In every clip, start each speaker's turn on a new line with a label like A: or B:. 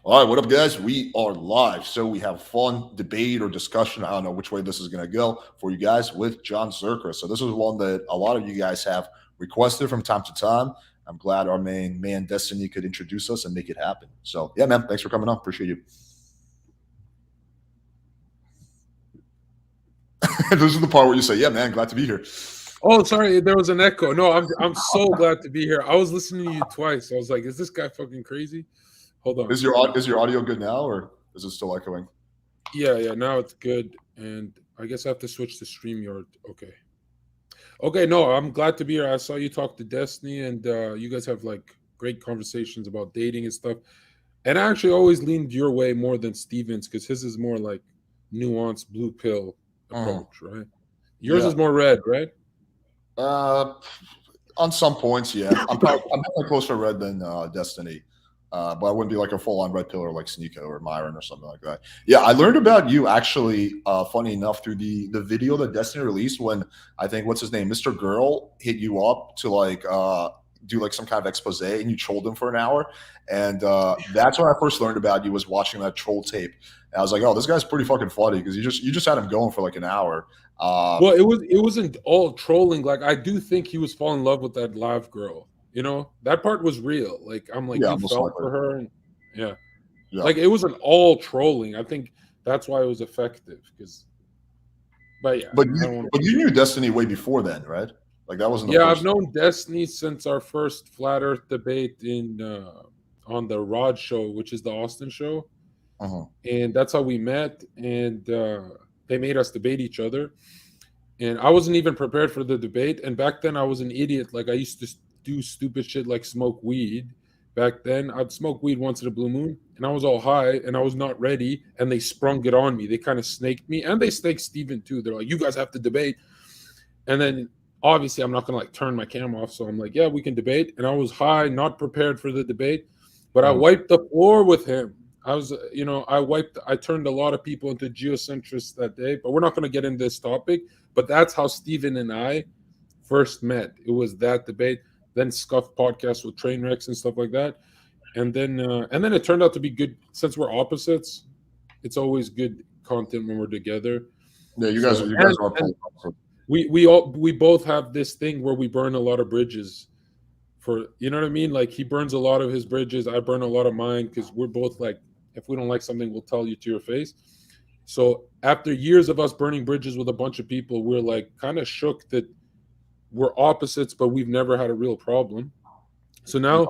A: All right, what up, guys? We are live. So we have fun debate or discussion. I don't know which way this is going to go for you guys with John Zherka. So this is one that a lot of you guys have requested from time to time. I'm glad our main man Destiny could introduce us and make it happen. So yeah, man, thanks for coming on. Appreciate you. This is the part where you say, "Yeah, man, glad to be here."
B: Oh, sorry, there was an echo. No, I'm so glad to be here. I was listening to you twice. I was like, is this guy fucking crazy? Hold on.
A: Is your audio good now, or is it still echoing?
B: Yeah, now it's good. And I guess I have to switch to StreamYard. Okay. Okay, no, I'm glad to be here. I saw you talk to Destiny, and you guys have like great conversations about dating and stuff. And I actually always leaned your way more than Steven's because his is more like nuanced blue pill
A: Mhm.
B: approach, right? Yours
A: Yeah.
B: is more red, right?
A: Uh, on some points, yeah. I'm definitely closer to red than Destiny. But I wouldn't be like a full on red pillar like Sneako or Myron or something like that. Yeah, I learned about you actually, funny enough, through the video that Destiny released when I think what's his name, Mr. Girl, hit you up to like do like some kind of expose and you trolled him for an hour. And that's when I first learned about you was watching that troll tape. And I was like, oh, this guy's pretty fucking funny because you just had him going for like an hour.
B: Well, it wasn't all trolling. Like I do think he was falling in love with that live girl. You know, that part was real. Like I'm like
A: Yeah,
B: you
A: most
B: felt
A: likely.
B: for her, and yeah,
A: Yeah.
B: like it wasn't all trolling. I think that's why it was effective. Because, but yeah,
A: But
B: I
A: you
B: don't want.
A: but you knew Destiny way before then, right? Like that wasn't the
B: Yeah, I've
A: first.
B: known Destiny since our first flat Earth debate in on the Rod show, which is the Austin show,
A: Uh-huh.
B: and that's how we met. And they made us debate each other. And I wasn't even prepared for the debate. And back then, I was an idiot. Like I used to do stupid shit like smoke weed. Back then, I'd smoke weed once in a blue moon, and I was all high, and I was not ready. And they sprung it on me. They kind of snaked me, and they snaked Steven too. They're like, "You guys have to debate." And then obviously, I'm not gonna like turn my camera off, so I'm like, "Yeah, we can debate." And I was high, not prepared for the debate, but I
A: Uh-huh.
B: wiped the floor with him. I turned a lot of people into geocentrists that day, but we're not going to get into this topic. But that's how Steven and I first met. It was that debate, then Scuff podcast with train wrecks and stuff like that. And then it turned out to be good since we're opposites. It's always good content when we're together.
A: Yeah, you guys
B: So
A: you guys
B: and
A: are
B: and
A: pulling up.
B: we both have this thing where we burn a lot of bridges for you know what I mean? Like he burns a lot of his bridges, I burn a lot of mine because we're both like if we don't like something, we'll tell you to your face. So after years of us burning bridges with a bunch of people, we're like kind of shook that we're opposites, but we've never had a real problem. So
A: Yeah.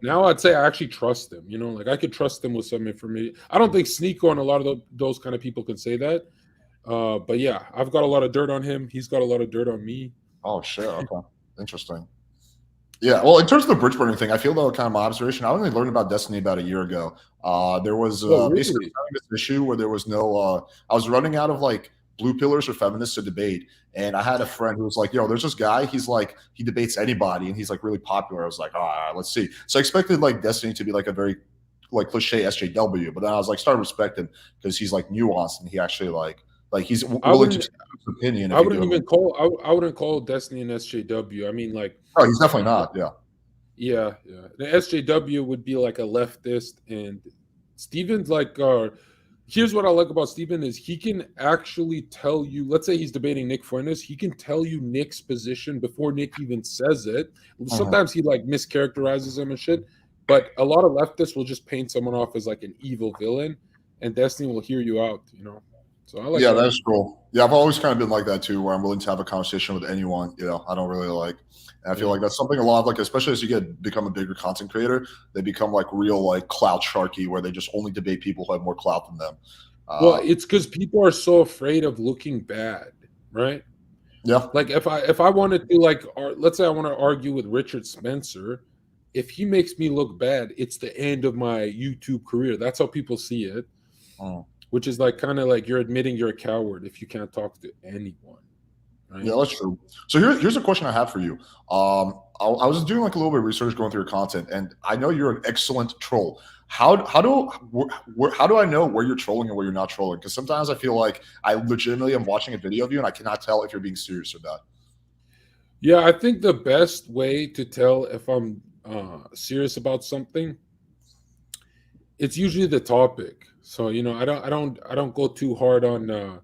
B: now I'd say I actually trust him. You know, like I could trust him with some information. I don't think Sneako and a lot of those kind of people can say that. But yeah, I've got a lot of dirt on him. He's got a lot of dirt on me.
A: Oh shit. Okay. Interesting. Yeah. Well, in terms of the bridge burning thing, I feel though kind of my observation. I only learned about Destiny about a year ago. There was
B: Oh,
A: basically
B: really?
A: having this issue where there was no. I was running out of like blue pillars or feminists to debate, and I had a friend who was like, "Yo, there's this guy. He's like he debates anybody, and he's like really popular." I was like, "All right, let's see." So I expected like Destiny to be like a very like cliche SJW, but then I was like started respecting because he's like nuanced and he actually like he's
B: I
A: willing to
B: wouldn't.
A: change his opinion
B: I
A: if you
B: wouldn't
A: give him.
B: even call. I wouldn't call Destiny an SJW. I mean, like,
A: Oh, he's definitely not. Yeah.
B: yeah. The SJW would be like a leftist, and Steven's like. Here's what I like about Steven is he can actually tell you. Let's say he's debating Nick Fuentes. He can tell you Nick's position before Nick even says it.
A: Mhm.
B: Sometimes he like mischaracterizes him and shit. But a lot of leftists will just paint someone off as like an evil villain, and Destiny will hear you out. You know. So I like
A: Yeah,
B: that.
A: that's cool. Yeah, I've always kind of been like that too, where I'm willing to have a conversation with anyone. I don't really like. And I feel
B: Yeah.
A: like that's something a lot of like, especially as you get become a bigger content creator, they become like real like clout sharky, where they just only debate people who have more clout than them.
B: Well,
A: Uh,
B: it's because people are so afraid of looking bad, right?
A: yeah,
B: Like if I wanted to like let's say I want to argue with Richard Spencer, if he makes me look bad, it's the end of my YouTube career. That's how people see it,
A: Mm.
B: which is like kind of like you're admitting you're a coward if you can't talk to anyone,
A: Yeah,
B: right?
A: that's true. So here's a question I have for you. I was doing like a little bit of research going through your content, and I know you're an excellent troll. How do I know where you're trolling and where you're not trolling? Because sometimes I feel like I legitimately am watching a video of you and I cannot tell if you're being serious or not.
B: Yeah, I think the best way to tell if I'm serious about something it's usually the topic. So, you know, I don't go too hard on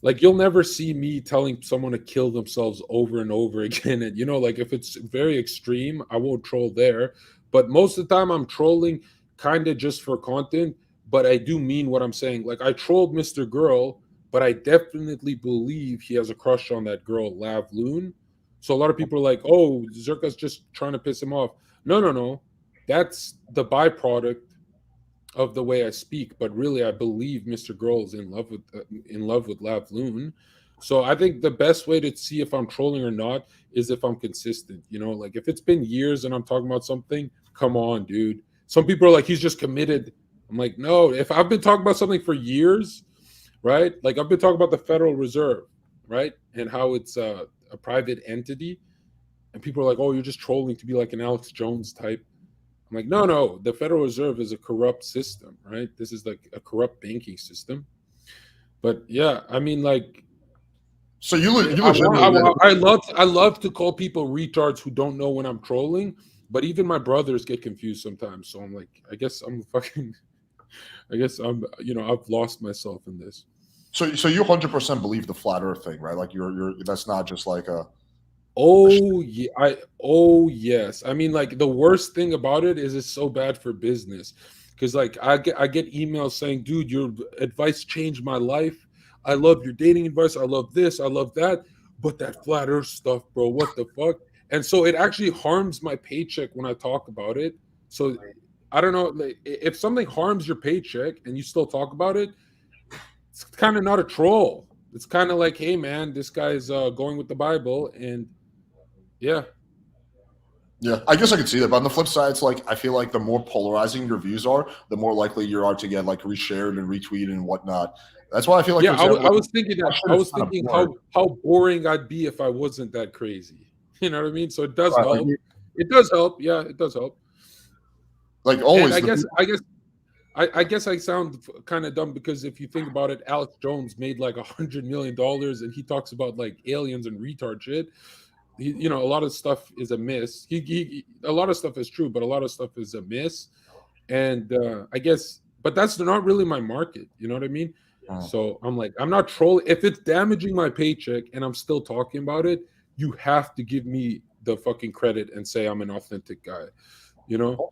B: like you'll never see me telling someone to kill themselves over and over again. And you know, like if it's very extreme, I won't troll there. But most of the time I'm trolling kind of just for content, but I do mean what I'm saying. Like I trolled Mr. Girl, but I definitely believe he has a crush on that girl, Lav Loon. So a lot of people are like, oh, Zerka's just trying to piss him off. No, no, no. That's the byproduct of the way I speak, but really I believe Mr. Girl is in love with Lav Loon. So I think the best way to see if I'm trolling or not is if I'm consistent. You know, like if it's been years and I'm talking about something, come on, dude. Some people are like, he's just committed. I'm like, no, if I've been talking about something for years, right? Like I've been talking about the Federal Reserve, right? And how it's a private entity. And people are like, oh, you're just trolling to be like an Alex Jones type. I'm like, no, no, the Federal Reserve is a corrupt system, right? This is like a corrupt banking system. But yeah, I mean, like,
A: So you legitimately
B: I love to call people retards who don't know when I'm trolling, but even my brothers get confused sometimes. So I'm like, I guess I'm fucking, I guess I'm, you know, I've lost myself in this.
A: so you 100% believe the flat Earth thing, right? Like you're that's not just like a
B: Oh yeah, oh yes. I mean, like the worst thing about it is it's so bad for business. Cause like I get emails saying, dude, your advice changed my life. I love your dating advice. I love this, I love that. But that flat earth stuff, bro, what the fuck? And so it actually harms my paycheck when I talk about it. So I don't know, like if something harms your paycheck and you still talk about it, it's kind of not a troll. It's kind of like, hey man, this guy's going with the Bible, and yeah.
A: yeah, I guess I could see that. But on the flip side, it's like I feel like the more polarizing your views are, the more likely you are to get like reshared and retweeted and whatnot. That's why I feel like,
B: Yeah,
A: for example,
B: I
A: like,
B: was thinking that.
A: question
B: I
A: is
B: was
A: kind of
B: thinking
A: boring.
B: how boring I'd be if I wasn't that crazy. You know what I mean? So it does
A: Right,
B: help. It does help. Yeah, it does help.
A: like
B: And
A: always the people.
B: I guess I sound kind of dumb because if you think about it, Alex Jones made like $100 million, and he talks about like aliens and retard shit. You know, a lot of stuff is a miss. A lot of stuff is true, but a lot of stuff is a miss. And I guess, but that's not really my market. You know what I mean?
A: Mm.
B: So I'm like, I'm not trolling. If it's damaging my paycheck and I'm still talking about it, you have to give me the fucking credit and say I'm an authentic guy. You know,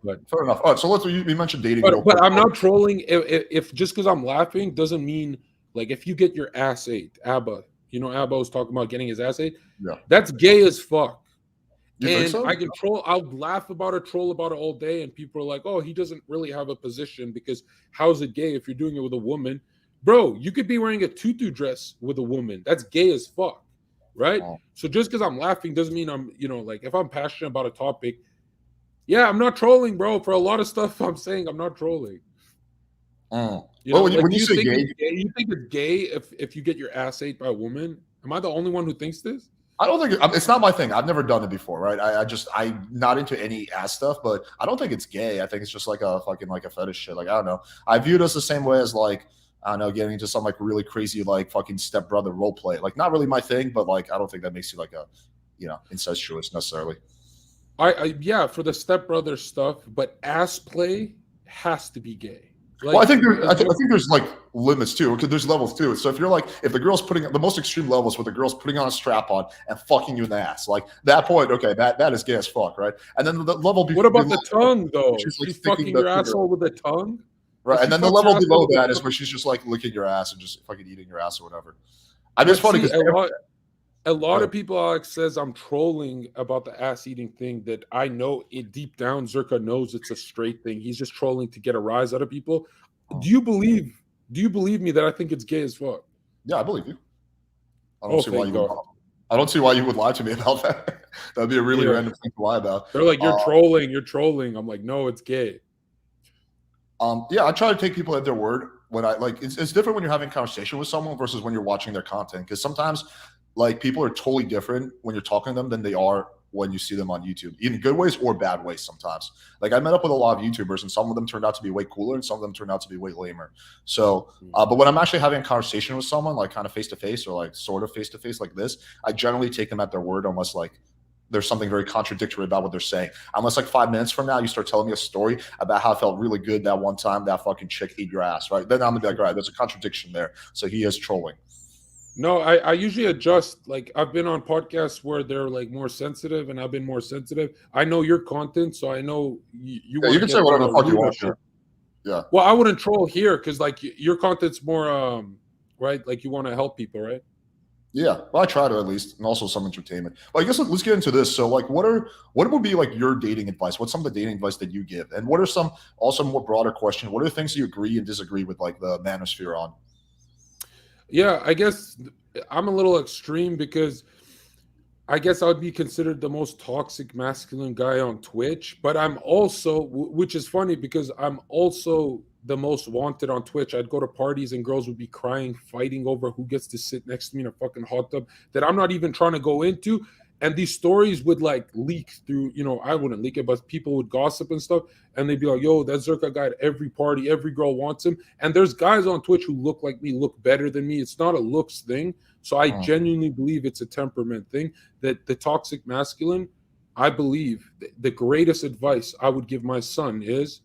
B: but
A: Fair enough. All right, so let's you mentioned dating real quick.
B: but I'm not trolling. If just because I'm laughing doesn't mean like if you get your ass ate, ABBA. You know, ABBA was talking about getting his ass ate.
A: Yeah,
B: That's gay as fuck.
A: you think
B: And
A: so?
B: I can troll, I'll laugh about it, troll about it all day, and people are like, oh, he doesn't really have a position because how's it gay if you're doing it with a woman? Bro, you could be wearing a tutu dress with a woman. That's gay as fuck, right?
A: Oh.
B: So just because I'm laughing doesn't mean I'm, you know, like if I'm passionate about a topic, yeah, I'm not trolling, bro. For a lot of stuff I'm saying, I'm not trolling.
A: Mm.
B: You
A: Well,
B: know, like
A: when
B: do
A: you
B: you
A: say
B: think
A: gay,
B: it's gay? You think it's gay if you get your ass ate by a woman? Am I the only one who thinks this?
A: I don't think it's not my thing. I've never done it before, right? I'm not into any ass stuff, but I don't think it's gay. I think it's just like a fucking like a fetish shit. Like I don't know. I view it as the same way as like I don't know, getting into some like really crazy like fucking stepbrother role play. Like not really my thing, but like I don't think that makes you like a incestuous necessarily.
B: I yeah, for the stepbrother stuff, but ass play has to be gay.
A: Well, I
B: Like
A: think
B: as
A: I
B: much,
A: think there's like limits too, because there's levels too. So if you're like, if the girl's putting the most extreme levels where the girl's putting on a strap on and fucking you in the ass, like that point, okay, that is gay as fuck, right? And then the level
B: what about
A: below,
B: the tongue though?
A: she's like
B: She
A: sticking
B: fucking
A: the
B: your
A: finger,
B: asshole with a tongue?
A: right?
B: If
A: And
B: she
A: then the
B: fucks your
A: level
B: asshole
A: below
B: with a
A: that is
B: tongue,
A: where she's just like licking your ass and just fucking eating your ass or whatever. I mean, it's
B: but
A: funny
B: see,
A: because
B: a lot of people Alex says I'm trolling about the ass eating thing that I know it deep down Zerka knows it's a straight thing. He's just trolling to get a rise out of people. Do you believe do you believe me that I think it's gay as fuck?
A: yeah, I believe you. I don't
B: Oh,
A: see why
B: thank
A: you would.
B: God.
A: I don't see why you would lie to me about that. That'd be a really
B: Yeah.
A: random thing to lie about.
B: They're like,
A: Uh,
B: you're trolling, you're trolling. I'm like, no, it's gay.
A: Yeah, I try to take people at their word when I like. It's different when you're having a conversation with someone versus when you're watching their content because sometimes like people are totally different when you're talking to them than they are when you see them on YouTube, in good ways or bad ways. Sometimes, like I met up with a lot of YouTubers, and some of them turned out to be way cooler, and some of them turned out to be way lamer. So, but when I'm actually having a conversation with someone, like kind of face to face or like sort of face to face like this, I generally take them at their word, unless like there's something very contradictory about what they're saying. Unless like 5 minutes from now, you start telling me a story about how it felt really good that one time that fucking chick ate your ass, right? Then I'm gonna be like, all right, there's a contradiction there. So he is trolling.
B: No, I usually adjust. Like I've been on podcasts where they're like more sensitive, and I've been more sensitive. I know your content, so I know you
A: Yeah,
B: want
A: you
B: to
A: can
B: get
A: say
B: to
A: whatever
B: the
A: the fuck you
B: root of
A: want
B: shit.
A: here. Yeah.
B: Well, I wouldn't troll here because like your content's more right, like you want to help people, right?
A: Yeah, well, I try to at least, and also some entertainment. Well, I guess let's get into this. So, like, what would be like your dating advice? What's some of the dating advice that you give, and what are some also more broader question? What are the things you agree and disagree with, like the manosphere on?
B: Yeah, I guess I'm a little extreme because I guess I would be considered the most toxic masculine guy on Twitch, but I'm also, which is funny because I'm also the most wanted on Twitch. I'd go to parties and girls would be crying, fighting over who gets to sit next to me in a fucking hot tub that I'm not even trying to go into. And these stories would like leak through, I wouldn't leak it, but people would gossip and stuff. And they'd be like, yo, that Zherka guy at every party, every girl wants him. And there's guys on Twitch who look like me, look better than me. It's not a looks thing. So I genuinely believe it's a temperament thing that the toxic masculine, I believe the greatest advice I would give my son is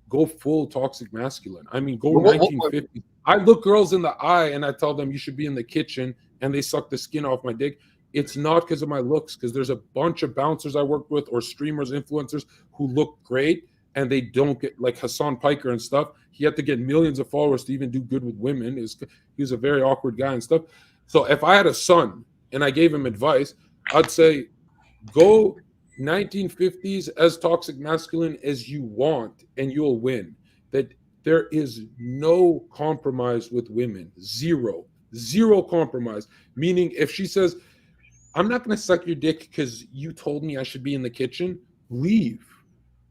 B: go full toxic masculine. I mean, go 1950s. I look girls in the eye and I tell them you should be in the kitchen and they suck the skin off my dick. It's not because of my looks, because there's a bunch of bouncers I work with or streamers, influencers who look great and they don't get like Hassan Piker and stuff. He had to get millions of followers to even do good with women. He was a very awkward guy and stuff. So if I had a son and I gave him advice, I'd say go 1950s as toxic masculine as you want and you'll win. That there is no compromise with women. Zero compromise. Meaning if she says, I'm not going to suck your dick because you told me I should be in the kitchen, leave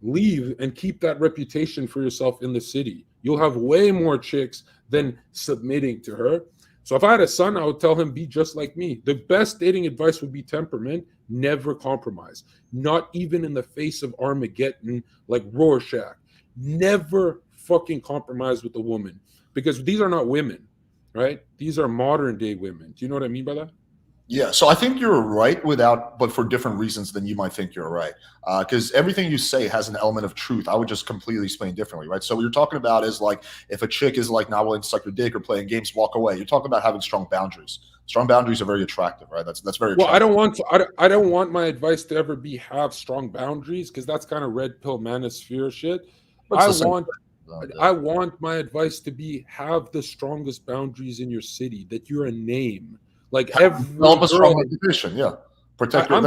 B: and keep that reputation for yourself in the city. You'll have way more chicks than submitting to her. So if I had a son, I would tell him, be just like me. The best dating advice would be temperament, never compromise. Not even in the face of Armageddon, like Rorschach. Never fucking compromise with a woman. Because these are not women, right? These are modern day women. Do you know what I mean by that?
A: Yeah, so I think you're right but for different reasons than you might think you're right. Because everything you say has an element of truth. I would just completely explain differently, right? So what you're talking about is like if a chick is like not willing to suck your dick or playing games, walk away. You're talking about having strong boundaries. Strong boundaries are very attractive, right? That's very attractive.
B: Well, I don't want my advice to ever be have strong boundaries because that's kind of red pill manosphere shit.
A: That's
B: I
A: the same
B: want
A: thing.
B: I want my advice to be have the strongest boundaries in your city, that you're a name. Like every
A: Develop a strong
B: girl,
A: reputation, yeah. Protect your.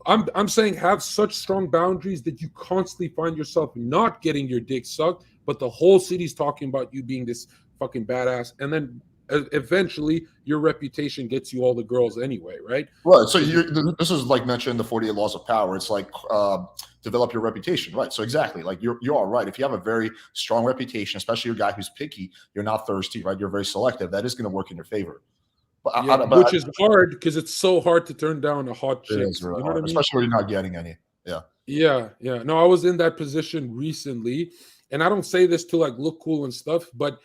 B: I'm saying have such strong boundaries that you constantly find yourself not getting your dick sucked, but the whole city's talking about you being this fucking badass, and then eventually your reputation gets you all the girls anyway, right?
A: Right. So this is like mentioned in the 48 laws of power. It's like develop your reputation, right? So exactly, like you are right. If you have a very strong reputation, especially a guy who's picky, you're not thirsty, right? You're very selective. That is going to work in your favor. But,
B: Yeah, which is hard because it's so hard to turn down a hot chick.
A: Really
B: You know what I mean?
A: especially when you're not getting any. Yeah.
B: Yeah. No, I was in that position recently, and I don't say this to like look cool and stuff, but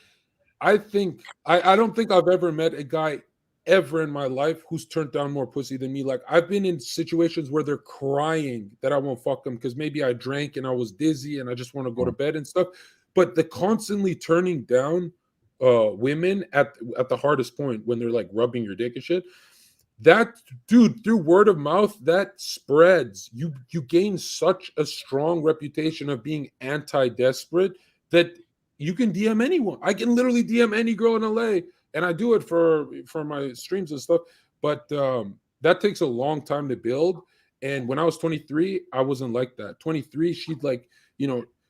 B: I think I don't think I've ever met a guy ever in my life who's turned down more pussy than me. Like I've been in situations where they're crying that I won't fuck them because maybe I drank and I was dizzy and I just want to go to bed and stuff. But the constantly turning down women at the hardest point when they're like rubbing your dick and shit, that dude, through word of mouth, that spreads. You gain such a strong reputation of being anti-desperate that you can DM anyone. I can literally DM any girl in LA, and I do it for my streams and stuff. But that takes a long time to build. And when I was 23, I wasn't like that. 23, she'd like,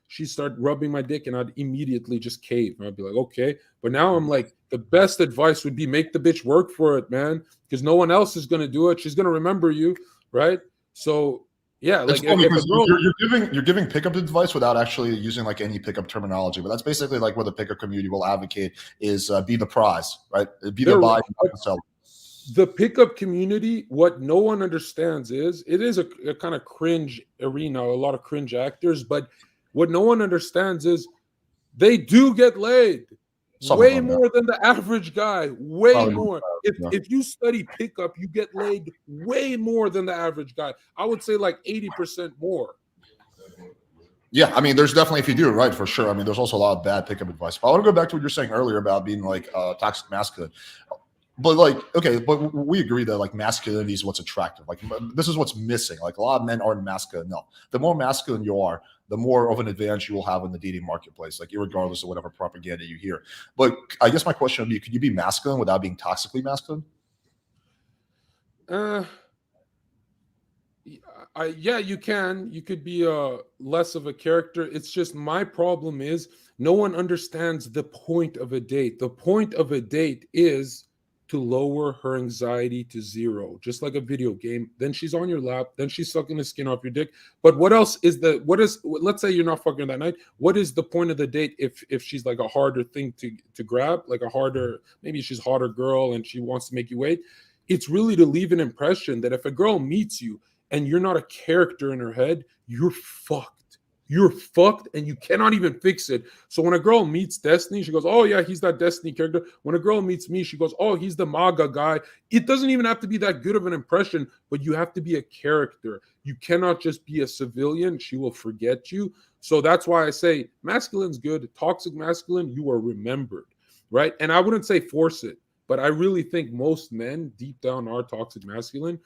B: she'd start rubbing my dick, and I'd immediately just cave. And I'd be like, okay. But now I'm like, the best advice would be make the bitch work for it, man, because no one else is gonna do it. She's gonna remember you, right? So yeah, like
A: you're giving pickup advice without actually using like any pickup terminology, but that's basically like what the pickup community will advocate is be the prize, right? Be the buy, sell.
B: The pickup community, what no one understands is it is a kind of cringe arena, a lot of cringe actors, but what no one understands is they do get laid.
A: Some of
B: Way
A: them, yeah.
B: more than the average guy. Way
A: Probably
B: more.
A: yeah.
B: If you study pickup, you get laid way more than the average guy. I would say like 80% more.
A: Yeah, I mean, there's definitely, if you do it right, for sure. I mean, there's also a lot of bad pickup advice. But I want to go back to what you're saying earlier about being like toxic masculine. But like, okay, but we agree that like masculinity is what's attractive. Like this is what's missing. Like a lot of men aren't masculine. No, the more masculine you are, the more of an advantage you will have in the dating marketplace. Like regardless of whatever propaganda you hear. But I guess my question would be: could you be masculine without being toxically masculine?
B: Uh, yeah, you can. You could be less of a character. It's just my problem is no one understands the point of a date. The point of a date is to lower her anxiety to zero, just like a video game. Then she's on your lap. Then she's sucking the skin off your dick. But what else is the? What is? Let's say you're not fucking that night. What is the point of the date if she's like a harder thing to grab, like a harder? Maybe she's a hotter girl and she wants to make you wait. It's really to leave an impression that if a girl meets you and you're not a character in her head, you're fucked. You're fucked and you cannot even fix it. So when a girl meets Destiny, she goes, oh yeah, he's that Destiny character. When a girl meets me, she goes, oh, he's the MAGA guy. It doesn't even have to be that good of an impression, but you have to be a character. You cannot just be a civilian. She will forget you. So that's why I say masculine's good. Toxic masculine, you are remembered, right? And I wouldn't say force it, but I really think most men deep down are toxic masculine.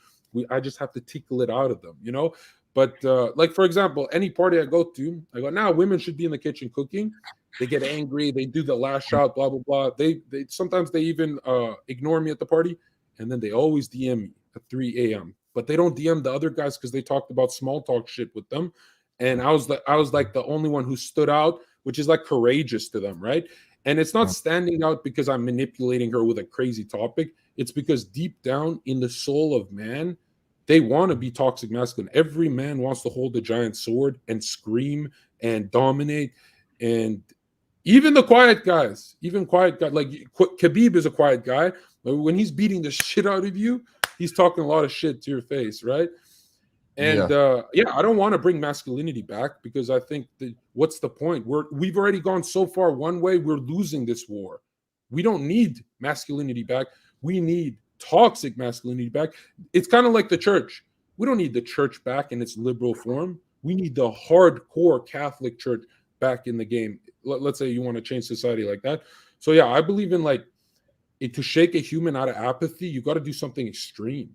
B: I just have to tickle it out of them, you know? But like, for example, any party I go to, I go, now women should be in the kitchen cooking. They get angry. They do the lash out, blah, blah, blah. They sometimes they even ignore me at the party. And then they always DM me at 3 a.m. But they don't DM the other guys because they talked about small talk shit with them. And I was like the only one who stood out, which is like courageous to them, right? And it's not standing out because I'm manipulating her with a crazy topic. It's because deep down in the soul of man, they want to be toxic masculine. Every man wants to hold a giant sword and scream and dominate. And even the quiet guys, like Khabib is a quiet guy, but when he's beating the shit out of you, he's talking a lot of shit to your face, right? And yeah, I don't want to bring masculinity back because I think that what's the point? We've already gone so far one way, we're losing this war. We don't need masculinity back. We need toxic masculinity back. It's kind of like the church. We don't need the church back in its liberal form. We need the hardcore Catholic Church back in the game. Let's say you want to change society like that. So yeah, I believe in like to shake a human out of apathy, you got to do something extreme.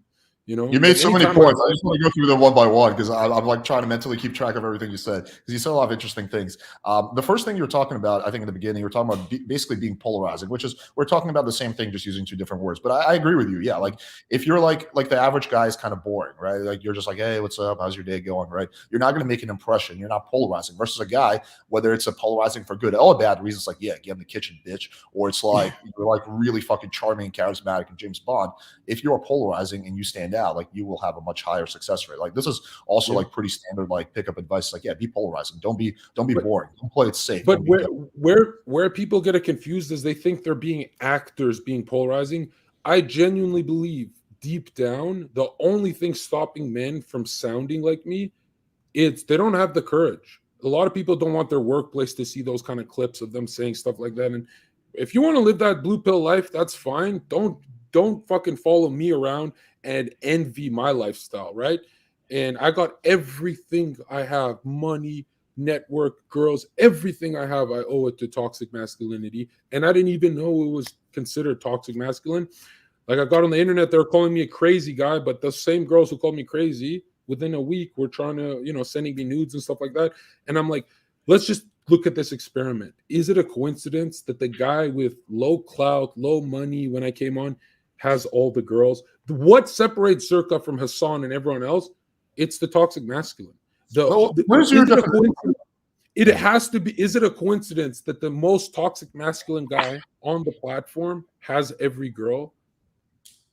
B: You know,
A: You made
B: like
A: so many
B: anytime
A: points. I just want to go through them one by one because I'm like trying to mentally keep track of everything you said because you said a lot of interesting things. The first thing you were talking about, I think in the beginning, you were talking about basically being polarizing, which is we're talking about the same thing, just using two different words. But I agree with you. Yeah, like if you're like the average guy is kind of boring, right? Like you're just like, hey, what's up? How's your day going? Right? You're not going to make an impression. You're not polarizing. Versus a guy, whether it's a polarizing for good or bad reasons, like yeah, get in the kitchen, bitch, or it's like you're like really fucking charming and charismatic and James Bond. If you are polarizing and you stand out, like you will have a much higher success rate. Like this is also like pretty standard like pickup advice. Like yeah, be polarizing. Don't be boring. Don't play it safe.
B: But where people get it confused is they think they're being actors being polarizing. I genuinely believe deep down the only thing stopping men from sounding like me is they don't have the courage. A lot of people don't want their workplace to see those kind of clips of them saying stuff like that. And if you want to live that blue pill life, that's fine. Don't fucking follow me around and envy my lifestyle, right? And I got everything I have, money, network, girls, everything I have, I owe it to toxic masculinity. And I didn't even know it was considered toxic masculine. Like I got on the internet, they were calling me a crazy guy, but the same girls who called me crazy within a week were trying to, sending me nudes and stuff like that. And I'm like, let's just look at this experiment. Is it a coincidence that the guy with low clout, low money when I came on has all the girls? What separates Zherka from Hassan and everyone else? It's the toxic masculine.
A: Where's your definition?
B: It has to be. Is it a coincidence that the most toxic masculine guy on the platform has every girl?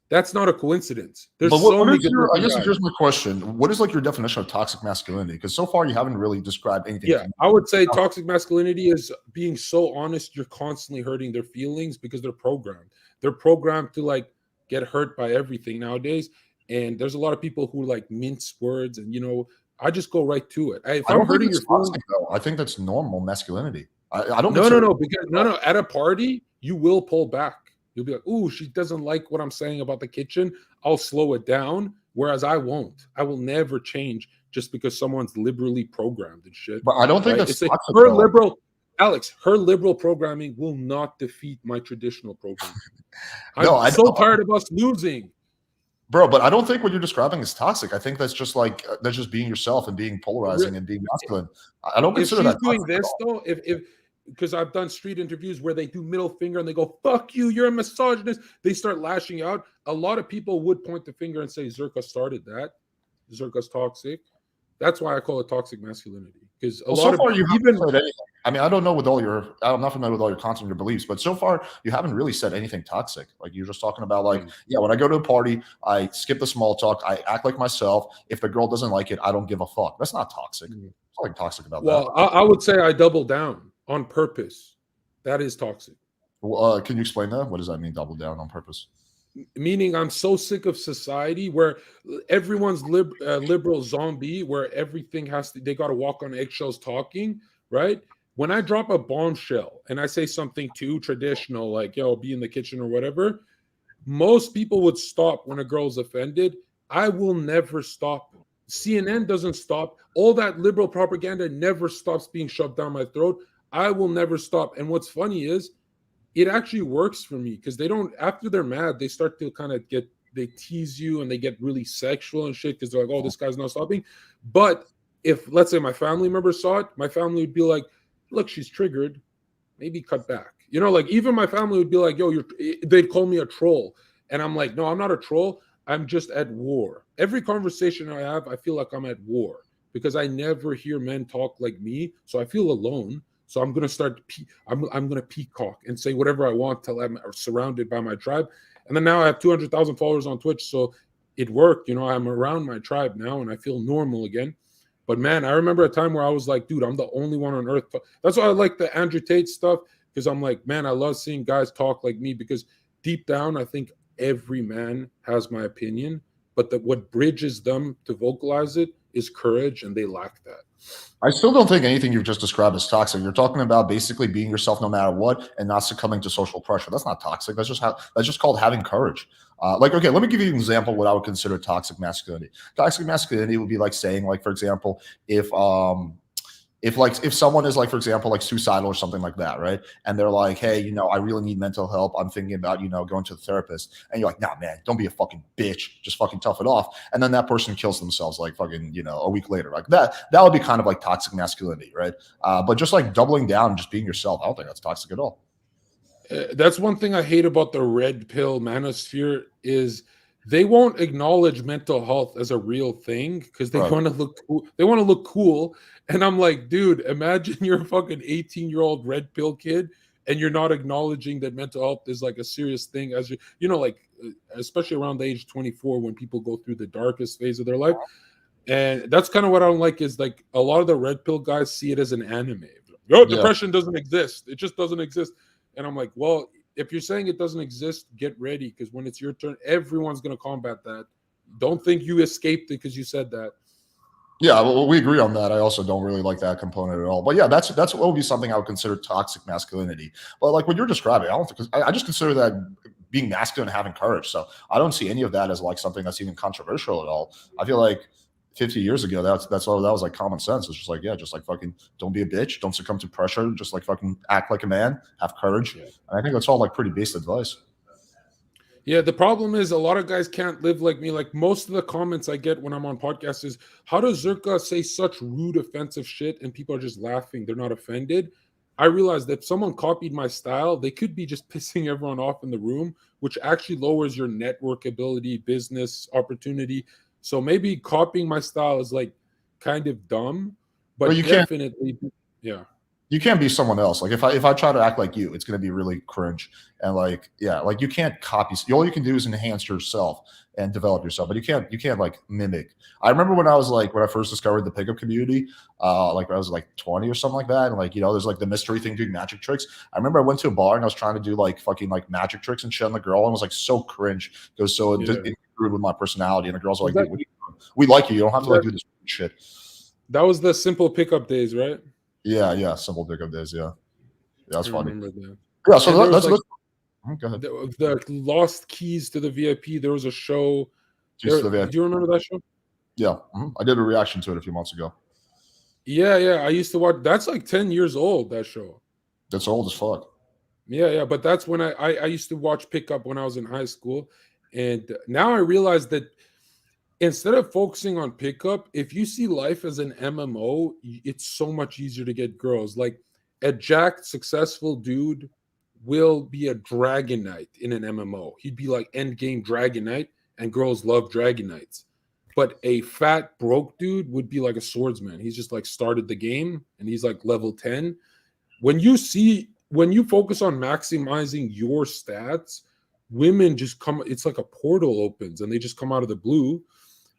B: That's not a coincidence. There's so many good
A: I guess
B: guys.
A: here's my question. What is like your definition of toxic masculinity? Because so far you haven't really described anything.
B: Yeah, I would say toxic masculinity is being so honest you're constantly hurting their feelings because they're programmed. They're programmed to like get hurt by everything nowadays. And there's a lot of people who like mince words and I just go right to it. If
A: I
B: I'm
A: don't think
B: hurting
A: it's
B: your feelings,
A: toxic though. I think that's normal masculinity. I don't
B: No,
A: consider.
B: because at a party, you will pull back. You'll be like, "Ooh, she doesn't like what I'm saying about the kitchen. I'll slow it down." Whereas I won't. I will never change just because someone's liberally programmed and shit.
A: But I don't think
B: Right?
A: that's
B: It's like
A: toxic
B: her
A: though.
B: liberal, Alex. Her liberal programming will not defeat my traditional programming.
A: No,
B: I'm so tired of us losing.
A: bro, but I don't think what you're describing is toxic. I think that's just like that's just being yourself and being polarizing and being masculine. I don't
B: If
A: consider
B: she's
A: that
B: doing
A: toxic at
B: this
A: all.
B: though, if because I've done street interviews where they do middle finger and they go, "Fuck you, you're a misogynist." They start lashing out. A lot of people would point the finger and say, "Zherka started that. Zherka's toxic." That's why I call it toxic masculinity. Because a lot
A: So
B: of
A: far you haven't
B: even
A: said anything. I mean, I don't know with all your, I'm not familiar with all your content and your beliefs, but so far you haven't really said anything toxic. Like you're just talking about like, yeah, when I go to a party, I skip the small talk, I act like myself. If the girl doesn't like it, I don't give a fuck. That's not toxic. There's nothing toxic about that.
B: well, I would say I double down on purpose. That is toxic.
A: Well, can you explain that? What does that mean? Double down on purpose?
B: Meaning I'm so sick of society where everyone's liberal zombie, where everything has to, they got to walk on eggshells talking, right? When I drop a bombshell and I say something too traditional, like, yo, be in the kitchen or whatever, most people would stop when a girl's offended. I will never stop. CNN doesn't stop. All that liberal propaganda never stops being shoved down my throat. I will never stop. And what's funny is, it actually works for me because they don't, after they're mad, they start to kind of they tease you and they get really sexual and shit because they're like, oh, this guy's not stopping. But if, let's say, my family member saw it, my family would be like, look, she's triggered, maybe cut back. You know, like even my family would be like, yo, they'd call me a troll. And I'm like, no, I'm not a troll. I'm just at war. Every conversation I have, I feel like I'm at war because I never hear men talk like me. So I feel alone. So I'm going to start, I'm going to peacock and say whatever I want till I'm surrounded by my tribe. And then now I have 200,000 followers on Twitch. So it worked. You know, I'm around my tribe now and I feel normal again. But man, I remember a time where I was like, dude, I'm the only one on earth. That's why I like the Andrew Tate stuff because I'm like, man, I love seeing guys talk like me because deep down, I think every man has my opinion. But what bridges them to vocalize it is courage, and they lack that.
A: I still don't think anything you've just described is toxic. You're talking about basically being yourself no matter what and not succumbing to social pressure. That's not toxic. That's just called having courage. Like, okay, let me give you an example of what I would consider toxic masculinity. Toxic masculinity would be like saying, like, for example, if someone is like, for example, like suicidal or something like that, right? And they're like, hey, you know, I really need mental help. I'm thinking about, you know, going to the therapist. And you're like, nah, man, don't be a fucking bitch. Just fucking tough it off. And then that person kills themselves like fucking, you know, a week later. Like that would be kind of like toxic masculinity, right? But just like doubling down and just being yourself, I don't think that's toxic at all.
B: That's one thing I hate about the red pill manosphere is they won't acknowledge mental health as a real thing because they want to look cool. They want to look cool. And I'm like, dude, imagine you're a fucking 18-year-old red pill kid and you're not acknowledging that mental health is like a serious thing as you know, like especially around the age of 24 when people go through the darkest phase of their life. And that's kind of what I don't like is like a lot of the red pill guys see it as an anime. Oh, depression doesn't exist. It just doesn't exist. And I'm like, well, if you're saying it doesn't exist, get ready because when it's your turn, everyone's going to combat that. Don't think you escaped it because you said that.
A: Yeah, well, we agree on that. I also don't really like that component at all. But yeah, that's what would be something I would consider toxic masculinity. But like what you're describing, I don't think I just consider that being masculine and having courage. So I don't see any of that as like something that's even controversial at all. I feel like 50 years ago, that was like common sense. It's just like, yeah, just like fucking don't be a bitch, don't succumb to pressure, just like fucking act like a man, have courage. Yeah. And I think that's all like pretty basic advice.
B: Yeah, the problem is a lot of guys can't live like me. Like most of the comments I get when I'm on podcasts is, how does Zherka say such rude, offensive shit and people are just laughing? They're not offended. I realized that if someone copied my style, they could be just pissing everyone off in the room, which actually lowers your network ability, business opportunity. So maybe copying my style is like kind of dumb, but well, definitely, yeah.
A: You can't be someone else. Like if I try to act like you, it's going to be really cringe. And like, yeah, like you can't copy. All you can do is enhance yourself and develop yourself, but you can't like mimic. I remember when I first discovered the pickup community, like I was like 20 or something like that. And like, you know, there's like the mystery thing doing magic tricks. I remember I went to a bar and I was trying to do like fucking like magic tricks and shit on the girl. And it was like so cringe. It was so it screwed with my personality. And the girls were like, dude, we like you. You don't have to like do this shit.
B: That was the simple pickup days, right?
A: Yeah, simple pickup days, yeah. Yeah, that's
B: I
A: funny.
B: remember that.
A: Yeah, so
B: And there was
A: that's
B: like
A: go ahead.
B: the Lost Keys to the VIP. There was a show.
A: Keys
B: There,
A: to the
B: do
A: VIP.
B: you remember that show?
A: Yeah, I did a reaction to it a few months ago.
B: Yeah, yeah. I used to watch. That's like 10 years old. That show.
A: That's old as fuck.
B: Yeah, yeah. But that's when I used to watch Pickup when I was in high school, and now I realize that instead of focusing on pickup, if you see life as an MMO, it's so much easier to get girls. Like a jacked, successful dude will be a Dragon Knight in an MMO. He'd be like end game Dragon Knight, and girls love Dragon Knights. But a fat, broke dude would be like a swordsman. He's just like started the game and he's like level 10. When you focus on maximizing your stats, women just come, it's like a portal opens and they just come out of the blue.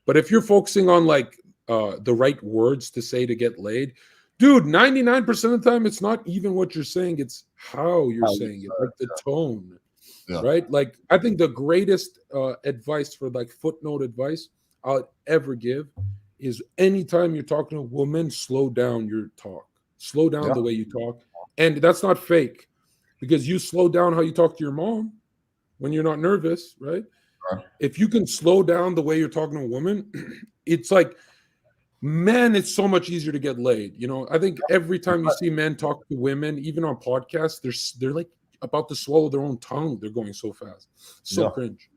B: But if you're focusing on like the right words to say to get laid, dude, 99% of the time, it's not even what you're saying, it's how you're saying it, like the tone, right? Like, I think the greatest advice for like footnote advice I'll ever give is anytime you're talking to a woman, slow down your talk, slow down the way you talk. And that's not fake because you slow down how you talk to your mom when you're not nervous, right? If you can slow down the way you're talking to a woman, it's like, man, it's so much easier to get laid. You know, I think every time you see men talk to women, even on podcasts, they're like about to swallow their own tongue. They're going so fast. So cringe.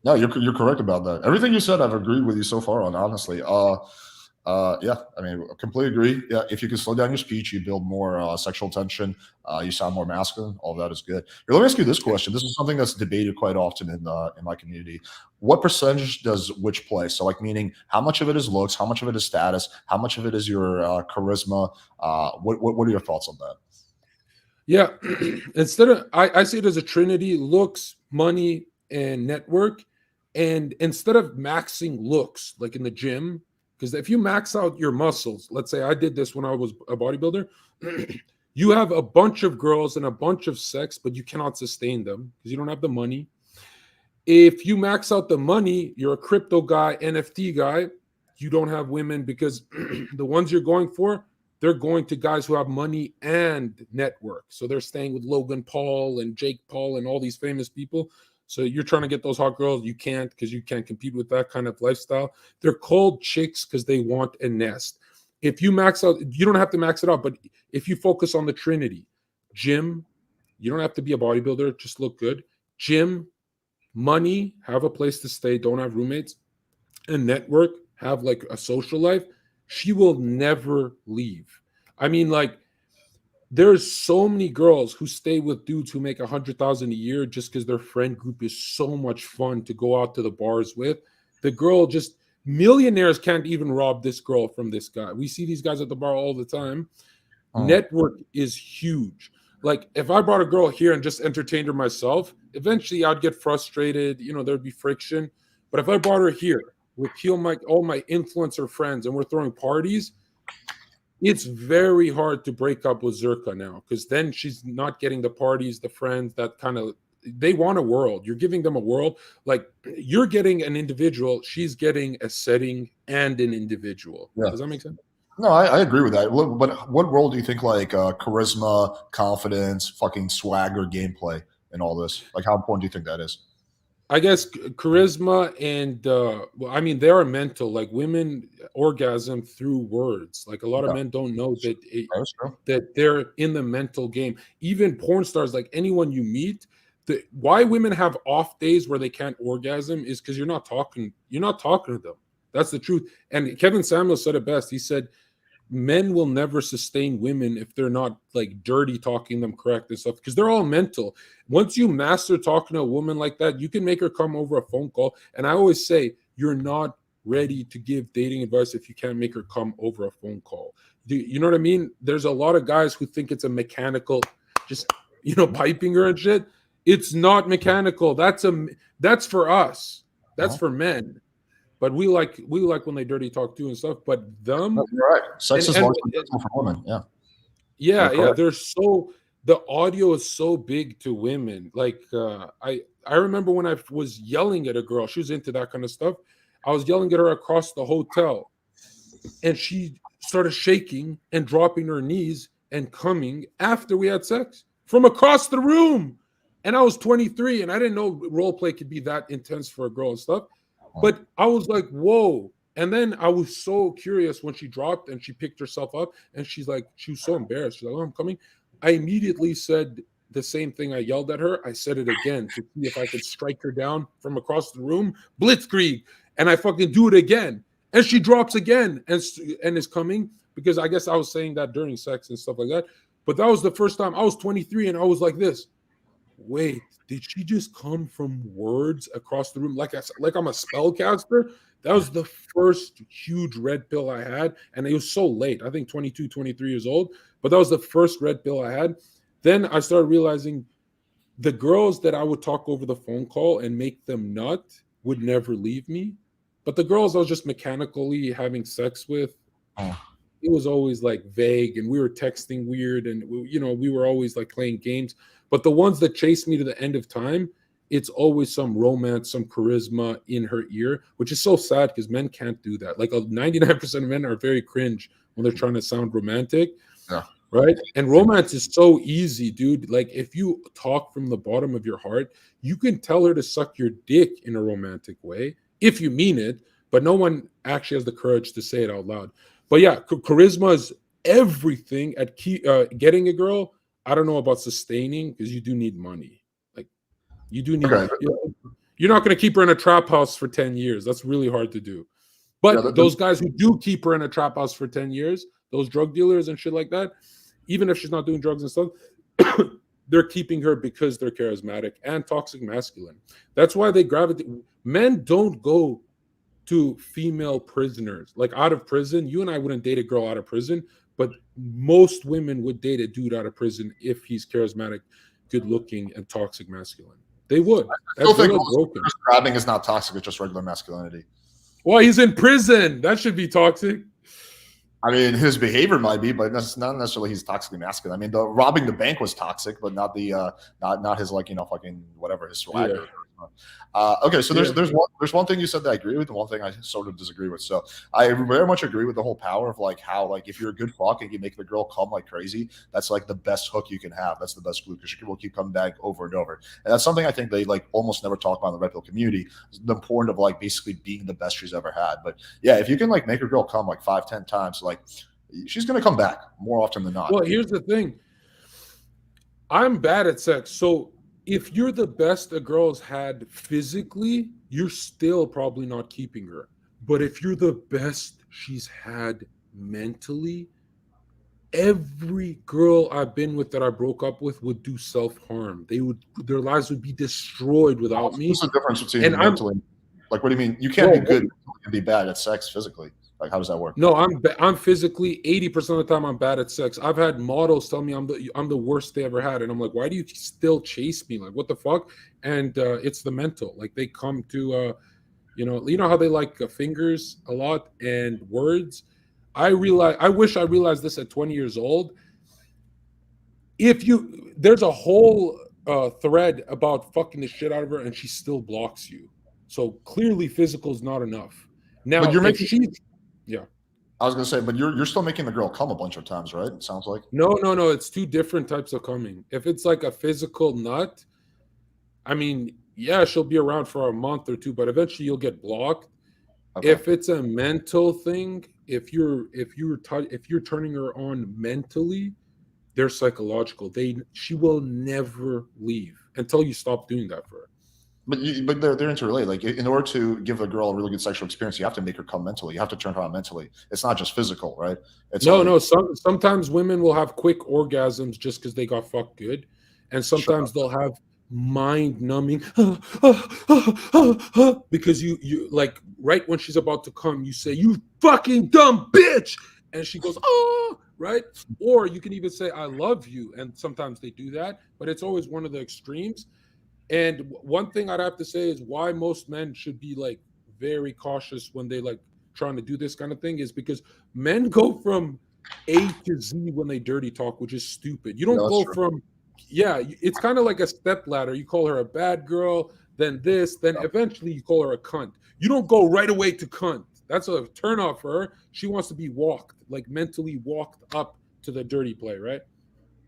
A: No, you're correct about that. Everything you said, I've agreed with you so far on, honestly. Yeah, I mean, I completely agree. Yeah, if you can slow down your speech, you build more sexual tension. You sound more masculine. All that is good. Here, let me ask you this question. This is something that's debated quite often in my community. What percentage does which play? So, like, meaning how much of it is looks, how much of it is status, how much of it is your charisma? What are your thoughts on that?
B: Yeah, instead of I see it as a trinity: looks, money, and network. And instead of maxing looks like in the gym, because if you max out your muscles, let's say I did this when I was a bodybuilder, you have a bunch of girls and a bunch of sex, but you cannot sustain them because you don't have the money. If you max out the money, you're a crypto guy, NFT guy, you don't have women because the ones you're going for, they're going to guys who have money and network. So they're staying with Logan Paul and Jake Paul and all these famous people. So you're trying to get those hot girls. You can't because you can't compete with that kind of lifestyle. They're called chicks because they want a nest. If you max out, you don't have to max it out, but if you focus on the trinity, gym, you don't have to be a bodybuilder, just look good. Gym, money, have a place to stay, don't have roommates, and network, have like a social life, she will never leave. I mean, like, there's so many girls who stay with dudes who make 100,000 a year just because their friend group is so much fun to go out to the bars with. The girl just millionaires can't even rob this girl from this guy. We see these guys at the bar all the time. Network is huge. Like if I brought a girl here and just entertained her myself, eventually I'd get frustrated. You know, there'd be friction. But if I brought her here with all my influencer friends and we're throwing parties, it's very hard to break up with Zherka now because then she's not getting the parties, the friends, that kind of, they want a world. You're giving them a world. Like you're getting an individual, she's getting a setting and an individual.
A: Yeah.
B: Does that make sense?
A: No, I agree with that. But what role do you think like charisma, confidence, fucking swagger, gameplay, and all this? Like, how important do you think that is?
B: I guess charisma and well, I mean, they are mental. Like women orgasm through words. Like a lot of men don't know that that they're in the mental game. Even porn stars, like anyone you meet, why women have off days where they can't orgasm is because you're not talking to them. That's the truth. And Kevin Samuel said it best. He said, men will never sustain women if they're not like dirty talking them correct and stuff because they're all mental. Once you master talking to a woman like that, you can make her come over a phone call. And I always say, you're not ready to give dating advice if you can't make her come over a phone call. You know what I mean? There's a lot of guys who think it's a mechanical, just, piping her and shit. It's not mechanical. That's for us. That's for men. But we like when they dirty talk too and stuff. But them,
A: you're right. Sex is largely for women. Yeah.
B: Yeah. The audio is so big to women. Like I remember when I was yelling at a girl, she was into that kind of stuff. I was yelling at her across the hotel, and she started shaking and dropping her knees and coming after we had sex from across the room. And I was 23 and I didn't know role play could be that intense for a girl and stuff. But I was like, whoa. And then I was so curious when she dropped and she picked herself up and she's like, she was so embarrassed. She's like, oh, I'm coming. I immediately said the same thing I yelled at her. I said it again to see if I could strike her down from across the room. Blitzkrieg. And I fucking do it again. And she drops again and is coming, because I guess I was saying that during sex and stuff like that. But that was the first time. I was 23 and I was like this. Wait, did she just come from words across the room like I'm a spellcaster? That was the first huge red pill I had, and it was so late. I think 22, 23 years old, but that was the first red pill I had. Then I started realizing the girls that I would talk over the phone call and make them nut would never leave me. But the girls I was just mechanically having sex with, it was always like vague, and we were texting weird, and we were always like playing games. But the ones that chase me to the end of time, it's always some romance, some charisma in her ear, which is so sad because men can't do that. Like 99% of men are very cringe when they're trying to sound romantic.
A: Yeah.
B: Right. And romance is so easy, dude. Like if you talk from the bottom of your heart, you can tell her to suck your dick in a romantic way if you mean it. But no one actually has the courage to say it out loud. But yeah, charisma is everything at getting a girl. I don't know about sustaining, because you do need money. Like you do need.
A: Okay.
B: You're not going to keep her in a trap house for 10 years. That's really hard to do. But those guys who do keep her in a trap house for 10 years, those drug dealers and shit like that, even if she's not doing drugs and stuff, they're keeping her because they're charismatic and toxic masculine. That's why they gravitate. Men don't go to female prisoners. Like out of prison, you and I wouldn't date a girl out of prison, but most women would date a dude out of prison if he's charismatic, good looking, and toxic masculine. They would.
A: I still think just grabbing is not toxic, it's just regular masculinity.
B: Well, he's in prison. That should be toxic.
A: I mean, his behavior might be, but that's not necessarily he's toxically masculine. I mean, the robbing the bank was toxic, but not the not his fucking whatever his swagger. Yeah. Okay, so there's one thing you said that I agree with, and one thing I sort of disagree with. So I very much agree with the whole power of like how like if you're a good fuck and you make the girl come like crazy, that's like the best hook you can have. That's the best glue, because she will keep coming back over and over. And that's something I think they like almost never talk about in the red pill community. The importance of like basically being the best she's ever had. But yeah, if you can like make a girl come like 5-10 times, like she's gonna come back more often than not.
B: Well, here's the thing. I'm bad at sex, so if you're the best a girl's had physically, you're still probably not keeping her. But if you're the best she's had mentally, every girl I've been with that I broke up with would do self-harm. Their lives would be destroyed without me.
A: What's the difference between mentally? Like, what do you mean? You can't be good and be bad at sex physically. Like, how does that work?
B: No, I'm physically 80% of the time I'm bad at sex. I've had models tell me I'm the worst they ever had, and I'm like, why do you still chase me? Like, what the fuck? And it's the mental. Like, they come to, you know how they like fingers a lot and words. I wish I realized this at 20 years old. There's a whole thread about fucking the shit out of her, and she still blocks you. So clearly, physical is not enough. Now,
A: but you're making.
B: Yeah.
A: I was gonna say, but you're still making the girl come a bunch of times, right? It sounds like.
B: No. It's two different types of coming. If it's like a physical nut, I mean, yeah, she'll be around for a month or two, but eventually you'll get blocked. Okay. If it's a mental thing, if you're turning her on mentally, they're psychological. She will never leave until you stop doing that for her.
A: But they're interrelated. Like, in order to give a girl a really good sexual experience, you have to make her come mentally. You have to turn her on mentally. It's not just physical, right?
B: Sometimes women will have quick orgasms just because they got fucked good, and sometimes they'll have mind numbing because you like right when she's about to come, you say, "You fucking dumb bitch," and she goes, "Oh." Right? Or you can even say, "I love you," and sometimes they do that, but it's always one of the extremes. And one thing I'd have to say is why most men should be like very cautious when they like trying to do this kind of thing is because men go from A to Z when they dirty talk, which is stupid. You don't go from, it's kind of like a step ladder. You call her a bad girl, then this, then eventually you call her a cunt. You don't go right away to cunt. That's a turnoff for her. She wants to be walked, like mentally walked up to the dirty play, right?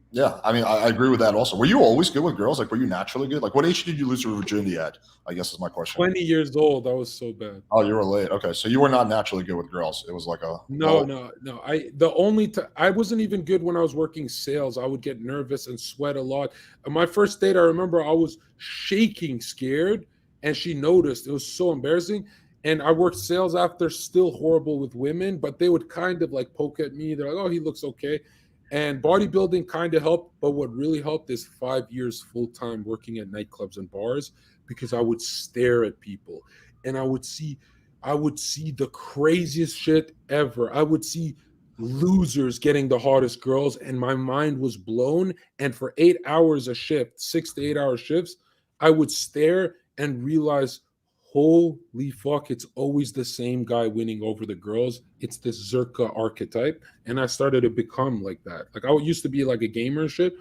A: Yeah, I mean, I agree with that. Also, were you always good with girls? Like, were you naturally good? Like, what age did you lose your virginity at? I guess is my question.
B: 20 years old. I was so bad.
A: Oh, you were late. Okay, so you were not naturally good with girls. It was like a
B: No,
A: well.
B: no, no. I wasn't even good when I was working sales. I would get nervous and sweat a lot. And my first date, I remember I was shaking, scared, and she noticed. It was so embarrassing. And I worked sales after, still horrible with women, but they would kind of like poke at me. They're like, "Oh, he looks okay." And bodybuilding kind of helped, but what really helped is 5 years full time working at nightclubs and bars, because I would stare at people and I would see the craziest shit ever. I would see losers getting the hottest girls, and my mind was blown. And for 8 hours a shift, 6 to 8 hour shifts, I would stare and realize, holy fuck, it's always the same guy winning over the girls. It's this Zherka archetype. And I started to become like that. Like, I used to be like a gamer and shit.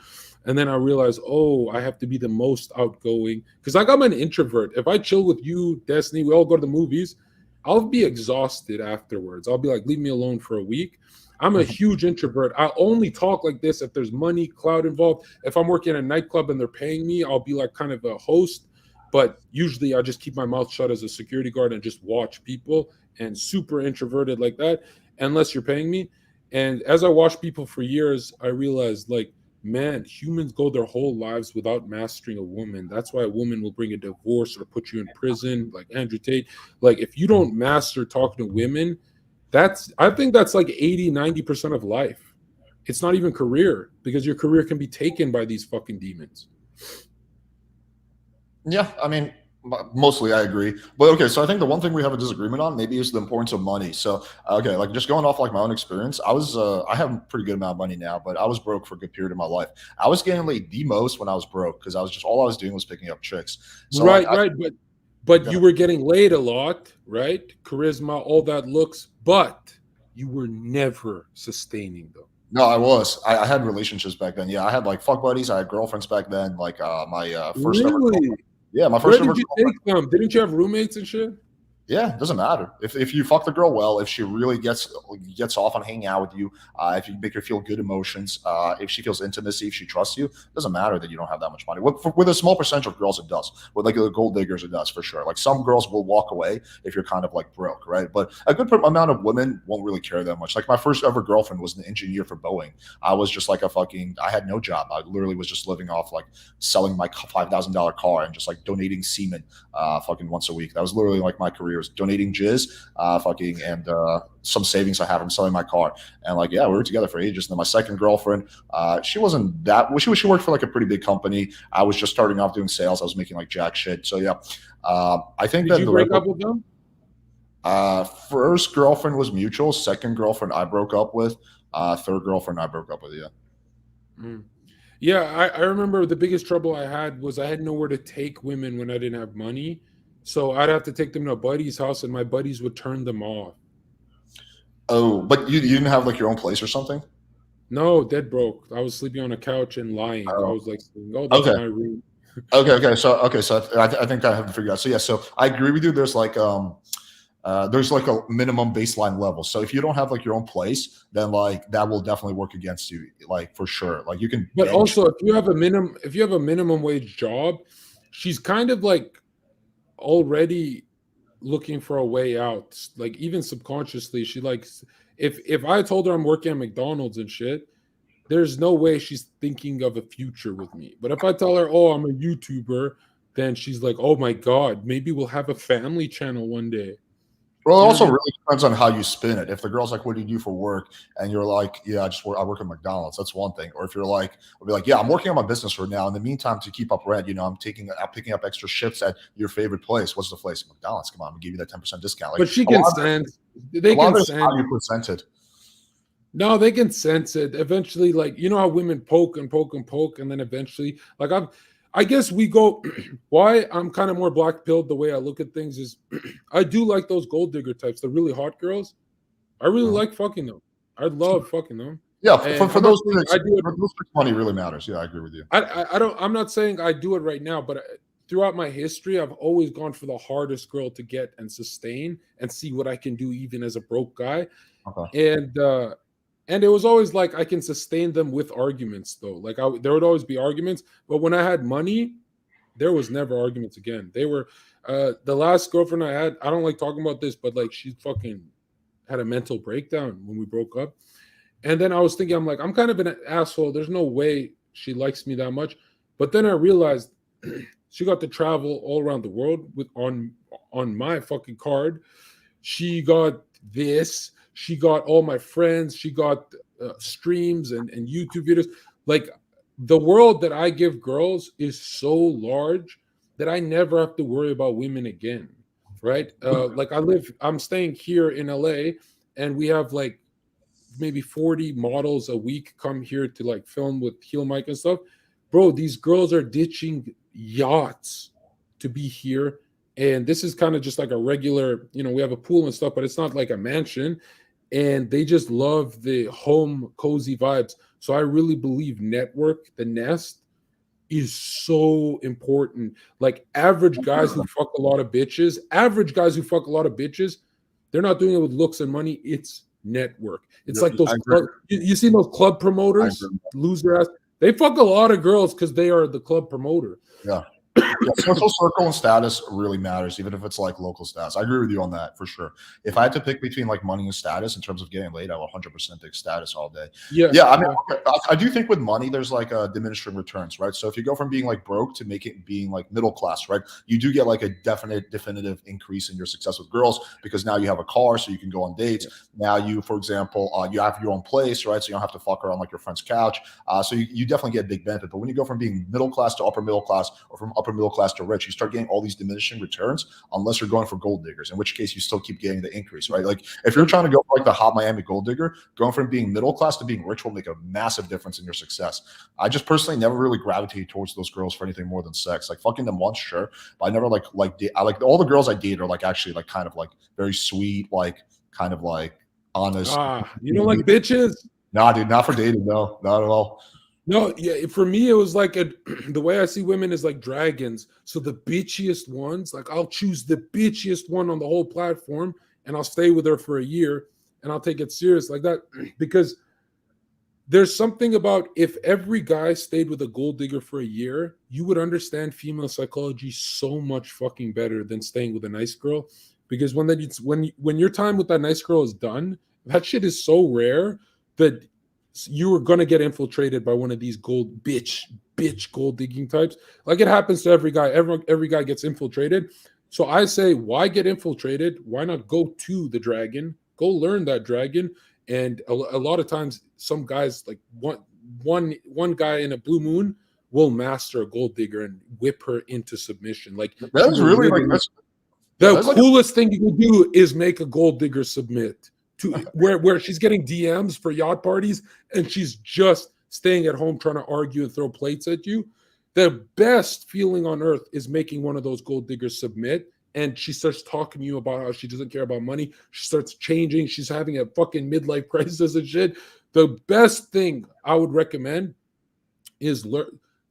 B: And then I realized, oh, I have to be the most outgoing. Because like, I'm an introvert. If I chill with you, Destiny, we all go to the movies, I'll be exhausted afterwards. I'll be like, leave me alone for a week. I'm a huge introvert. I only talk like this if there's money, clout involved. If I'm working at a nightclub and they're paying me, I'll be like kind of a host. But usually I just keep my mouth shut as a security guard and just watch people, and super introverted like that, unless you're paying me. And as I watched people for years, I realized, like, man, humans go their whole lives without mastering a woman. That's why a woman will bring a divorce or put you in prison, like Andrew Tate. Like, if you don't master talking to women, I think that's like 80-90% of life. It's not even career, because your career can be taken by these fucking demons.
A: Yeah, I mean, mostly I agree. But okay, so I think the one thing we have a disagreement on maybe is the importance of money. So okay, like just going off like my own experience, I have a pretty good amount of money now, but I was broke for a good period of my life. I was getting laid the most when I was broke because I was just all I was doing was picking up chicks. So like,
B: Right, but
A: yeah.
B: you were getting laid a lot, right? Charisma, all that looks, but you were never sustaining them.
A: No, I was. I had relationships back then. Yeah, I had like fuck buddies. I had girlfriends back then. Like my first ever
B: Really?
A: girlfriend. Yeah, my
B: Where
A: first ever
B: did you
A: girlfriend.
B: take them? Didn't you have roommates and shit?
A: Yeah, it doesn't matter if you fuck the girl well, if she really gets off on hanging out with you, if you make her feel good emotions, if she feels intimacy, if she trusts you, it doesn't matter that you don't have that much money. With a small percentage of girls, it does. With like the gold diggers, it does for sure. Like some girls will walk away if you're kind of like broke, right? But a good amount of women won't really care that much. Like my first ever girlfriend was an engineer for Boeing. I was just like I had no job. I literally was just living off like selling my $5,000 car and just like donating semen, fucking once a week. That was literally like my career. Was donating jizz, and some savings I have from selling my car. And like, yeah, we were together for ages. And then my second girlfriend, she wasn't that. She worked for like a pretty big company. I was just starting off doing sales. I was making like jack shit. So yeah, I think
B: Did
A: that
B: you break up with them?
A: First girlfriend was mutual. Second girlfriend I broke up with. Third girlfriend I broke up with. Yeah.
B: Mm. Yeah, I remember the biggest trouble I had was I had nowhere to take women when I didn't have money. So I'd have to take them to a buddy's house, and my buddies would turn them off.
A: Oh, but you didn't have like your own place or something?
B: No, dead broke. I was sleeping on a couch and lying. I
A: Oh,
B: was like, "Oh, that's
A: okay.
B: my room."
A: Okay. So I think I have to figure out. So yeah, so I agree with you. There's like a minimum baseline level. So if you don't have like your own place, then like that will definitely work against you, like for sure. Like you can
B: But
A: bench.
B: also, if you have a minimum wage job, she's kind of like already looking for a way out. Like, even subconsciously, she likes, if I told her I'm working at McDonald's and shit, there's no way she's thinking of a future with me. But if I tell her, oh, I'm a YouTuber, then she's like, oh my God, maybe we'll have a family channel one day.
A: Well, it
B: You know what
A: also
B: I mean?
A: really depends on how you spin it. If the girl's like, "What do you do for work?" and you're like, "Yeah, I work at McDonald's," that's one thing. Or if you're like, "I'll be like, yeah, I'm working on my business right now. In the meantime, to keep up rent, I'm picking up extra shifts at your favorite place. What's the place? McDonald's. Come on, I'm gonna give you that 10% discount." Like
B: But she
A: a
B: can
A: lot of
B: sense,
A: a
B: they
A: lot
B: can
A: of it is
B: sense.
A: how you present it.
B: No, they can sense it. Eventually, like, you know how women poke and poke and poke, and then eventually, like, I guess we go. Why I'm kind of more black pilled, the way I look at things is, I do like those gold digger types, the really hot girls. I really
A: Mhm.
B: like fucking them. I love fucking them,
A: Yeah,
B: and
A: for
B: I'm not
A: those
B: saying
A: things,
B: I do it.
A: for those things, money really matters. Yeah, I agree with you.
B: I don't. I'm not saying I do it right now, but throughout my history, I've always gone for the hardest girl to get and sustain, and see what I can do, even as a broke guy.
A: Okay.
B: And And it was always like I can sustain them with arguments though. Like there would always be arguments, but when I had money, there was never arguments again. They were the last girlfriend I had. I don't like talking about this, but like she fucking had a mental breakdown when we broke up. And then I was thinking, I'm like, I'm kind of an asshole. There's no way she likes me that much. But then I realized she got to travel all around the world with on my fucking card. She got this. She got all my friends. She got streams and YouTube videos. Like the world that I give girls is so large that I never have to worry about women again. Right? Like I'm staying here in LA, and we have like maybe 40 models a week come here to like film with heel mic and stuff. Bro, these girls are ditching yachts to be here. And this is kind of just like a regular, we have a pool and stuff, but it's not like a mansion. And they just love the home cozy vibes. So I really believe network, the nest, is so important. Like average guys who fuck a lot of bitches, they're not doing it with looks and money. It's network. It's like those you see those club promoters, loser ass. They fuck a lot of girls because they are the club promoter.
A: Yeah. Social circle and status really matters, even if it's like local status. I agree with you on that for sure. If I had to pick between like money and status in terms of getting laid, I would 100% take status all day. Yeah. I mean, I do think with money, there's like a diminishing returns, right? So if you go from being like broke to being like middle class, right? You do get like a definitive increase in your success with girls because now you have a car, so you can go on dates. Yeah. Now you, for example, you have your own place, right? So you don't have to fuck around like your friend's couch. So you definitely get a big benefit. But when you go from being middle class to upper middle class, or from upper middle class to rich, you start getting all these diminishing returns unless you're going for gold diggers, in which case you still keep getting the increase, right? Like if you're trying to go for like the hot Miami gold digger, going from being middle class to being rich will make a massive difference in your success. I just personally never really gravitated towards those girls for anything more than sex. Like fucking them once, sure, but I never I like all the girls I date are like actually like kind of like very sweet, like kind of like honest.
B: You don't like bitches?
A: Nah, dude, not for dating. No, not at all.
B: No, yeah, for me, it was like the way I see women is like dragons. So the bitchiest ones, like I'll choose the bitchiest one on the whole platform and I'll stay with her for a year and I'll take it serious like that. Because there's something about if every guy stayed with a gold digger for a year, you would understand female psychology so much fucking better than staying with a nice girl. Because when your time with that nice girl is done, that shit is so rare that you are going to get infiltrated by one of these bitch gold digging types. Like it happens to every guy. Every guy gets infiltrated. So I say, why get infiltrated? Why not go to the dragon? Go learn that dragon. And a lot of times, some guys, like one guy in a blue moon will master a gold digger and whip her into submission. Like
A: that is really like
B: the coolest thing you can do is make a gold digger submit. To where she's getting DMs for yacht parties and she's just staying at home trying to argue and throw plates at you. The best feeling on earth is making one of those gold diggers submit, and she starts talking to you about how she doesn't care about money. She starts changing. She's having a fucking midlife crisis and shit. The best thing I would recommend is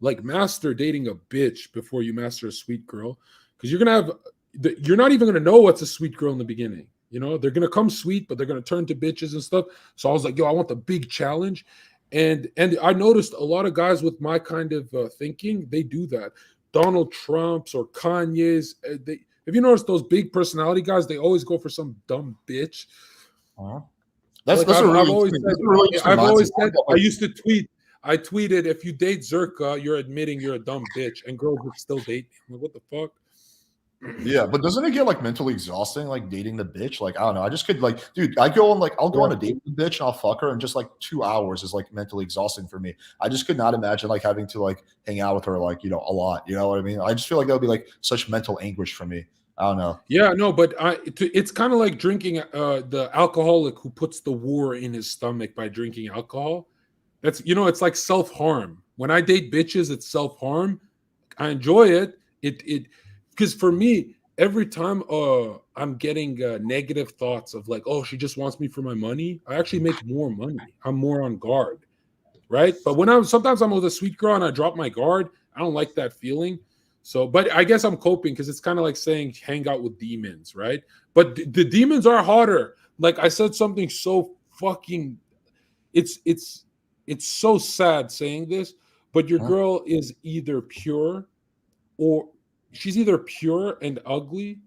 B: master dating a bitch before you master a sweet girl, because you're not even gonna know what's a sweet girl in the beginning. They're going to come sweet, but they're going to turn to bitches and stuff. So I was like, yo, I want the big challenge. And I noticed a lot of guys with my kind of thinking, they do that. Donald Trump's or Kanye's. Have you noticed those big personality guys? They always go for some dumb bitch.
A: Uh-huh.
B: I've always said, I used to tweet. I tweeted, if you date Zherka, you're admitting you're a dumb bitch. And girls would still date me. I'm like, what the fuck?
A: Yeah, but doesn't it get like mentally exhausting, like dating the bitch? Like, I don't know. I just could like, dude, I'll go on a date with the bitch and I'll fuck her, and just like 2 hours is like mentally exhausting for me. I just could not imagine like having to like hang out with her like, a lot. You know what I mean? I just feel like that would be like such mental anguish for me. I don't know.
B: Yeah, no, but it's kind of like drinking the alcoholic who puts the war in his stomach by drinking alcohol. That's, it's like self-harm. When I date bitches, it's self-harm. I enjoy it. Because for me, every time I'm getting negative thoughts of like, oh, she just wants me for my money, I actually make more money. I'm more on guard, right? But sometimes I'm with a sweet girl and I drop my guard, I don't like that feeling. So, but I guess I'm coping because it's kind of like saying hang out with demons, right? But the demons are hotter. Like I said something so fucking, it's so sad saying this, but your girl is either pure, or she's either pure and ugly,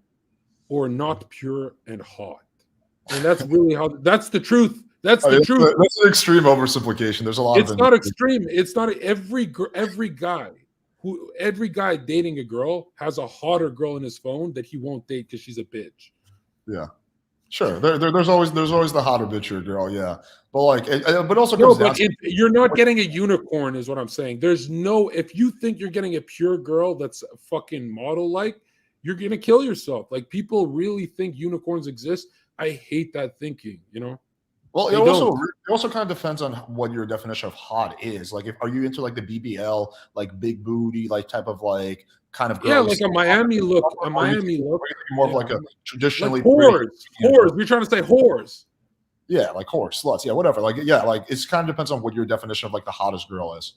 B: or not pure and hot. And that's really how, that's the truth. That's the truth.
A: That's an extreme oversimplification. There's a lot
B: It's
A: of
B: not extreme. It's not every guy dating a girl has a hotter girl in his phone that he won't date because she's a bitch.
A: Yeah. Sure, there's always the hotter bitchier girl, yeah, but like, but also
B: No,
A: comes
B: but
A: down to,
B: you're not getting a unicorn, is what I'm saying. There's no, if you think you're getting a pure girl that's a fucking model like, you're gonna kill yourself. Like, people really think unicorns exist. I hate that thinking. You know.
A: well, it also kind of depends on what your definition of hot is. Like, if are you into like the BBL, like big booty, like type of like kind of girl?
B: Yeah, like a Miami look. A Miami look.
A: More of like a traditionally
B: like whores. We're trying to say whores.
A: Yeah, like whores, sluts, yeah, whatever. Like, yeah, like it's kind of depends on what your definition of like the hottest girl is.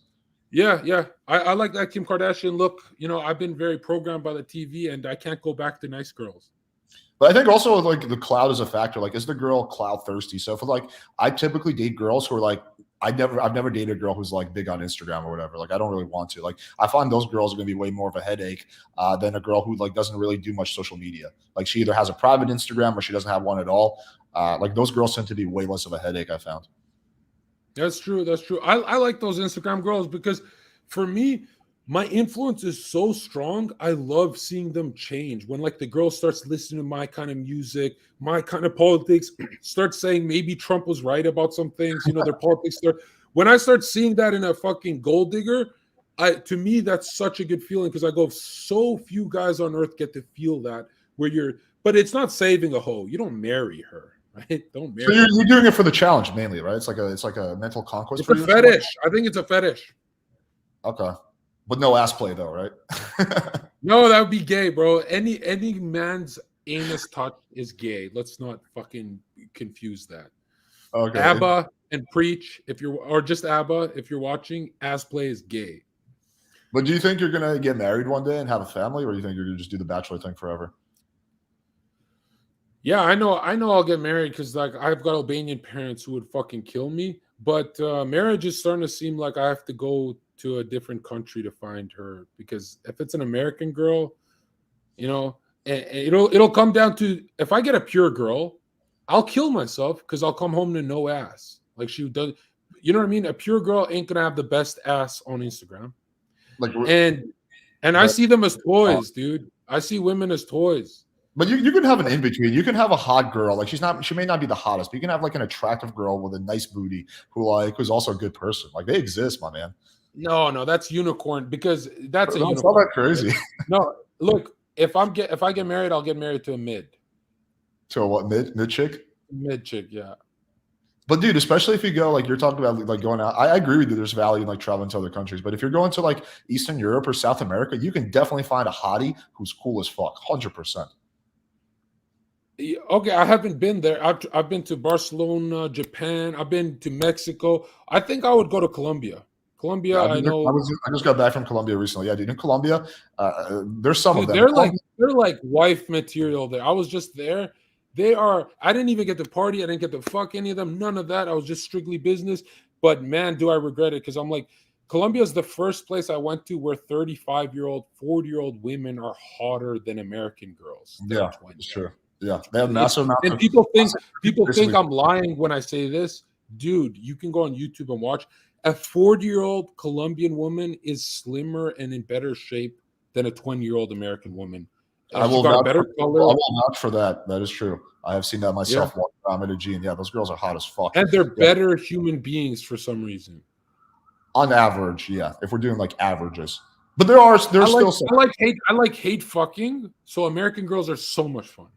B: Yeah. I like that Kim Kardashian look. You know, I've been very programmed by the TV, and I can't go back to nice girls.
A: But I think also like the cloud is a factor. Like, is the girl cloud thirsty? So for like, I typically date girls who are like, I've never dated a girl who's like big on Instagram or whatever. Like, I don't really want to. Like, I find those girls are gonna be way more of a headache than a girl who like doesn't really do much social media. Like, she either has a private Instagram or she doesn't have one at all. Like, those girls tend to be way less of a headache, I found.
B: That's true. I like those Instagram girls because for me, my influence is so strong. I love seeing them change. When like the girl starts listening to my kind of music, my kind of politics, starts saying maybe Trump was right about some things, you know, their politics when I start seeing that in a fucking gold digger, to me that's such a good feeling, because I go, so few guys on earth get to feel that, but it's not saving a hoe. You don't marry her. Right? Don't marry.
A: So you're doing it for the challenge mainly, right? It's like a mental conquest.
B: It's a fetish. I think it's a fetish.
A: Okay, but no ass play though, right?
B: No, that would be gay, bro. Any man's anus touch is gay. Let's not fucking confuse that. Okay. ABBA and Preach, or just ABBA, if you're watching, ass play is gay.
A: But do you think you're gonna get married one day and have a family, or do you think you're gonna just do the bachelor thing forever?
B: Yeah, I know I'll get married because like I've got Albanian parents who would fucking kill me. But marriage is starting to seem like I have to go to a different country to find her, because if it's an American girl, you know, it'll come down to, if I get a pure girl, I'll kill myself because I'll come home to no ass. Like she does, you know what I mean? A pure girl ain't gonna have the best ass on Instagram. Like, and I see them as toys, dude. I see women as toys.
A: But you can have an in-between. You can have a hot girl. Like, she may not be the hottest, but you can have like an attractive girl with a nice booty who's also a good person. Like, they exist, my man.
B: No, that's unicorn, because that's
A: unicorn.
B: It's not
A: that crazy.
B: No, look, if I get married, I'll get married to a mid.
A: To a what, mid chick?
B: Mid chick, yeah.
A: But dude, especially if you go, like you're talking about, like going out, I agree with you. There's value in like traveling to other countries, but if you're going to like Eastern Europe or South America, you can definitely find a hottie who's cool as fuck, 100%.
B: Okay, I haven't been there. I've been to Barcelona, Japan. I've been to Mexico. I think I would go to Colombia. Colombia, yeah, I know.
A: I just got back from Colombia recently. Yeah, dude, in Colombia, there's some of them.
B: They're like wife material there. I was just there. I didn't even get to party. I didn't get to fuck any of them. None of that. I was just strictly business. But man, do I regret it, because I'm like, Colombia is the first place I went to where 35-year-old, 40-year-old women are hotter than American girls.
A: Yeah, it's true. Yeah, they have massive amounts.
B: And people think I'm lying when I say this, dude. You can go on YouTube and watch. A 40-year-old Colombian woman is slimmer and in better shape than a 20-year-old American woman.
A: I will vouch for that. That is true. I have seen that myself. Yeah. Medellin. Yeah, those girls are hot as fuck.
B: And they're better human beings for some reason.
A: On average, yeah. If we're doing like averages, but there's still some.
B: I like hate fucking. So American girls are so much fun.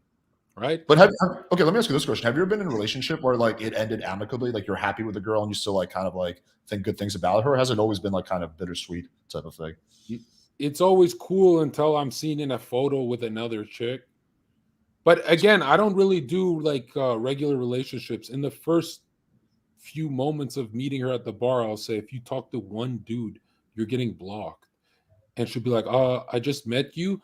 B: Right.
A: But okay, let me ask you this question. Have you ever been in a relationship where like it ended amicably, like you're happy with the girl and you still like kind of like think good things about her? Or has it always been like kind of bittersweet type of thing?
B: It's always cool until I'm seen in a photo with another chick. But again, I don't really do like regular relationships. In the first few moments of meeting her at the bar, I'll say, if you talk to one dude, you're getting blocked. And she'll be like, I just met you.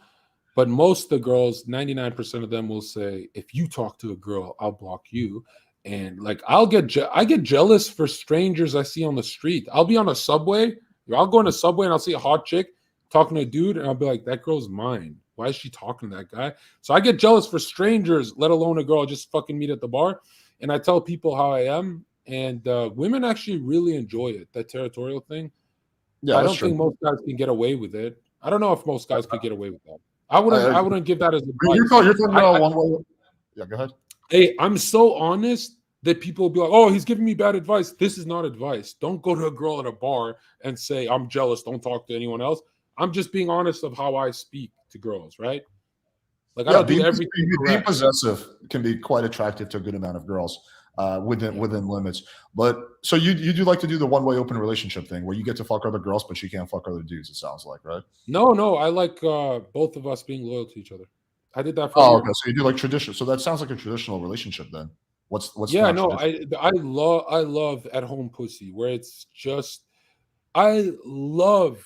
B: But most of the girls, 99% of them will say, if you talk to a girl, I'll block you. And like I get jealous for strangers I see on the street. I'll be on a subway, I'll go in a subway and I'll see a hot chick talking to a dude, and I'll be like, that girl's mine. Why is she talking to that guy? So I get jealous for strangers, let alone a girl I just fucking meet at the bar. And I tell people how I am, and women actually really enjoy it, that territorial thing.
A: Yeah,
B: I
A: that's
B: don't
A: true.
B: think most guys can get away with it. I don't know if most guys could get away with that.
A: I
B: I wouldn't give that as
A: you're
B: advice.
A: talking, you're talking about one way. Yeah, go ahead.
B: Hey, I'm so honest that people will be like, "Oh, he's giving me bad advice." This is not advice. Don't go to a girl at a bar and say, "I'm jealous. Don't talk to anyone else." I'm just being honest of how I speak to girls, right? Like I
A: Yeah,
B: don't do everything
A: being
B: correct.
A: possessive can be quite attractive to a good amount of girls within limits. But so you do like to do the one way open relationship thing where you get to fuck other girls, but you can't fuck other dudes. It sounds like, right?
B: No, I like both of us being loyal to each other. I did that for
A: Oh, okay.
B: years.
A: So you do like tradition. So that sounds like a traditional relationship then. What's
B: Yeah,
A: not
B: no,
A: traditional?
B: I love at home pussy where it's just I love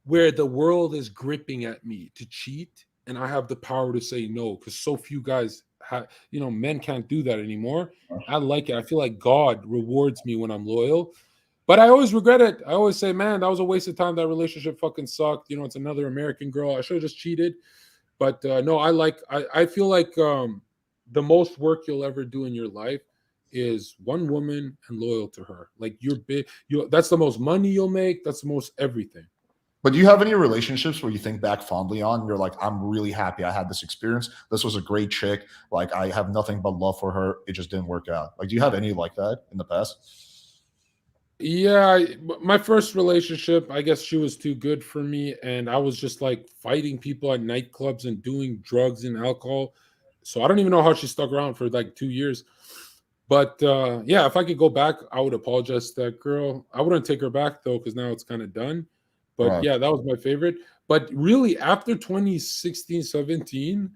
B: where the world is gripping at me to cheat and I have the power to say no because so few guys have, men can't do that anymore. I like it. I feel like God rewards me when I'm loyal, but I always regret it. I always say, man, that was a waste of time. That relationship fucking sucked. It's another American girl. I should have just cheated. But no, I feel like the most work you'll ever do in your life is one woman and loyal to her. Like you're big, that's the most money you'll make. That's the most everything.
A: But do you have any relationships where you think back fondly on? You're like, I'm really happy I had this experience. This was a great chick. Like, I have nothing but love for her. It just didn't work out. Like, do you have any like that in the past?
B: Yeah, my first relationship, I guess she was too good for me, and I was just like fighting people at nightclubs and doing drugs and alcohol. So I don't even know how she stuck around for like 2 years. But yeah, if I could go back, I would apologize to that girl. I wouldn't take her back though, because now it's kind of done. But
A: Right.
B: yeah, that was my favorite. But really, after 2016, 17,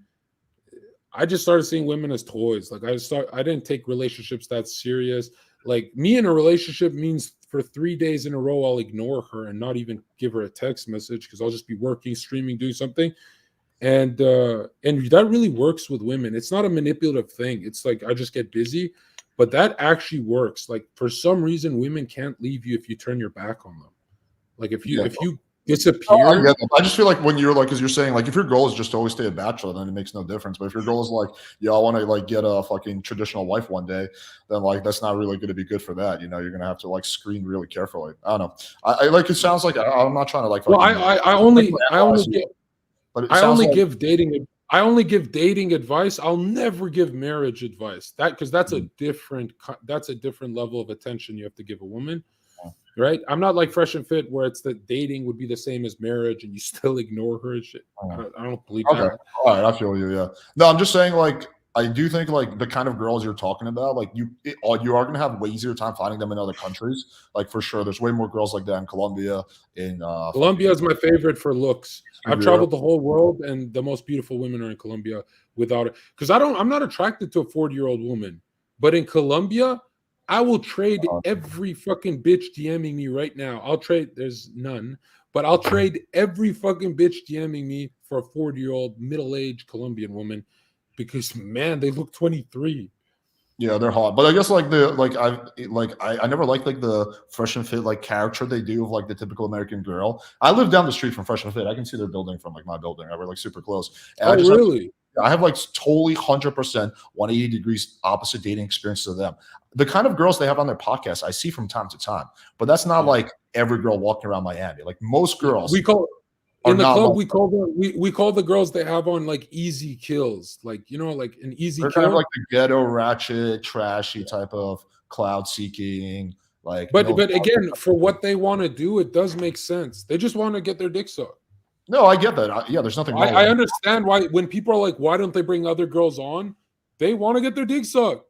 B: I just started seeing women as toys. Like I didn't take relationships that serious. Like me in a relationship means for 3 days in a row, I'll ignore her and not even give her a text message because I'll just be working, streaming, doing something. And that really works with women. It's not a manipulative thing. It's like I just get busy, but that actually works. Like for some reason, women can't leave you if you turn your back on them. Like if you
A: Yeah.
B: if you
A: Oh, I
B: disappear.
A: get that. I just feel like when you're like, because you're saying like, if your goal is just to always stay a bachelor, then it makes no difference. But if your goal is like, yeah, I want to like get a fucking traditional wife one day, then like that's not really going to be good for that. You're gonna have to like screen really carefully. I don't know. I like it sounds like I'm not trying to like
B: Well,
A: fucking analyze you, but it sounds like
B: I only give dating advice. I'll never give marriage advice. Because that's a different level of attention you have to give a woman, right? I'm not like Fresh and Fit where it's that dating would be the same as marriage and you still ignore her and shit. I don't believe
A: okay.
B: that.
A: All right, I feel you. Yeah. No, I'm just saying like I do think like the kind of girls you're talking about, like you are gonna have way easier time finding them in other countries. Like for sure, there's way more girls like that in Colombia, in
B: Colombia
A: fucking
B: is my favorite for looks. I've
A: Europe.
B: traveled the whole world, and the most beautiful women are in Colombia. Without it, because I'm not attracted to a 40-year-old woman, but in Colombia, I will trade every fucking bitch DMing me right now. I'll trade. There's none, but I'll trade every fucking bitch DMing me for a 40-year-old middle-aged Colombian woman, because man, they look 23.
A: Yeah, they're hot. But I guess I never liked like the Fresh and Fit like character they do of like the typical American girl. I live down the street from Fresh and Fit. I can see their building from like my building. We're like super close. And
B: Oh, really?
A: I have like totally 100% 180 degrees opposite dating experience to them. The kind of girls they have on their podcast, I see from time to time, but that's not
B: Yeah.
A: like every girl walking around Miami. Like most girls
B: We call
A: are
B: in the
A: not
B: club.
A: like
B: We call the girls they have on like easy kills, like like an easy
A: they're kind of
B: kill.
A: like the ghetto, ratchet, trashy type of cloud seeking, like
B: But
A: no.
B: but again, for what they want to do, it does make sense. They just want to get their dick sucked.
A: No, I get that. Yeah, there's nothing wrong with
B: I
A: it.
B: understand why when people are like, why don't they bring other girls on? They want to get their dick sucked.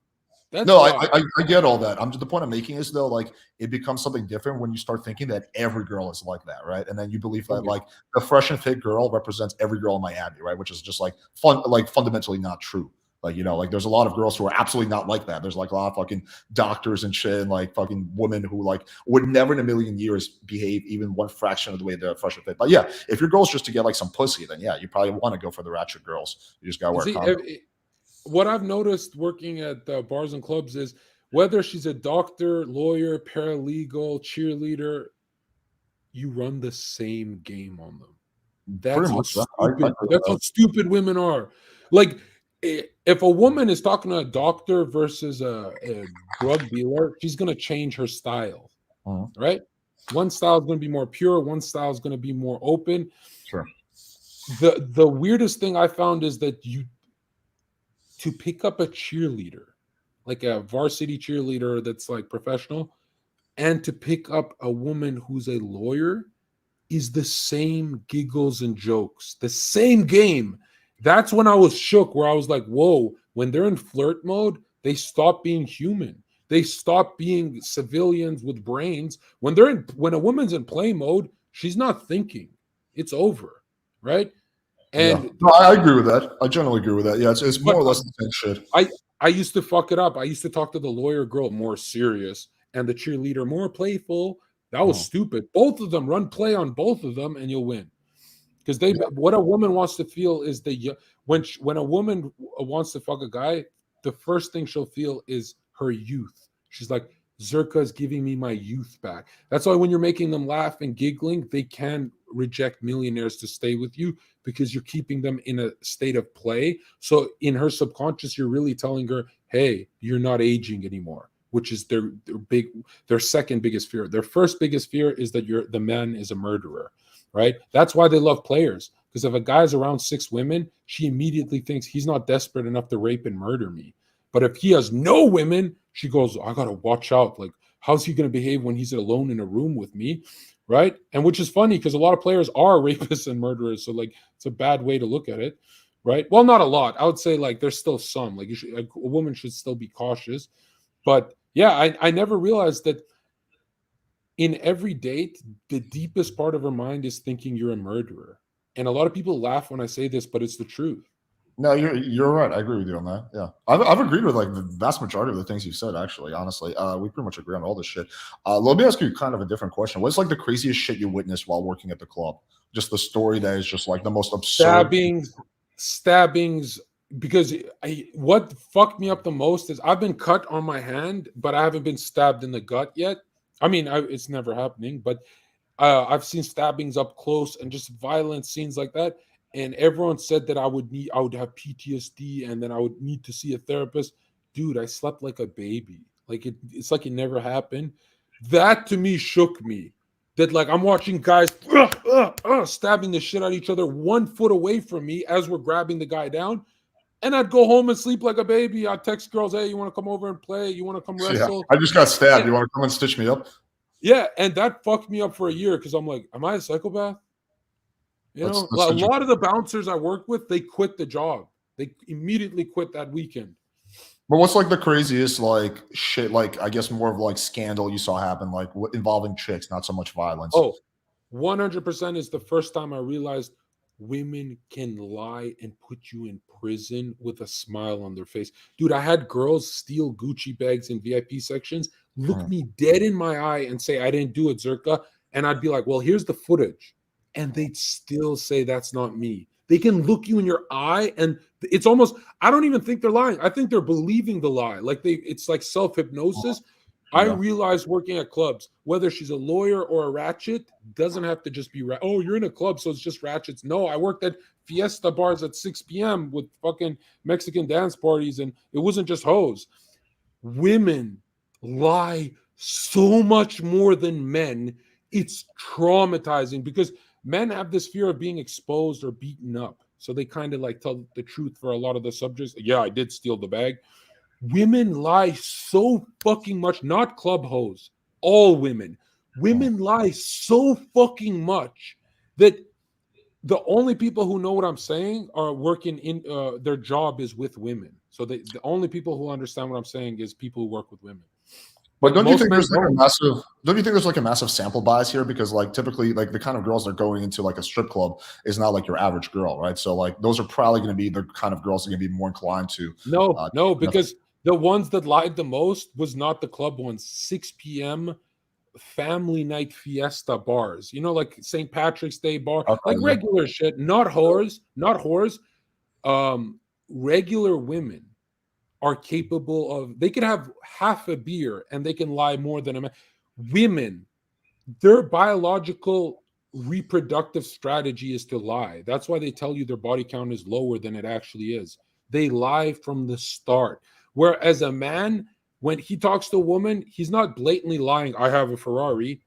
B: That's
A: No,
B: why.
A: I get all that. I'm just the point I'm making is though, like it becomes something different when you start thinking that every girl is like that, right? And then you believe that
B: Okay.
A: like the fresh and fit girl represents every girl in Miami, right? Which is just like fundamentally not true. Like, like there's a lot of girls who are absolutely not like that. There's like a lot of fucking doctors and shit and like fucking women who like would never in a million years behave even one fraction of the way they're fresh and fit. But yeah, if your goal is just to get like some pussy, then yeah, you probably want to go for the ratchet girls. You just gotta wear a
B: See,
A: condom.
B: what I've noticed working at bars and clubs is whether she's a doctor, lawyer, paralegal, cheerleader, you run the same game on them.
A: Pretty
B: That's how
A: much. Yeah. I
B: stupid.
A: agree with
B: That's how
A: that.
B: stupid women are. Like, if a woman is talking to a doctor versus a drug dealer, she's gonna change her style,
A: Mhm.
B: right? One style is gonna be more pure. One style is gonna be more open.
A: Sure.
B: The weirdest thing I found is that to pick up a cheerleader, like a varsity cheerleader that's like professional, and to pick up a woman who's a lawyer is the same giggles and jokes, the same game. That's when I was shook, where I was like, whoa, when they're in flirt mode, they stop being human. They stop being civilians with brains. When a woman's in play mode, she's not thinking. It's over. Right.
A: Yeah.
B: And
A: No, I agree with that. I generally agree with that. Yeah, it's more
B: but
A: or less the same shit.
B: I used to fuck it up. I used to talk to the lawyer girl more serious and the cheerleader more playful. That was
A: Mhm.
B: stupid. Both of them run play on both of them, and you'll win. Because
A: Yeah.
B: what a woman wants to feel is when a woman wants to fuck a guy, the first thing she'll feel is her youth. She's like, Zherka is giving me my youth back. That's why when you're making them laugh and giggling, they can reject millionaires to stay with you because you're keeping them in a state of play. So in her subconscious, you're really telling her, hey, you're not aging anymore, which is their second biggest fear. Their first biggest fear is that the man is a murderer, right? That's why they love players. Because if a guy's around 6 women, she immediately thinks he's not desperate enough to rape and murder me. But if he has no women, she goes, I gotta watch out. Like, how's he gonna behave when he's alone in a room with me? Right. And which is funny because a lot of players are rapists and murderers. So, like, it's a bad way to look at it. Right. Well, not a lot. I would say, like, there's still some. Like, a woman should still be cautious. But yeah, I never realized that in every date, the deepest part of her mind is thinking you're a murderer. And a lot of people laugh when I say this, but it's the truth.
A: No, you're right. I agree with you on that. Yeah, I've agreed with like the vast majority of the things you said. Actually, honestly, we pretty much agree on all this shit. Let me ask you kind of a different question. What's like the craziest shit you witnessed while working at the club? Just the story that is just like the most absurd.
B: Stabbings, because what fucked me up the most is I've been cut on my hand, but I haven't been stabbed in the gut yet. I mean, it's never happening, but I've seen stabbings up close and just violent scenes like that. And everyone said that I would have PTSD and then I would need to see a therapist. Dude, I slept like a baby. Like it's like it never happened. That to me shook me. That like I'm watching guys stabbing the shit out of each other 1 foot away from me as we're grabbing the guy down. And I'd go home and sleep like a baby. I'd text girls, hey, you want to come over and play? You want to come
A: Yeah,
B: wrestle?
A: I just got stabbed.
B: And,
A: You want to come and stitch me up?
B: yeah, and that fucked me up for a year because I'm like, am I a psychopath? You know,
A: That's
B: a
A: interesting.
B: lot of the bouncers I worked with, they quit the job. They immediately quit that weekend.
A: But what's like the craziest like shit? Like I guess more of like scandal you saw happen, like involving chicks, not so much violence.
B: Oh, 100% is the first time I realized women can lie and put you in prison with a smile on their face. Dude, I had girls steal Gucci bags in VIP sections, look
A: Hmm.
B: me dead in my eye and say, I didn't do it, Zherka. And I'd be like, well, here's the footage. And they'd still say, that's not me. They can look you in your eye and it's almost, I don't even think they're lying. I think they're believing the lie. Like it's like self hypnosis. I
A: Yeah.
B: realized working at clubs, whether she's a lawyer or a ratchet, doesn't have to just be, oh, you're in a club, so it's just ratchets. No, I worked at fiesta bars at 6 p.m. with fucking Mexican dance parties, and it wasn't just hoes. Women lie so much more than men. It's traumatizing because men have this fear of being exposed or beaten up. So they kind of like tell the truth for a lot of the subjects. Yeah, I did steal the bag. Women lie so fucking much, not club hoes, all women.
A: Hmm.
B: Women lie so fucking much that the only people who know what I'm saying are working in their job is with women. So the only people who understand what I'm saying is people who work with women.
A: But
B: But
A: don't you
B: most
A: think
B: men
A: there's like a
B: don't.
A: massive don't you think there's like a massive sample bias here? Because like typically like the kind of girls that are going into like a strip club is not like your average girl, right? So like those are probably going to be the kind of girls that are going to be more inclined to
B: No,
A: you know,
B: because the ones that lied the most was not the club ones. 6 p.m. family night fiesta bars. You know, like St. Patrick's Day bar, like
A: okay, yeah.
B: regular shit, not whores, not whores. Regular women are capable of, they could have half a beer and they can lie more than a man. Women, their biological reproductive strategy is to lie. That's why they tell you their body count is lower than it actually is. They lie from the start. Whereas a man, when he talks to a woman, he's not blatantly lying, I have a Ferrari.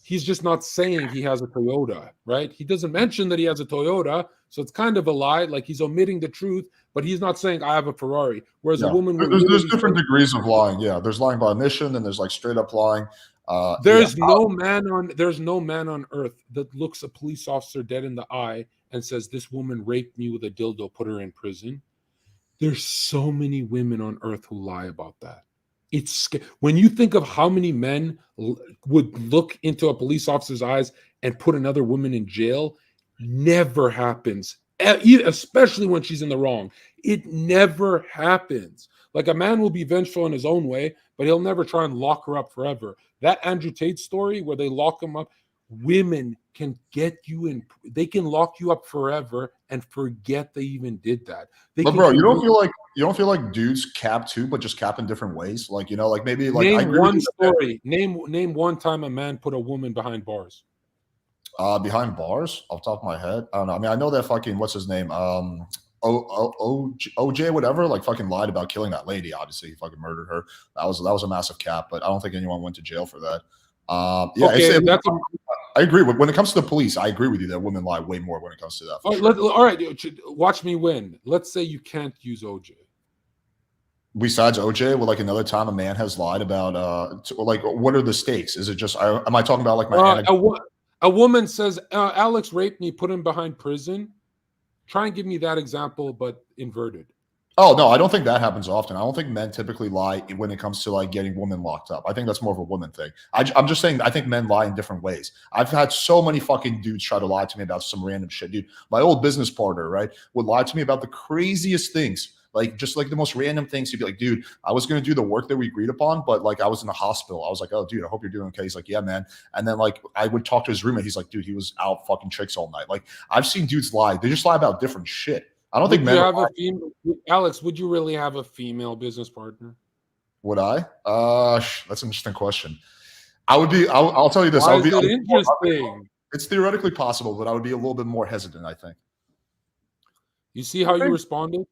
B: He's just not saying he has a Toyota, right? He doesn't mention that he has a Toyota, so it's kind of a lie. Like he's omitting the truth, but he's not saying I have a Ferrari. Whereas a woman would
A: there's different degrees of lying. Yeah, there's lying by omission, and there's like straight up lying.
B: There's no man on earth that looks a police officer dead in the eye and says, this woman raped me with a dildo, put her in prison. There's so many women on earth who lie about that. It's when you think of how many men would look into a police officer's eyes and put another woman in jail, never happens, especially when she's in the wrong. It never happens. Like a man will be vengeful in his own way, but he'll never try and lock her up forever. That Andrew Tate story where they lock him up, women can get you in, they can lock you up forever and forget they even did that.
A: But bro, you don't feel like dudes cap too, but just cap in different ways? Like, you know, like maybe like
B: name one story. Name one time a man put a woman behind bars.
A: Behind bars, off the top of my head, I don't know. I mean, I know that fucking what's his name, OJ, whatever, like fucking lied about killing that lady. Obviously, he fucking murdered her. That was a massive cap, but I don't think anyone went to jail for that. Yeah, okay, I agree. When it comes to the police, I agree with you that women lie way more when it comes to that.
B: All right, watch me win. Let's say you can't use OJ.
A: Besides OJ, well, like another time a man has lied about, like, what are the stakes? Is it just, am I talking about like my
B: a woman says, Alex raped me, put him behind prison. Try and give me that example, but inverted.
A: Oh, no, I don't think that happens often. I don't think men typically lie when it comes to like getting women locked up. I think that's more of a woman thing. I'm just saying, I think men lie in different ways. I've had so many fucking dudes try to lie to me about some random shit. Dude, my old business partner, right, would lie to me about the craziest things. Like just like the most random things. He'd be like, dude, I was going to do the work that we agreed upon, but like I was in the hospital. I was like, oh, dude, I hope you're doing okay. He's like, yeah, man. And then like I would talk to his roommate. He's like, dude, he was out fucking chicks all night. Like I've seen dudes lie. They just lie about different shit. I don't think men have a
B: female. Alex, would you really have a female business partner?
A: Would I? That's an interesting question. I would be. I'll tell you this.
B: Why is it interesting?
A: It's theoretically possible, but I would be a little bit more hesitant, I think.
B: You see how you responded?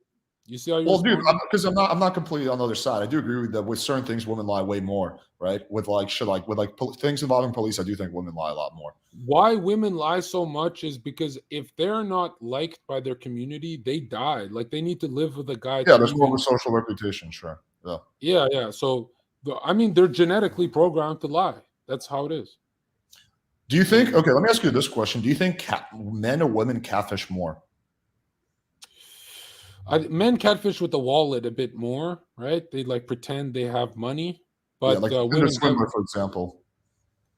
B: You see how you
A: dude, because I'm not completely on the other side. I do agree with that. With certain things, women lie way more, right? With like shit, like with things involving police, I do think women lie a lot more.
B: Why women lie so much is because if they're not liked by their community, they die. Like they need to live with a guy.
A: Yeah, there's more of a social reputation, sure.
B: Yeah. So, I mean, they're genetically programmed to lie. That's how it is.
A: Do you think? Okay, let me ask you this question: do you think men or women catfish more?
B: Men catfish with the wallet a bit more, right? They like pretend they have money, but
A: like women, swimmer, for example.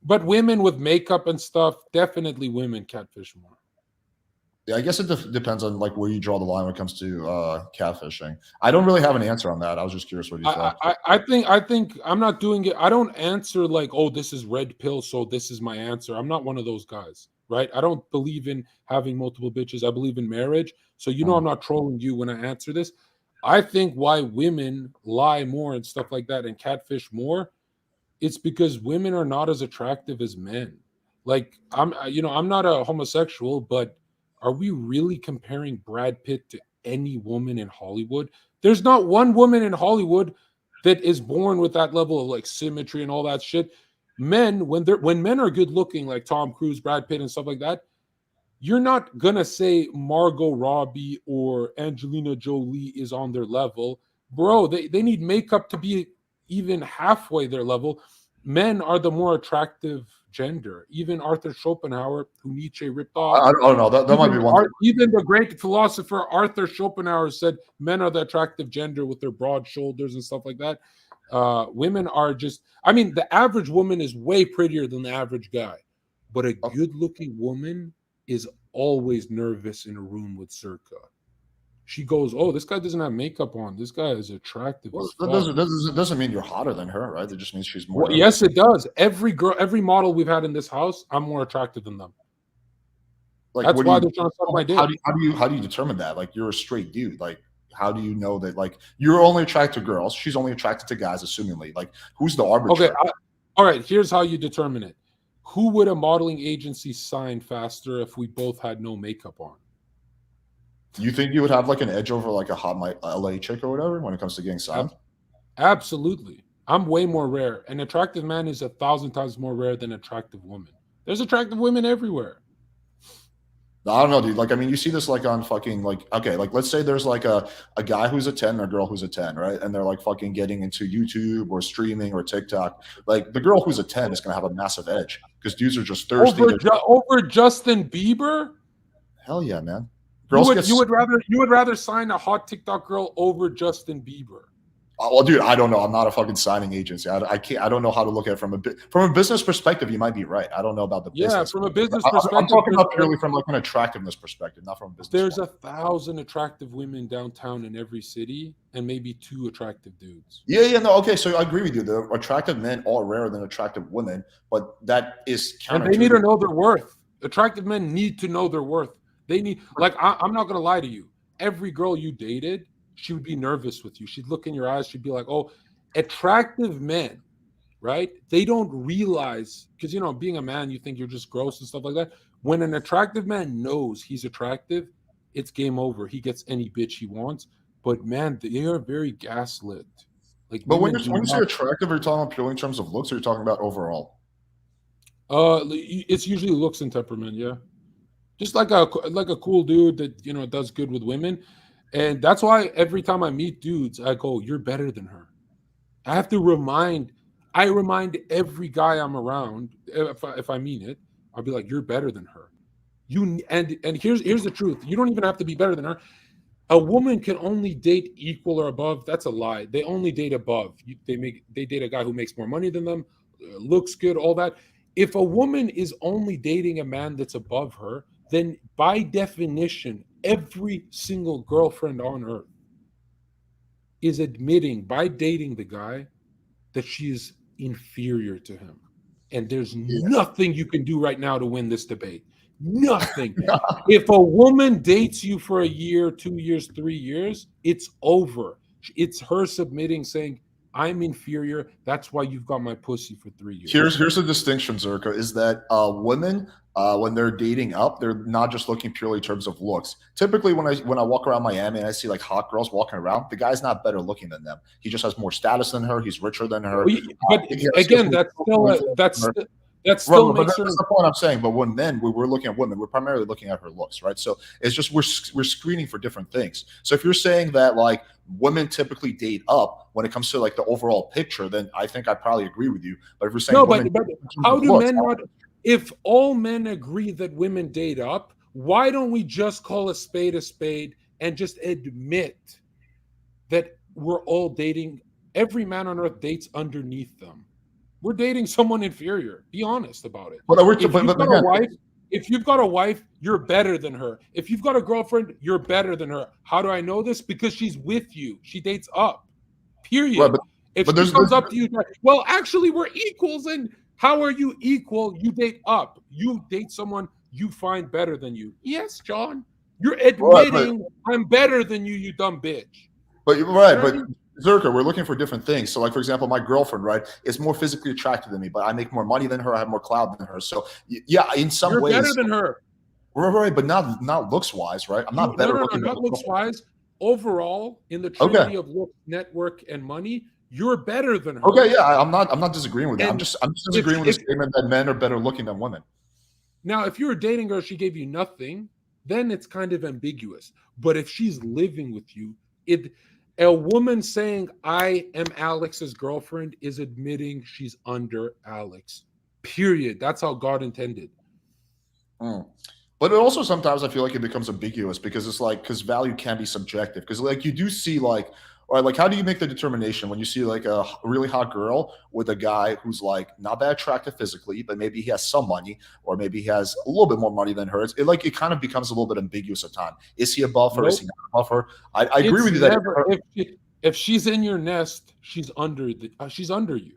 B: But women with makeup and stuff, definitely women catfish more.
A: Yeah, I guess it depends on like where you draw the line when it comes to catfishing. I don't really have an answer on that. I was just curious what you thought.
B: I think I'm not doing it. I don't answer like, oh, this is red pill, so this is my answer. I'm not one of those guys, right? I don't believe in having multiple bitches. I believe in marriage. So you know I'm not trolling you when I answer this. I think why women lie more and stuff like that and catfish more, it's because women are not as attractive as men. Like I'm not a homosexual, but are we really comparing Brad Pitt to any woman in Hollywood? There's not one woman in Hollywood that is born with that level of like symmetry and all that shit. Men, when men are good looking, like Tom Cruise, Brad Pitt, and stuff like that, you're not gonna say Margot Robbie or Angelina Jolie is on their level. Bro, they need makeup to be even halfway their level. Men are the more attractive gender. Even Arthur Schopenhauer, who Nietzsche ripped off.
A: I don't know. That might be one.
B: Even the great philosopher Arthur Schopenhauer said men are the attractive gender with their broad shoulders and stuff like that. Women are just, I mean, the average woman is way prettier than the average guy. But a good-looking woman is always nervous in a room with Zherka. She goes, oh, this guy doesn't have makeup on. This guy is attractive.
A: Well, that doesn't mean you're hotter than her, right? It just means she's more.
B: Well, yes, it does. Every model we've had in this house, I'm more attractive than them.
A: Like,
B: that's why they're trying to suck my dick.
A: How do you determine that? Like, you're a straight dude. Like, how do you know that like you're only attracted to girls, she's only attracted to guys, assumingly? Like, who's the arbiter?
B: Okay, all right. Here's how you determine it. Who would a modeling agency sign faster if we both had no makeup on?
A: You think you would have like an edge over like a hot LA chick or whatever when it comes to getting signed?
B: Absolutely. I'm way more rare. An attractive man is 1,000 times more rare than attractive women. There's attractive women everywhere.
A: I don't know, dude. Like, I mean, you see this like on fucking like, okay, like let's say there's like a guy who's a 10 and a girl who's a 10, right? And they're like fucking getting into YouTube or streaming or TikTok. Like the girl who's a 10 is gonna have a massive edge because dudes are just thirsty.
B: Over Justin Bieber?
A: Hell yeah, man.
B: You would rather sign a hot TikTok girl over Justin Bieber.
A: Well, dude, I don't know. I'm not a fucking signing agency. I can't. I don't know how to look at it from a business perspective. You might be right. I don't know about the business.
B: Yeah, from a business perspective.
A: I'm talking about purely from like an attractiveness perspective, not from a business.
B: There's 1,000 attractive women downtown in every city, and maybe 2 attractive dudes.
A: Yeah, no, okay. So I agree with you. The attractive men are rarer than attractive women, but that is
B: counter. And they need to know their worth. Attractive men need to know their worth. They need, like, I'm not gonna lie to you. Every girl you dated, she would be nervous with you. She'd look in your eyes. She'd be like, oh, attractive men, right? They don't realize, because, you know, being a man, you think you're just gross and stuff like that. When an attractive man knows he's attractive, it's game over. He gets any bitch he wants. But, man, they are very gaslit. Like,
A: but when you say attractive, are you talking about purely in terms of looks, or are you talking about overall?
B: It's usually looks and temperament, yeah. Just like a cool dude that, you know, does good with women. And that's why every time I meet dudes, I go, you're better than her. I have to remind every guy I'm around, if I mean it, I'll be like, you're better than her. And here's the truth. You don't even have to be better than her. A woman can only date equal or above. That's a lie. They only date above. They date a guy who makes more money than them, looks good, all that. If a woman is only dating a man that's above her, then by definition, every single girlfriend on earth is admitting by dating the guy that she is inferior to him. And there's nothing you can do right now to win this debate. Nothing. If a woman dates you for a year, 2 years, 3 years, it's over. It's her submitting, saying, I'm inferior. That's why you've got my pussy for 3 years.
A: Here's the distinction, Zherka, is that women, when they're dating up, they're not just looking purely in terms of looks. Typically, when I walk around Miami and I see like hot girls walking around, the guy's not better looking than them. He just has more status than her. He's richer than her.
B: But again, that's still
A: that's the point I'm saying. But when we're looking at women, we're primarily looking at her looks, right? So it's just we're screening for different things. So if you're saying that like women typically date up when it comes to like the overall picture, then I think I probably agree with you. But if you're saying
B: but how do men not? If all men agree that women date up, why don't we just call a spade and just admit that we're all dating? Every man on earth dates underneath them. We're dating someone inferior. Be honest about it. If you've got a wife, you're better than her. If you've got a girlfriend, you're better than her. How do I know this? Because she's with you. She dates up. Period.
A: Right,
B: if she comes up to you, well, actually, we're equals. And how are you equal? You date up. You date someone you find better than you. Yes, John. You're admitting I'm better than you, you dumb bitch.
A: But Zherka, we're looking for different things. So, like, for example, my girlfriend, right, is more physically attractive than me, but I make more money than her. I have more clout than her. So, yeah, in some ways,
B: you're better than her.
A: Right, but not looks wise, right? I'm not better looking.
B: Not looks wise. Overall, in the trinity of look, network, and money, you're better than her.
A: Okay, yeah, I'm not disagreeing with that. I'm just disagreeing with the statement that men are better looking than women.
B: Now, if you were dating her, she gave you nothing, then it's kind of ambiguous. But if she's living with you, a woman saying, I am Alex's girlfriend is admitting she's under Alex. Period. That's how God intended.
A: But it also sometimes I feel like it becomes ambiguous because it's like, because value can be subjective. Because like you do see like, or like, how do you make the determination when you see like a really hot girl with a guy who's like not that attractive physically, but maybe he has some money, or maybe he has a little bit more money than her? It kind of becomes a little bit ambiguous at time. Is he above her? Nope. Is he not above her? I agree with you that
B: if she's in your nest, she's under you,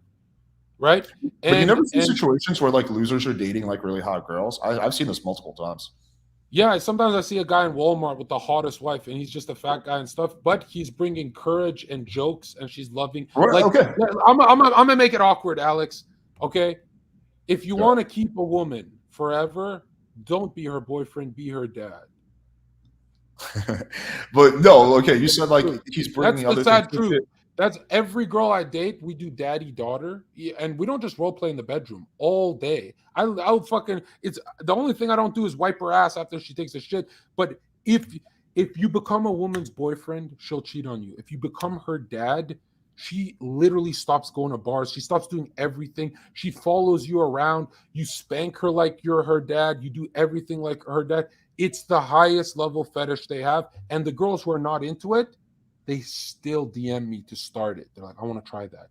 B: right?
A: But you never see situations where like losers are dating like really hot girls. I've seen this multiple times.
B: Yeah, sometimes I see a guy in Walmart with the hottest wife, and he's just a fat guy and stuff, but he's bringing courage and jokes, and she's loving.
A: Right,
B: Like,
A: okay.
B: I'm gonna make it awkward, Alex. Okay, if you
A: Yeah.
B: want to keep a woman forever, don't be her boyfriend, be her dad.
A: But no, okay. You said like
B: Truth.
A: he's
B: That's
A: bringing
B: the
A: other things
B: sad
A: into
B: truth.
A: it.
B: That's every girl I date. We do daddy daughter, and we don't just role play in the bedroom all day. I'll fucking. It's the only thing I don't do is wipe her ass after she takes a shit. But if you become a woman's boyfriend, she'll cheat on you. If you become her dad, she literally stops going to bars. She stops doing everything. She follows you around. You spank her like you're her dad. You do everything like her dad. It's the highest level fetish they have, and the girls who are not into it, they still DM me to start it. They're like, I want to try that.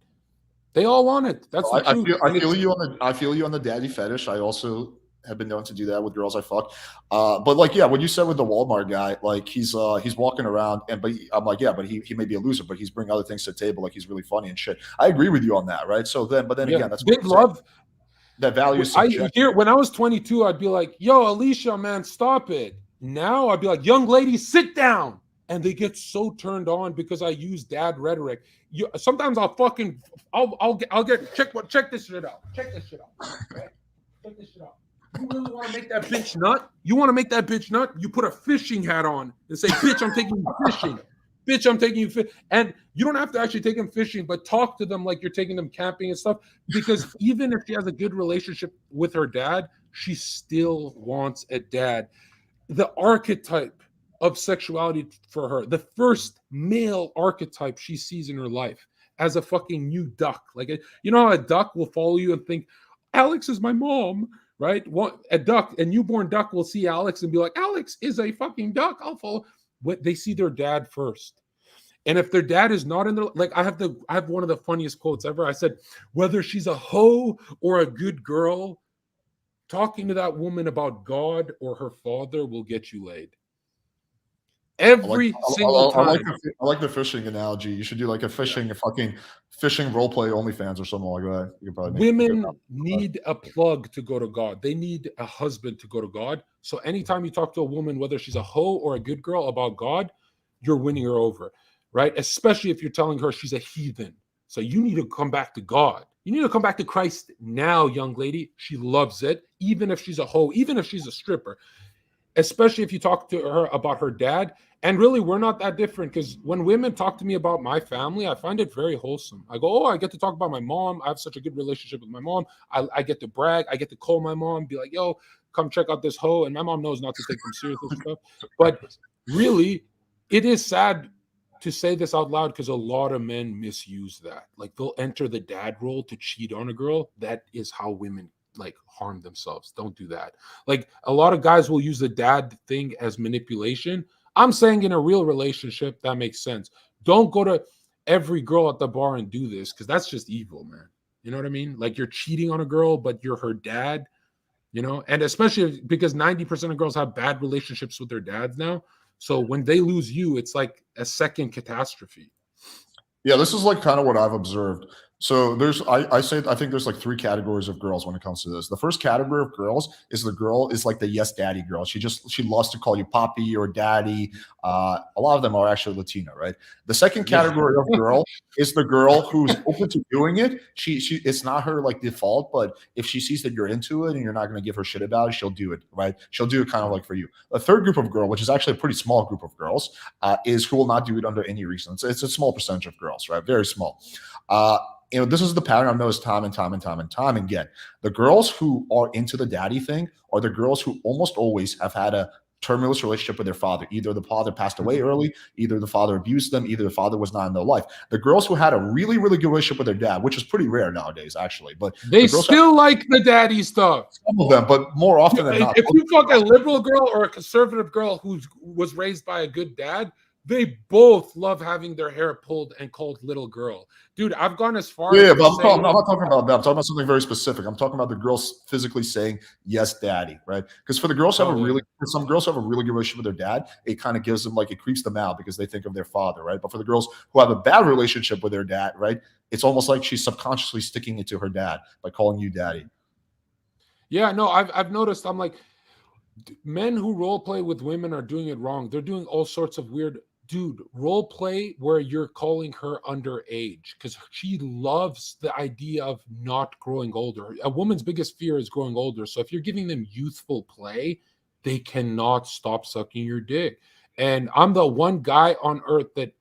B: They all want it. That's the
A: I
B: truth.
A: feel
B: And
A: I feel
B: it's
A: you on the I feel you on the daddy fetish. I also have been known to do that with girls I fuck. But like yeah, what you said with the Walmart guy, like he's walking around and I'm like yeah, but he may be a loser, but he's bringing other things to the table, like he's really funny and shit. I agree with you on that, right? So then, but then
B: yeah,
A: again, that's what
B: big
A: I'm saying.
B: love.
A: That value is
B: I
A: subjective.
B: hear when I was 22, I'd be like, yo, Alicia, man, stop it. Now I'd be like, young lady, sit down. And they get so turned on because I use dad rhetoric. Sometimes I'll get check this shit out. Check this shit out. Okay? Check this shit out. You really want to make that bitch nut? You want to make that bitch nut? You put a fishing hat on and say, bitch, I'm taking you fishing. Bitch, I'm taking you fishing. And you don't have to actually take them fishing, but talk to them like you're taking them camping and stuff. Because even if she has a good relationship with her dad, she still wants a dad. The archetype of sexuality for her, the first male archetype she sees in her life as a fucking new duck. Like, you know how a duck will follow you and think, Alex is my mom, right? A newborn duck will see Alex and be like, Alex is a fucking duck. I'll follow. What they see their dad first. And if their dad is not in the like, I have one of the funniest quotes ever. I said, whether she's a hoe or a good girl, talking to that woman about God or her father will get you laid. Every single time.
A: I like the fishing analogy. You should do like a fucking fishing role play OnlyFans or something like that. You could probably make a good
B: Women
A: amount.
B: need a plug to go to God. They need a husband to go to God. So anytime you talk to a woman, whether she's a hoe or a good girl about God, you're winning her over, right? Especially if you're telling her she's a heathen. So you need to come back to God. You need to come back to Christ now, young lady. She loves it, even if she's a hoe, even if she's a stripper. Especially if you talk to her about her dad. And really, we're not that different because when women talk to me about my family, I find it very wholesome. I go, oh, I get to talk about my mom. I have such a good relationship with my mom. I get to brag. I get to call my mom, be like, yo, come check out this hoe. And my mom knows not to take them seriously and stuff. But really, it is sad to say this out loud because a lot of men misuse that. Like they'll enter the dad role to cheat on a girl. That is how women like harm themselves. Don't do that. Like a lot of guys will use the dad thing as manipulation. I'm saying in a real relationship, that makes sense. Don't go to every girl at the bar and do this because that's just evil, man. You know what I mean? Like you're cheating on a girl, but you're her dad, you know? And especially because 90% of girls have bad relationships with their dads now. So when they lose you, it's like a second catastrophe.
A: Yeah, this is like kind of what I've observed. So I think there's like three categories of girls when it comes to this. The first category of girls is the girl is like the yes daddy girl. She loves to call you papi or daddy. A lot of them are actually Latina, right? The second category of girl is the girl who's open to doing it. She it's not her like default, but if she sees that you're into it and you're not going to give her shit about it, she'll do it, right? She'll do it kind of like for you. The third group of girl, which is actually a pretty small group of girls, is who will not do it under any reason. It's a small percentage of girls, right? Very small. This is the pattern I've noticed time and time again. The girls who are into the daddy thing are the girls who almost always have had a tumultuous relationship with their father. Either the father passed away early, either the father abused them, either the father was not in their life. The girls who had a really, really good relationship with their dad, which is pretty rare nowadays, actually, but
B: they
A: the girls
B: still like the daddy stuff.
A: Some of them, but more often than not.
B: If you fuck a liberal girl or a conservative girl who was raised by a good dad, they both love having their hair pulled and called little girl. Dude, I've gone as far as
A: but I'm not talking about that. I'm talking about something very specific. I'm talking about the girls physically saying yes, daddy, right? Because for the girls who for some girls who have a really good relationship with their dad, it kind of gives them like it creeps them out because they think of their father, right? But for the girls who have a bad relationship with their dad, right, it's almost like she's subconsciously sticking it to her dad by calling you daddy.
B: Yeah, no, I've noticed. I'm like, Men who role play with women are doing it wrong. They're doing all sorts of weird, dude, role play where you're calling her underage because she loves the idea of not growing older. A woman's biggest fear is growing older. So if you're giving them youthful play, they cannot stop sucking your dick. And I'm the one guy on earth that,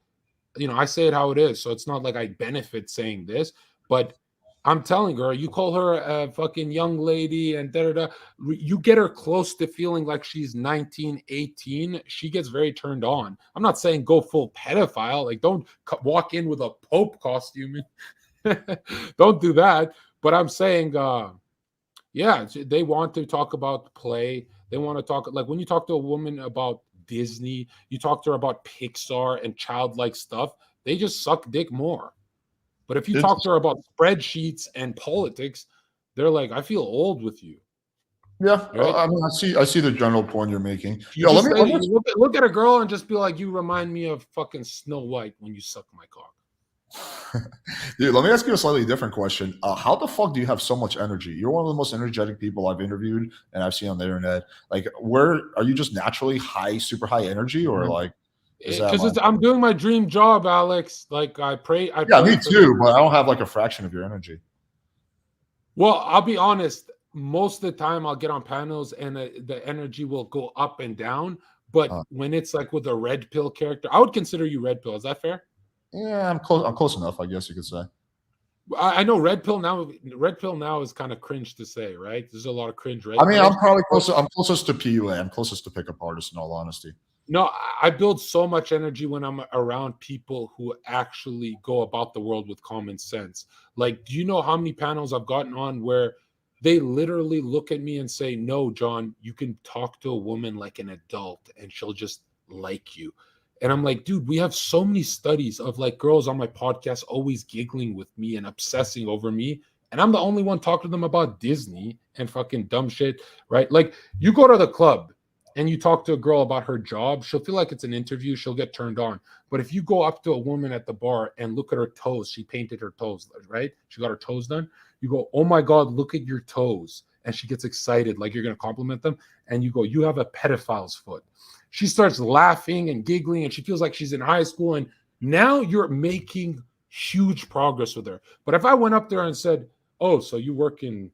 B: I say it how it is. So it's not like I benefit saying this, but I'm telling her, you call her a fucking young lady and da da da. You get her close to feeling like she's 19, 18. She gets very turned on. I'm not saying go full pedophile. Like, don't walk in with a Pope costume. Don't do that. But I'm saying, yeah, they want to talk about play. They want to talk, like when you talk to a woman about Disney, you talk to her about Pixar and childlike stuff, they just suck dick more. But if you
A: It's,
B: talk to her about spreadsheets and politics, they're like, I feel old with you.
A: yeah,
B: Right?
A: I mean, I see the general point you're making.
B: You
A: Yo,
B: just say,
A: let me
B: you look at a girl and just be like, you remind me of fucking Snow White when you suck my cock.
A: Dude, let me ask you a slightly different question. How the fuck do you have so much energy? You're one of the most energetic people I've interviewed and I've seen on the internet. Like, where are you just naturally high, super high energy, or like is that
B: Because
A: like?
B: I'm doing my dream job, Alex. Like I
A: Yeah, me
B: prayed for this.
A: too, but I don't have like a fraction of your energy.
B: Well, I'll be honest. Most of the time, I'll get on panels and the energy will go up and down. But
A: Uh,
B: when it's like with a red pill character, I would consider you red pill. Is that fair?
A: yeah, I'm close. I'm close enough, I guess you could say.
B: I know red pill now. Red pill now is kind of cringe to say, right? There's a lot of cringe red
A: I mean,
B: pills.
A: I'm probably close. I'm closest to PUA. I'm closest to pickup artist, in all honesty.
B: No, I build so much energy when I'm around people who actually go about the world with common sense. Like, do you know how many panels I've gotten on where they literally look at me and say, "No, John, you can talk to a woman like an adult and she'll just like you." And I'm like, dude, we have so many studies of like girls on my podcast always giggling with me and obsessing over me. And I'm the only one talking to them about Disney and fucking dumb shit, right? Like, you go to the club and you talk to a girl about her job, she'll feel like it's an interview. She'll get turned on. But if you go up to a woman at the bar and look at her toes, she painted her toes, right? She got her toes done. You go, oh my God, look at your toes. And she gets excited, like you're going to compliment them. And you go, you have a pedophile's foot. She starts laughing and giggling, and she feels like she's in high school. And now you're making huge progress with her. But if I went up there and said, oh, so you work in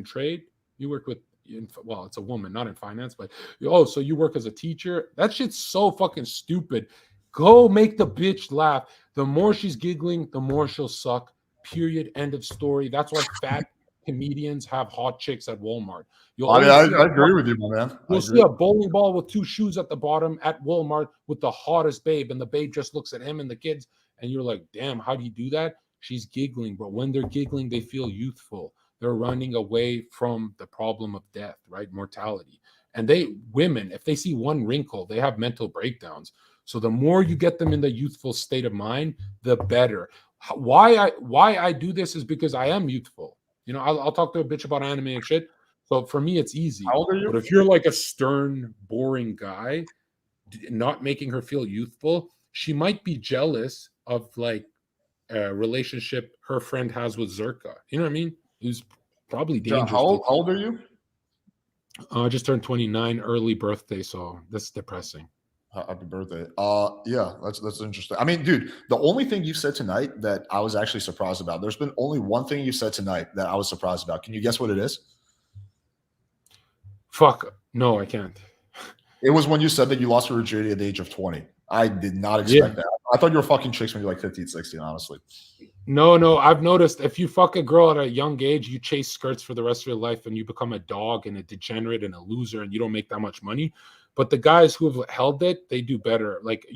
B: trade, you work with, well, it's a woman, not in finance, but oh, so you work as a teacher? That shit's so fucking stupid. Go make the bitch laugh. The more she's giggling, the more she'll suck. Period. End of story. That's why fat comedians have hot chicks at Walmart. You'll
A: I mean,
B: always see
A: I agree with you, my man. I
B: you'll
A: agree.
B: see a bowling ball with two shoes at the bottom at Walmart with the hottest babe, and the babe just looks at him and the kids, and you're like, damn, how do you do that? She's giggling, but when they're giggling, they feel youthful. They're running away from the problem of death, right? Mortality. And women, if they see one wrinkle, they have mental breakdowns. So the more you get them in the youthful state of mind, the better. Why I do this is because I am youthful. I'll talk to a bitch about anime and shit. So for me, it's easy.
A: How old are
B: But
A: you?
B: if you're like a stern, boring guy, not making her feel youthful, she might be jealous of like a relationship her friend has with Zherka. You know what I mean? Who's probably
A: John,
B: dangerous. To,
A: how old are you?
B: I just turned 29, early birthday, so that's depressing.
A: Happy birthday. Yeah, that's interesting. I mean, dude, the only thing you said tonight that I was actually surprised about. There's been only one thing you said tonight that I was surprised about. Can you guess what it is?
B: Fuck. No, I can't.
A: It was when you said that you lost your virginity at the age of 20. I did not
B: Yeah.
A: expect that. I thought you were fucking chicks when you're like 15, 16, honestly.
B: No. I've noticed if you fuck a girl at a young age, you chase skirts for the rest of your life and you become a dog and a degenerate and a loser and you don't make that much money. But the guys who have held it, they do better. Like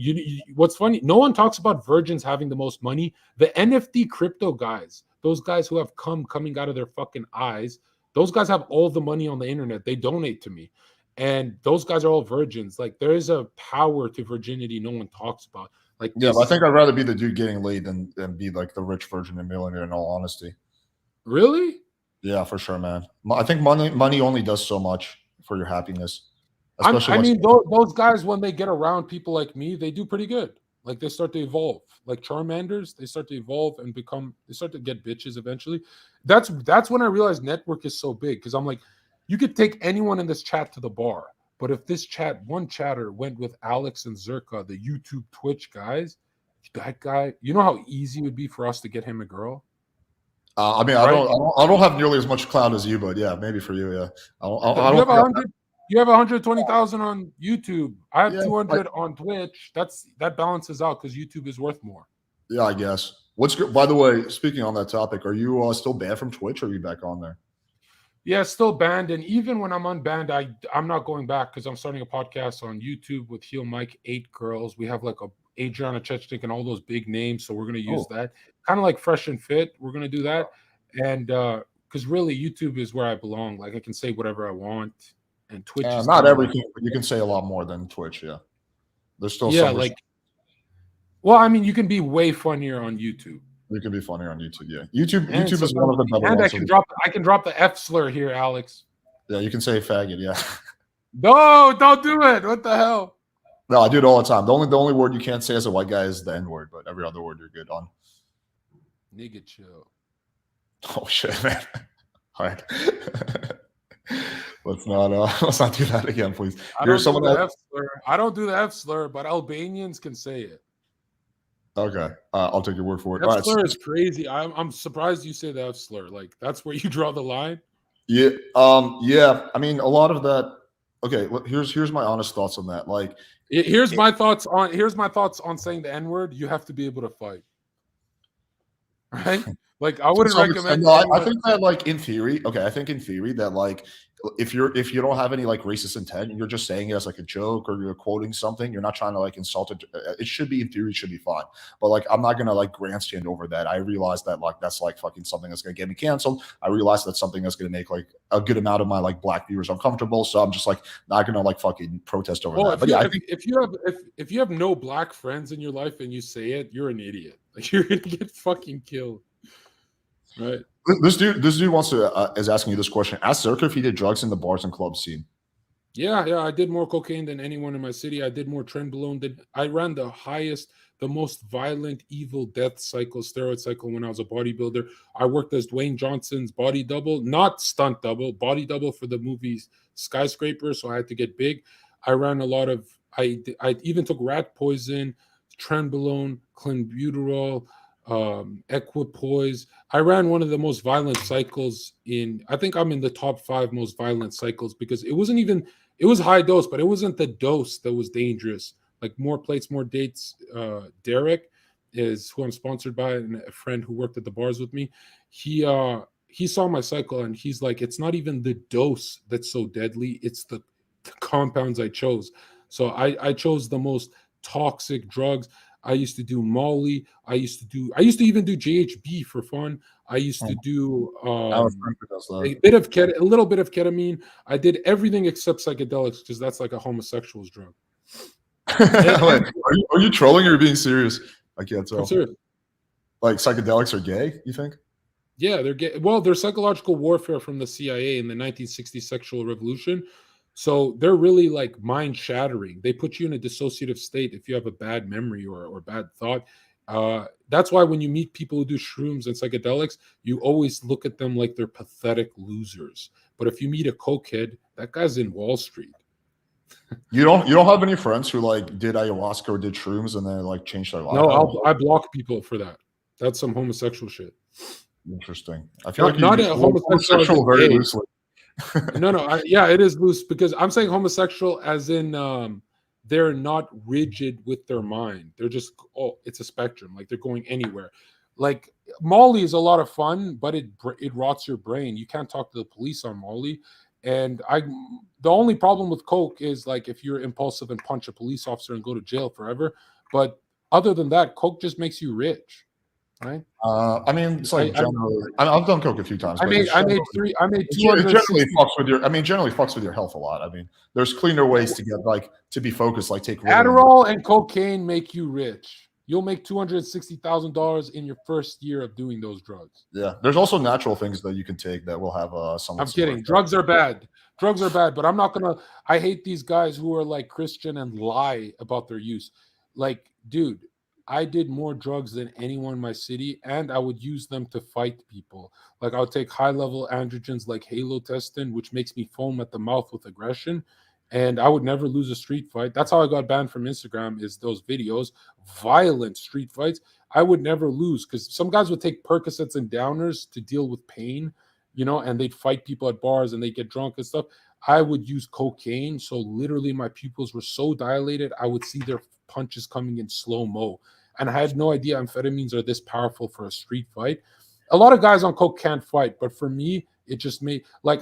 B: what's funny, no one talks about virgins having the most money. The NFT crypto guys, those guys who have coming out of their fucking eyes, those guys have all the money on the internet. They donate to me. And those guys are all virgins. Like there is a power to virginity no one talks about. Like
A: Yeah, but I
B: this.
A: think I'd rather be the dude getting laid than be like the rich virgin and millionaire, in all honesty.
B: Really?
A: Yeah, for sure, man. I think money only does so much for your happiness,
B: I'm,
A: especially
B: I
A: once.
B: mean, those guys, when they get around people like me, they do pretty good. Like they start to evolve. Like Charmanders, they start to evolve and they start to get bitches eventually. That's when I realized network is so big because I'm like, You could take anyone in this chat to the bar, but if this one chatter went with Alex and Zherka, the YouTube Twitch guys, that guy, you know how easy it would be for us to get him a girl?
A: I mean,
B: Right?
A: I don't have nearly as much clout as you, but yeah, maybe for you, yeah. I
B: You
A: don't
B: have
A: think
B: 100. You have 120,000 on YouTube. I have
A: Yeah,
B: 200 on Twitch. That balances out because YouTube is worth more.
A: yeah, I guess. What's good? By the way, speaking on that topic, are you still banned from Twitch, or are you back on there?
B: Yeah, it's still banned. And even when I'm unbanned, I'm not going back because I'm starting a podcast on YouTube with Heel Mike, 8 girls. We have like a Adriana Chechnik and all those big names. So we're going to use that. Kind of like Fresh and Fit. We're going to do that. And because really YouTube is where I belong. Like I can say whatever I want. And Twitch is
A: not everything, but you can say a lot more than Twitch, yeah. There's still some
B: well, I mean, you can be way funnier on YouTube.
A: You can be funnier on YouTube, yeah. YouTube is one of the better
B: ones.
A: And
B: I can drop the F slur here, Alex.
A: Yeah, you can say faggot, yeah.
B: No, don't do it. What the hell?
A: No, I do it all the time. The only word you can't say as a white guy is the N word, but every other word you're good on.
B: Nigga chill.
A: Oh shit, man. All right. let's not do that again, please.
B: I don't do the F slur, but Albanians can say it.
A: Okay, I'll take your word for it.
B: F slur is crazy. I'm surprised you say the F slur. Like that's where you draw the line.
A: Yeah, yeah. I mean, a lot of that. Okay, here's my honest thoughts on that. Like,
B: here's my thoughts on saying the N word. You have to be able to fight, right? Like I wouldn't recommend.
A: No, I think that like in theory, I think in theory that like if you don't have any like racist intent, you're just saying it as like a joke or you're quoting something, you're not trying to like insult it. It should be in theory, should be fine. But like I'm not gonna like grandstand over that. I realize that like that's like fucking something that's gonna get me canceled. I realize that's something that's gonna make like a good amount of my like black viewers uncomfortable. So I'm just like not gonna like fucking protest over that. But yeah, I think
B: if you have no black friends in your life and you say it, you're an idiot. Like you're gonna get fucking killed. Right.
A: This dude wants to is asking you this question. Ask Zherka if he did drugs in the bars and clubs scene.
B: Yeah, I did more cocaine than anyone in my city. I did more trenbolone. I ran the most violent, evil death cycle, steroid cycle when I was a bodybuilder. I worked as Dwayne Johnson's body double, not stunt double, body double for the movies Skyscraper. So I had to get big. I ran a lot of. I even took rat poison, trenbolone, clenbuterol, equipoise. I ran one of the most violent cycles I think I'm in the top 5 most violent cycles because it was high dose, but it wasn't the dose that was dangerous. Like more plates, more dates. Derek is who I'm sponsored by and a friend who worked at the bars with me. He saw my cycle and he's like, it's not even the dose that's so deadly. It's the compounds I chose. So I chose the most toxic drugs. I used to do Molly. I used to even do GHB for fun. I used to do a little bit of ketamine. I did everything except psychedelics because that's like a homosexual's drug.
A: Wait, are you trolling or are you being serious? I can't tell.
B: I'm serious.
A: Like psychedelics are gay, you think?
B: Yeah, they're gay. Well, they're psychological warfare from the CIA in the 1960s sexual revolution. So they're really like mind shattering. They put you in a dissociative state if you have a bad memory or bad thought. That's why when you meet people who do shrooms and psychedelics, you always look at them like they're pathetic losers. But if you meet a cokehead, that guy's in Wall Street.
A: You don't have any friends who like did ayahuasca or did shrooms and then like changed their life?
B: No, I block people for that. That's some homosexual shit.
A: Interesting. I feel like
B: not a homosexual very
A: loosely.
B: No, yeah, it is loose because I'm saying homosexual as in they're not rigid with their mind. They're just it's a spectrum. Like they're going anywhere. Like Molly is a lot of fun, but it rots your brain. You can't talk to the police on Molly. And the only problem with coke is like if you're impulsive and punch a police officer and go to jail forever. But other than that, coke just makes you rich. Right.
A: I mean, it's like generally. I've done coke a few times.
B: I made 200.
A: Generally fucks with your health a lot. I mean, there's cleaner ways to get like to be focused. Like take
B: Adderall and cocaine make you rich. You'll make $260,000 in your first year of doing those drugs.
A: Yeah, there's also natural things that you can take that will have some.
B: I'm kidding. Drugs are bad. Drugs are bad, but I'm not gonna. I hate these guys who are like Christian and lie about their use. Like, dude. I did more drugs than anyone in my city, and I would use them to fight people. Like I would take high-level androgens like halotestin, which makes me foam at the mouth with aggression, and I would never lose a street fight. That's how I got banned from Instagram, is those videos, violent street fights. I would never lose because some guys would take Percocets and downers to deal with pain, and they'd fight people at bars and they'd get drunk and stuff. I would use cocaine. So literally my pupils were so dilated, I would see their punches coming in slow-mo. And I had no idea amphetamines are this powerful for a street fight. A lot of guys on coke can't fight, but for me, it just made like,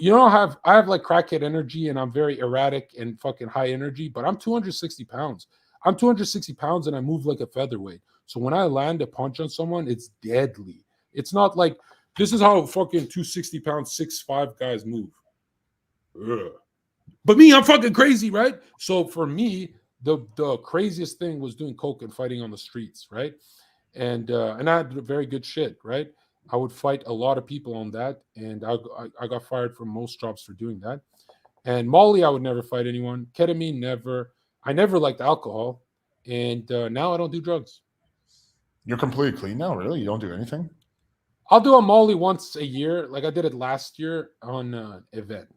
B: I have like crackhead energy and I'm very erratic and fucking high energy, but I'm 260 pounds. I'm 260 pounds and I move like a featherweight. So when I land a punch on someone, it's deadly. It's not like, this is how fucking 260 pounds, 6'5" guys move. Ugh. But me, I'm fucking crazy, right? So for me, the craziest thing was doing coke and fighting on the streets, right? And I had very good shit, right? I would fight a lot of people on that, and I got fired from most jobs for doing that. And Molly, I would never fight anyone. Ketamine, never. I never liked alcohol, and now I don't do drugs.
A: You're completely clean now, really? You don't do anything?
B: I'll do a Molly once a year, like I did it last year on an event.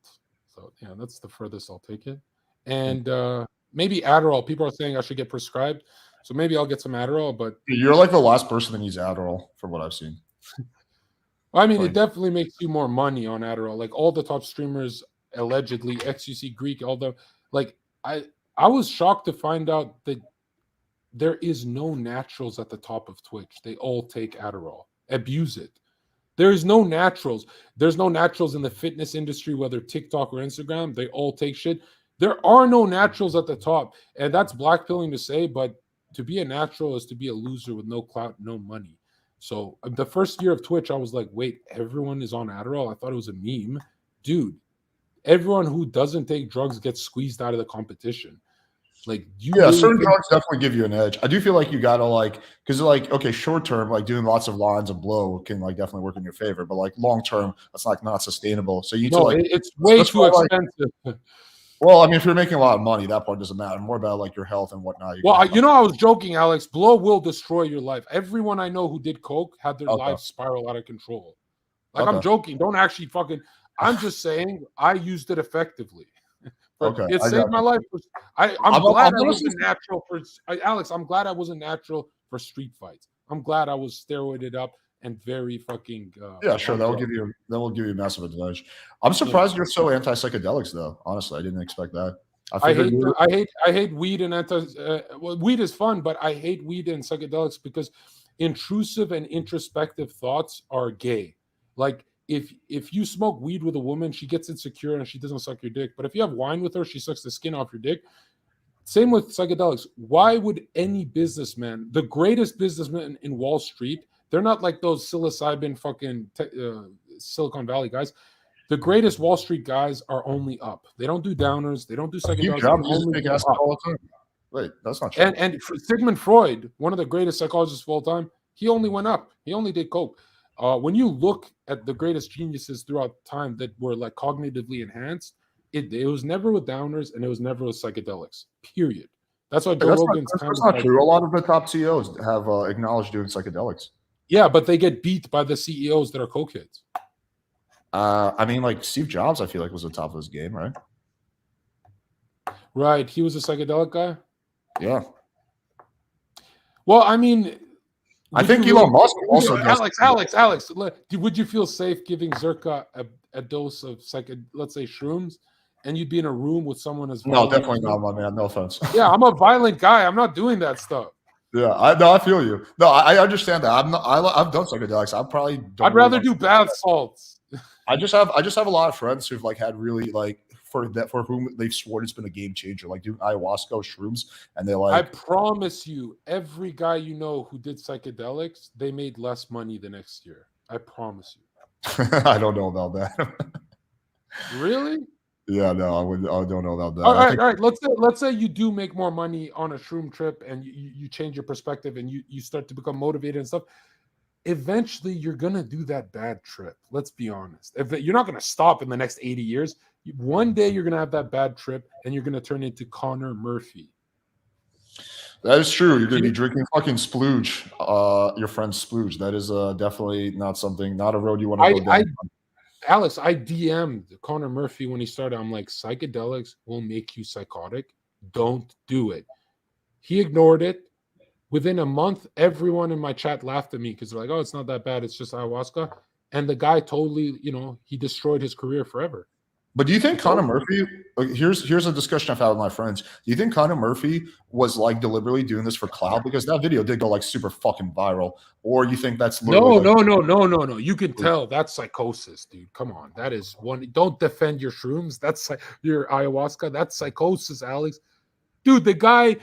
B: So yeah, that's the furthest I'll take it. And maybe Adderall. People are saying I should get prescribed, so maybe I'll get some Adderall. But
A: You're like the last person that needs Adderall, from what I've seen.
B: I mean, it definitely makes you more money on Adderall. Like all the top streamers, allegedly, XUC Greek, all the like. I was shocked to find out that there is no naturals at the top of Twitch. They all take Adderall, abuse it. There is no naturals. There's no naturals in the fitness industry, whether TikTok or Instagram. They all take shit. There are no naturals at the top. And that's blackpilling to say, but to be a natural is to be a loser with no clout, no money. So the first year of Twitch, I was like, wait, everyone is on Adderall? I thought it was a meme. Dude, everyone who doesn't take drugs gets squeezed out of the competition. Like
A: certain drugs definitely give you an edge. I do feel like you gotta because okay, short term, like doing lots of lines of blow can definitely work in your favor, but like long term, that's not sustainable. So you need to
B: it's way too expensive.
A: Well, I mean, if you're making a lot of money, that part doesn't matter. More about your health and whatnot.
B: I was joking, Alex. Blow will destroy your life. Everyone I know who did coke had their lives spiral out of control. I'm joking. Don't actually fucking. I'm just saying I used it effectively. It saved my life. I'm glad I wasn't natural for Alex. I'm glad I wasn't natural for street fights. I'm glad I was steroided up and very fucking.
A: Sure. That will give you a massive advantage. I'm surprised you're so anti psychedelics, though. Honestly, I didn't expect that.
B: I hate weed and weed is fun, but I hate weed and psychedelics because intrusive and introspective thoughts are gay. Like. If you smoke weed with a woman, she gets insecure and she doesn't suck your dick. But if you have wine with her, she sucks the skin off your dick. Same with psychedelics. Why would any businessman, the greatest businessman in Wall Street, they're not like those psilocybin fucking Silicon Valley guys. The greatest Wall Street guys are only up. They don't do downers. They don't do psychedelics.
A: All the time. Wait, that's not true.
B: And Sigmund Freud, one of the greatest psychologists of all time, he only went up. He only did coke. When you look at the greatest geniuses throughout time that were like cognitively enhanced, it was never with downers and it was never with psychedelics. Period. That's why Joe Rogan's
A: that's not true. A lot of the top CEOs have acknowledged doing psychedelics.
B: Yeah, but they get beat by the CEOs that are cokeheads.
A: I mean, like Steve Jobs, I feel like was the top of his game, right?
B: Right. He was a psychedelic guy.
A: Yeah.
B: Well, I mean.
A: I think Elon Musk also does.
B: Alex, would you feel safe giving Zherka a dose of let's say shrooms, and you'd be in a room with someone as
A: violent? No, definitely not, my man. No offense.
B: Yeah, I'm a violent guy. I'm not doing that stuff.
A: Yeah, I feel you. No, I understand that. I've done psychedelics. I'd
B: rather do bath salts.
A: I just have a lot of friends who've had really for whom they've sworn it's been a game changer, like doing ayahuasca or shrooms, and they're like,
B: I promise you, every guy you know who did psychedelics, they made less money the next year. I promise you.
A: I don't know about that.
B: Really?
A: Yeah, no, I don't know about that.
B: All right. Let's say you do make more money on a shroom trip, and you change your perspective, and you start to become motivated and stuff. Eventually, you're gonna do that bad trip. Let's be honest. You're not gonna stop in the next 80 years. One day you're going to have that bad trip and you're going to turn into Connor Murphy.
A: That is true. You're going to be drinking fucking splooge, your friend's splooge. That is definitely not something, not a road you want to go down.
B: Alex, I DM'd Connor Murphy when he started. I'm like, psychedelics will make you psychotic. Don't do it. He ignored it. Within a month, everyone in my chat laughed at me because they're like, oh, it's not that bad. It's just ayahuasca. And the guy totally, he destroyed his career forever.
A: But do you think Connor Murphy, here's a discussion I've had with my friends. Do you think Connor Murphy was like deliberately doing this for clout? Because that video did go like super fucking viral. Or you think that's
B: no. You can tell that's psychosis, dude. Come on. That is one. Don't defend your shrooms. That's your ayahuasca. That's psychosis, Alex. Dude, the guy,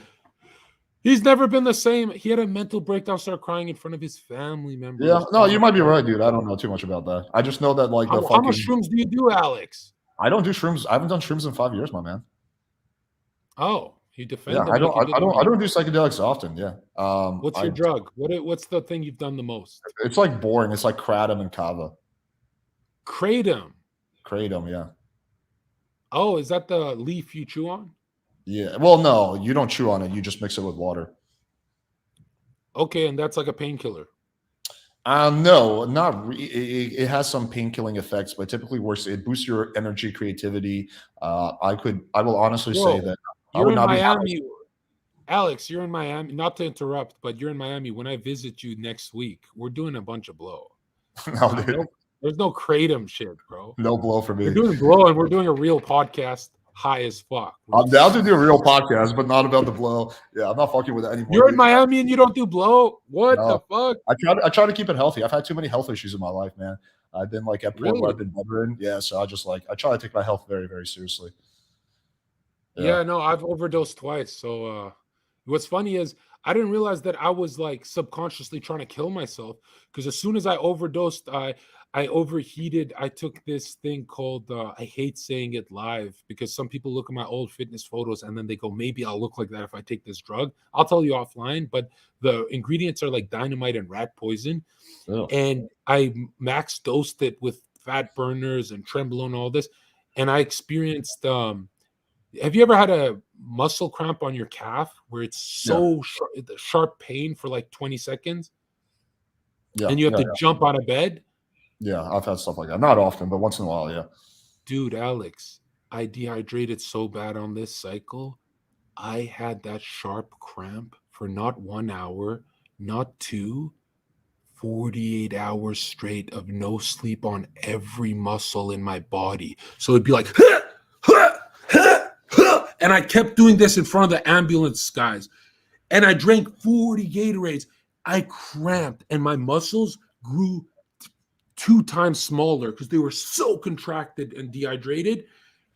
B: he's never been the same. He had a mental breakdown, started crying in front of his family members.
A: Yeah, no, you might be right, dude. I don't know too much about that. I just know that like
B: how much shrooms do you do, Alex?
A: I don't do shrooms. I haven't done shrooms in 5 years, my man.
B: Oh, you defend
A: them. I don't do psychedelics often. Yeah.
B: What's your drug? What's the thing you've done the most?
A: It's like boring. It's like kratom and kava.
B: Kratom,
A: yeah.
B: Oh, is that the leaf you chew on?
A: Yeah. Well, no, you don't chew on it. You just mix it with water.
B: Okay, and that's like a painkiller.
A: No, not it has some pain-killing effects, but typically works. It boosts your energy, creativity. I will honestly say that
B: you're in Miami, Alex. You're in Miami. Not to interrupt, but you're in Miami. When I visit you next week, we're doing a bunch of blow.
A: No, dude.
B: There's no kratom shit, bro.
A: No blow for me.
B: We're doing blow, and we're doing a real podcast. High as fuck.
A: I'm down to do a real podcast, but not about the blow. Yeah, I'm not fucking with it anymore.
B: You're in Miami and you don't do blow? What the fuck?
A: I try to keep it healthy. I've had too many health issues in my life, man. I've been like at point where I've been bedridden. Yeah, so I try to take my health very, very seriously.
B: Yeah, no, I've overdosed twice. So what's funny is I didn't realize that I was like subconsciously trying to kill myself because as soon as I overdosed, I overheated. I took this thing called, I hate saying it live because some people look at my old fitness photos and then they go, maybe I'll look like that if I take this drug. I'll tell you offline, but the ingredients are like dynamite and rat poison. Oh. And I max dosed it with fat burners and trembolone and all this. And I experienced, have you ever had a muscle cramp on your calf where it's so sharp pain for like 20 seconds? Yeah. And you have to jump out of bed?
A: Yeah, I've had stuff like that. Not often, but once in a while, yeah.
B: Dude, Alex, I dehydrated so bad on this cycle. I had that sharp cramp for not 1 hour, not 2, 48 hours straight of no sleep on every muscle in my body. So it'd be like, and I kept doing this in front of the ambulance guys. And I drank 40 Gatorades. I cramped and my muscles grew 2 times smaller because they were so contracted and dehydrated.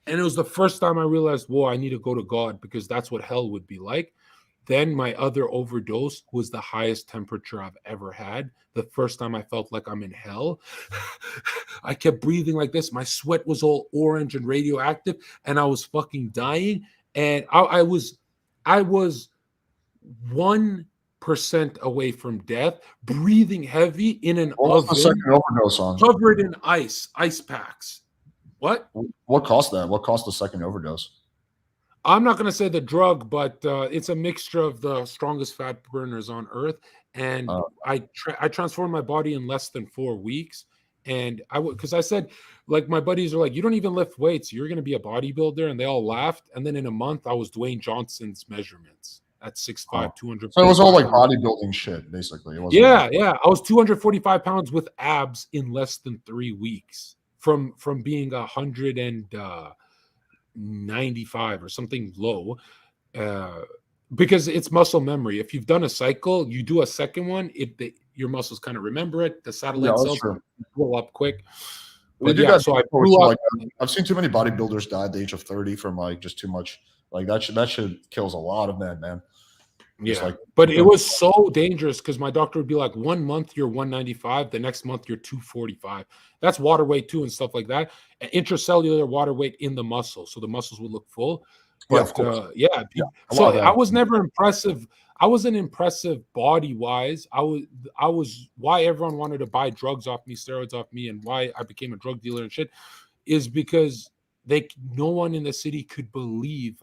B: And it was the first time I realized, whoa, I need to go to God because that's what hell would be like. Then my other overdose was the highest temperature I've ever had. The first time I felt like I'm in hell. I kept breathing like this. My sweat was all orange and radioactive and I was fucking dying. And I was 1% away from death, breathing heavy in an oven, covered in ice packs. What
A: caused that? What caused the second overdose?
B: I'm not going to say the drug, but it's a mixture of the strongest fat burners on earth. And I transformed my body in less than 4 weeks. And because I said, like, my buddies are like, you don't even lift weights. You're going to be a bodybuilder. And they all laughed. And then in a month, I was Dwayne Johnson's measurements at 6'5", 200.
A: So it was all like bodybuilding shit, basically. It wasn't
B: yeah. I was 245 pounds with abs in less than 3 weeks from being 195 or something low. Because it's muscle memory. If you've done a cycle, you do a second one, your muscles kind of remember it. The satellite cells blow up quick. But so I grew up.
A: I've seen too many bodybuilders die at the age of 30 from like just too much. Like that shit kills a lot of men, man.
B: Yeah, but it was so dangerous because my doctor would be like, 1 month you're 195, the next month you're 245. That's water weight too and stuff like that. And intracellular water weight in the muscle, so the muscles would look full. But so I was never impressive. I wasn't impressive body wise. I was why everyone wanted to buy drugs off me, steroids off me, and why I became a drug dealer and shit is because no one in the city could believe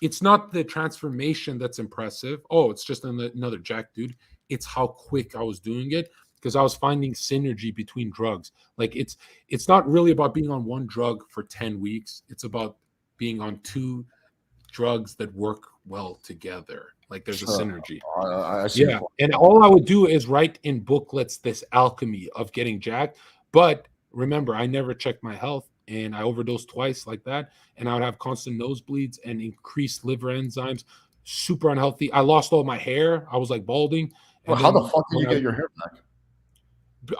B: it's not the transformation that's impressive. Oh, it's just another jack dude. It's how quick I was doing it, because I was finding synergy between drugs. Like it's not really about being on one drug for 10 weeks. It's about being on two drugs that work well together. Like there's a
A: Sure.
B: synergy.
A: I see.
B: Yeah. And all I would do is write in booklets this alchemy of getting jacked. But remember, I never checked my health, and I overdosed twice like that. And I would have constant nosebleeds and increased liver enzymes, super unhealthy. I lost all my hair. I was like balding.
A: Well,
B: And
A: how the
B: then
A: fuck did you
B: when
A: get your hair back?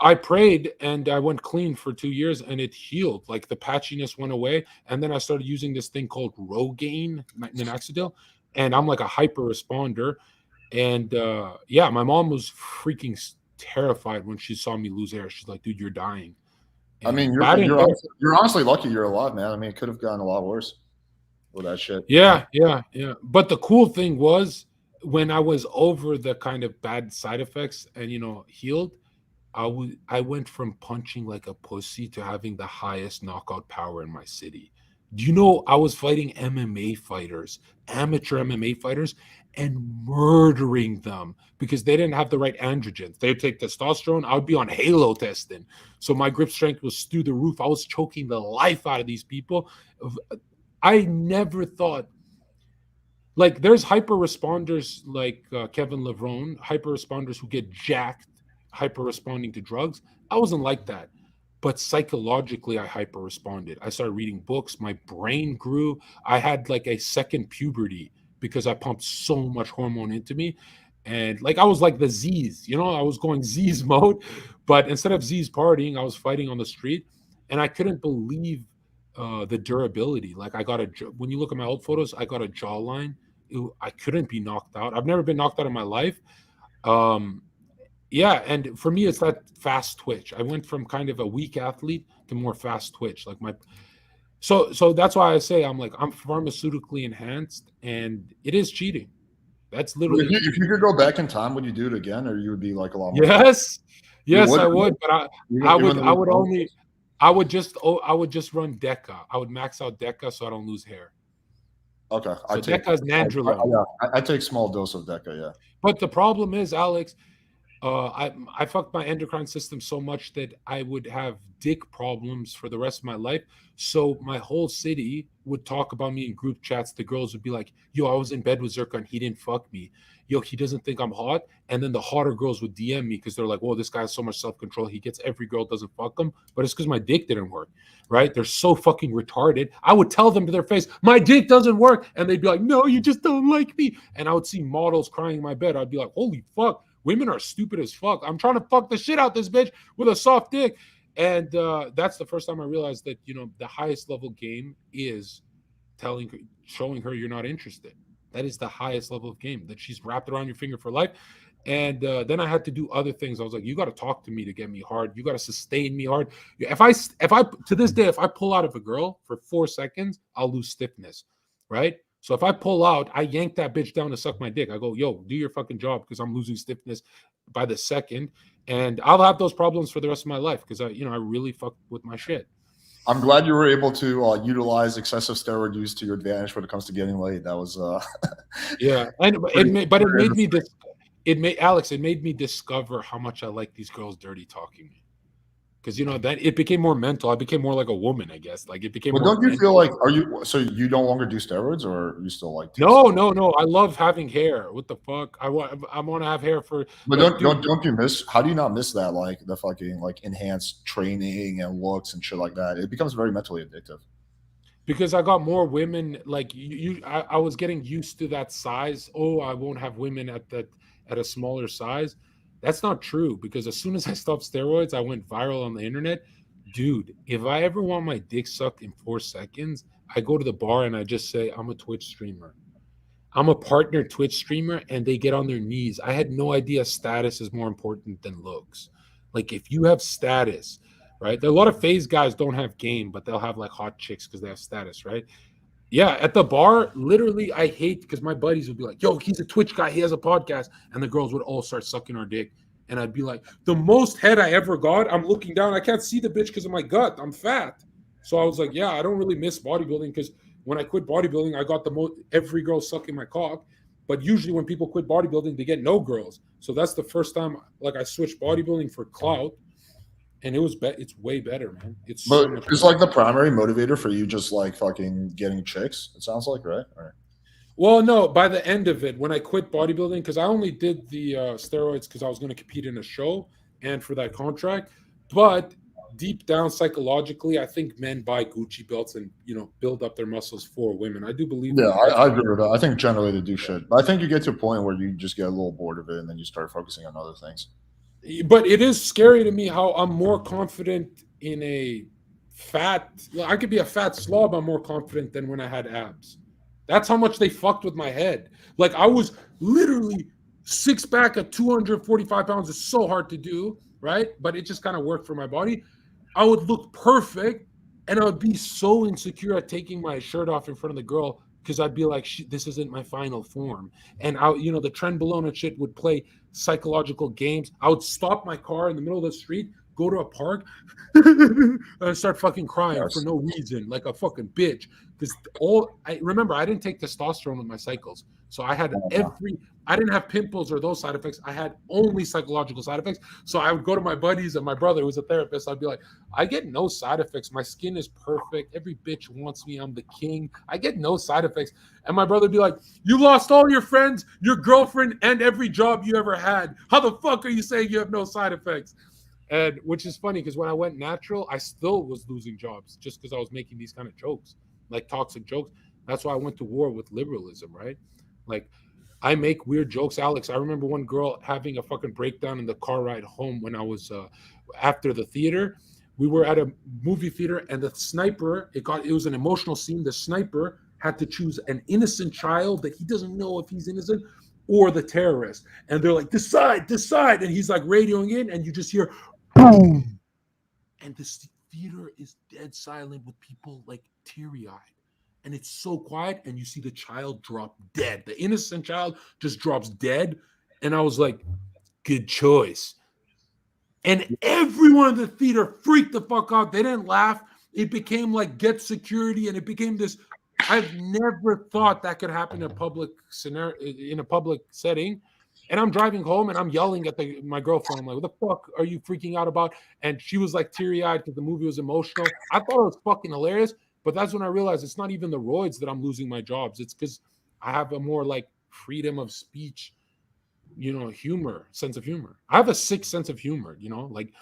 B: I prayed and I went clean for 2 years and it healed. Like the patchiness went away. And then I started using this thing called Rogaine, minoxidil. And I'm like a hyper responder. And yeah, my mom was freaking terrified when she saw me lose hair. She's like, dude, you're dying.
A: I mean,
B: But I didn't care.
A: you're honestly lucky you're alive, man. I mean, it could have gotten a lot worse with that shit.
B: Yeah. But the cool thing was, when I was over the kind of bad side effects and, healed, I went from punching like a pussy to having the highest knockout power in my city. Do you know I was fighting MMA fighters, amateur MMA fighters, and murdering them because they didn't have the right androgens. They'd take testosterone. I would be on halo testing. So my grip strength was through the roof. I was choking the life out of these people. I never thought, like, there's hyper responders like Kevin Levrone, hyper responders who get jacked, hyper responding to drugs. I wasn't like that. But psychologically, I hyper responded. I started reading books. My brain grew. I had like a second puberty because I pumped so much hormone into me. And like I was like the Z's, I was going Z's mode. But instead of Z's partying, I was fighting on the street. And I couldn't believe the durability. Like when you look at my old photos, I got a jawline. I couldn't be knocked out. I've never been knocked out in my life. Yeah, and for me, it's that fast twitch. I went from kind of a weak athlete to more fast twitch. Like so that's why I say I'm pharmaceutically enhanced, and it is cheating. That's literally.
A: If you could go back in time, would you do it again, or you would be like a lot more?
B: Yes, I would, but I would just run Deca. I would max out Deca so I don't lose hair.
A: Okay,
B: so Deca is Nandrolone.
A: I take small dose of Deca, yeah.
B: But the problem is, Alex, I fucked my endocrine system so much that I would have dick problems for the rest of my life. So my whole city would talk about me in group chats. The girls would be like, yo, I was in bed with Zherka and he didn't fuck me. Yo, he doesn't think I'm hot. And then the hotter girls would DM me because they're like, whoa, this guy has so much self-control. He gets every girl, doesn't fuck him. But it's because my dick didn't work, right? They're so fucking retarded. I would tell them to their face, my dick doesn't work. And they'd be like, no, you just don't like me. And I would see models crying in my bed. I'd be like, holy fuck. Women are stupid as fuck. I'm trying to fuck the shit out this bitch with a soft dick. And that's the first time I realized that, the highest level game is showing her you're not interested. That is the highest level of game, that she's wrapped around your finger for life. And then I had to do other things. I was like, you got to talk to me to get me hard. You got to sustain me hard. If I to this day, if I pull out of a girl for 4 seconds, I'll lose stiffness, right? So if I pull out, I yank that bitch down to suck my dick. I go, yo, do your fucking job, because I'm losing stiffness by the second. And I'll have those problems for the rest of my life because I really fuck with my shit.
A: I'm glad you were able to utilize excessive steroid use to your advantage when it comes to getting laid. That was
B: yeah. And it made me discover how much I like these girls dirty talking me. Because that it became more mental. I became more like a woman, I guess. Like it became.
A: But don't you feel like so you no longer do steroids, or you still like?
B: No. I love having hair. What the fuck? I want to have hair for.
A: But don't you miss? How do you not miss that? Like the fucking enhanced training and looks and shit like that. It becomes very mentally addictive.
B: Because I got more women. Like I was getting used to that size. Oh, I won't have women at a smaller size. That's not true, because as soon as I stopped steroids, I went viral on the internet. Dude, if I ever want my dick sucked in 4 seconds, I go to the bar and I just say, I'm a Twitch streamer. I'm a partner Twitch streamer, and they get on their knees. I had no idea status is more important than looks. Like, if you have status, right? There are a lot of phase guys don't have game, but they'll have like hot chicks because they have status, right? Yeah, at the bar, literally, I hate, because my buddies would be like, yo, he's a Twitch guy, he has a podcast, and the girls would all start sucking our dick. And I'd be like, the most head I ever got, I'm looking down, I can't see the bitch because of my gut, I'm fat. So I was like, yeah, I don't really miss bodybuilding, because when I quit bodybuilding, I got every girl sucking my cock. But usually when people quit bodybuilding, they get no girls. So that's the first time like I switched bodybuilding for clout, and it's way better, man. It's so
A: But
B: much
A: it's
B: better.
A: like the primary motivator for you just like fucking getting chicks, it sounds like, right? Or,
B: Well, no, by the end of it, when I quit bodybuilding, because I only did the steroids because I was going to compete in a show and for that contract. But deep down psychologically, I think men buy Gucci belts and build up their muscles for women. I do believe
A: yeah,
B: that. That's
A: I agree with that. I think generally they do shit. But I think you get to a point where you just get a little bored of it and then you start focusing on other things.
B: But it is scary to me how I'm more confident in a fat. I could be a fat slob. I'm more confident than when I had abs. That's how much they fucked with my head. Like I was literally six pack at 245 pounds. Is so hard to do, right? But it just kind of worked for my body. I would look perfect, and I would be so insecure at taking my shirt off in front of the girl because I'd be like, "This isn't my final form." And the trenbolone and shit would play psychological games. I would stop my car in the middle of the street, go to a park, and start fucking crying for
A: Yes.
B: no reason, like a fucking bitch. Because I remember I didn't take testosterone with my cycles, so I had I didn't have pimples or those side effects. I had only psychological side effects. So I would go to my buddies and my brother, who was a therapist. I'd be like, I get no side effects. My skin is perfect. Every bitch wants me. I'm the king. I get no side effects. And my brother would be like, you lost all your friends, your girlfriend, and every job you ever had. How the fuck are you saying you have no side effects? And which is funny because when I went natural, I still was losing jobs just because I was making these kind of jokes, like toxic jokes. That's why I went to war with liberalism, right? Like, I make weird jokes, Alex. I remember one girl having a fucking breakdown in the car ride home when I was after the theater. We were at a movie theater, and the sniper, it was an emotional scene. The sniper had to choose an innocent child that he doesn't know if he's innocent or the terrorist. And they're like, decide. And he's like radioing in, and you just hear boom. And this theater is dead silent with people like teary-eyed. And it's so quiet, and you see the child drop dead. The innocent child just drops dead. And I was like, good choice. And everyone in the theater freaked the fuck out. They didn't laugh. It became like get security, and it became this. I've never thought that could happen in a public scenario, in a public setting. And I'm driving home and I'm yelling at my girlfriend. I'm like, what the fuck are you freaking out about? And she was like teary-eyed because the movie was emotional. I thought it was fucking hilarious. But that's when I realized it's not even the roids that I'm losing my jobs. It's because I have a more like freedom of speech, sense of humor. I have a sick sense of humor, like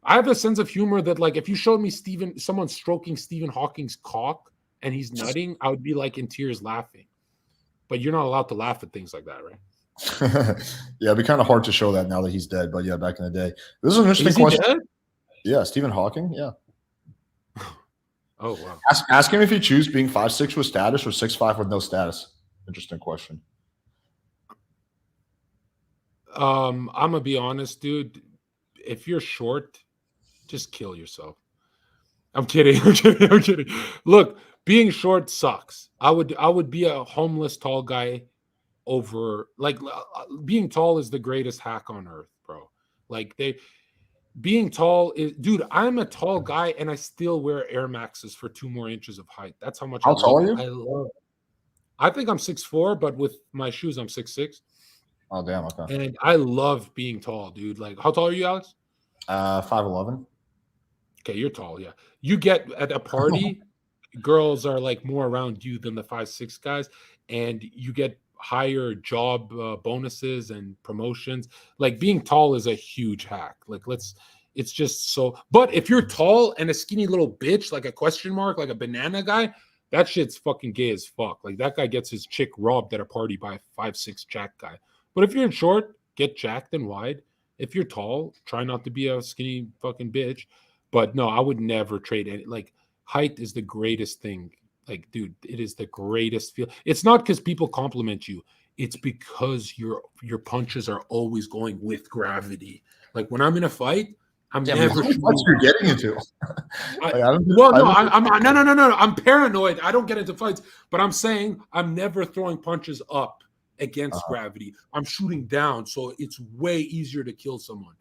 B: I have a sense of humor that like if you showed me someone stroking Stephen Hawking's cock and he's nutting, I would be like in tears laughing. But you're not allowed to laugh at things like that, right?
A: Yeah, it'd be kind of hard to show that now that he's dead. But yeah, back in the day, this is an interesting
B: Is he
A: question.
B: dead?
A: Yeah, Stephen Hawking. Yeah.
B: Oh wow.
A: Ask him if he choose being 5'6" with status or 6'5" with no status. Interesting question.
B: I'm gonna be honest, dude. If you're short, just kill yourself. I'm kidding. I'm kidding. Look, being short sucks. I would be a homeless tall guy over like being tall is the greatest hack on earth, bro. Like being tall is, dude, I'm a tall guy and I still wear Air Maxes for 2 more inches of height. That's how much
A: How tall are you?
B: I think I'm 6'4", but with my shoes I'm 6'6".
A: Oh damn. Okay.
B: And I love being tall, dude. Like, how tall are you, Alex?
A: 5'11".
B: Okay, you're tall, yeah. You get at a party, girls are like more around you than the 5'6" guys, and you get higher job bonuses and promotions. Like being tall is a huge hack. Like it's just so. But if you're tall and a skinny little bitch, like a question mark, like a banana guy, that shit's fucking gay as fuck. Like that guy gets his chick robbed at a party by a 5'6" jack guy. But if you're in short, get jacked and wide. If you're tall, try not to be a skinny fucking bitch. But no, I would never trade any. Like height is the greatest thing. Like, dude, it is the greatest feel. It's not because people compliment you. It's because your punches are always going with gravity. Like when I'm in a fight, I'm never.
A: What you're getting into?
B: No. I'm paranoid. I don't get into fights, but I'm saying I'm never throwing punches up against gravity. I'm shooting down, so it's way easier to kill someone.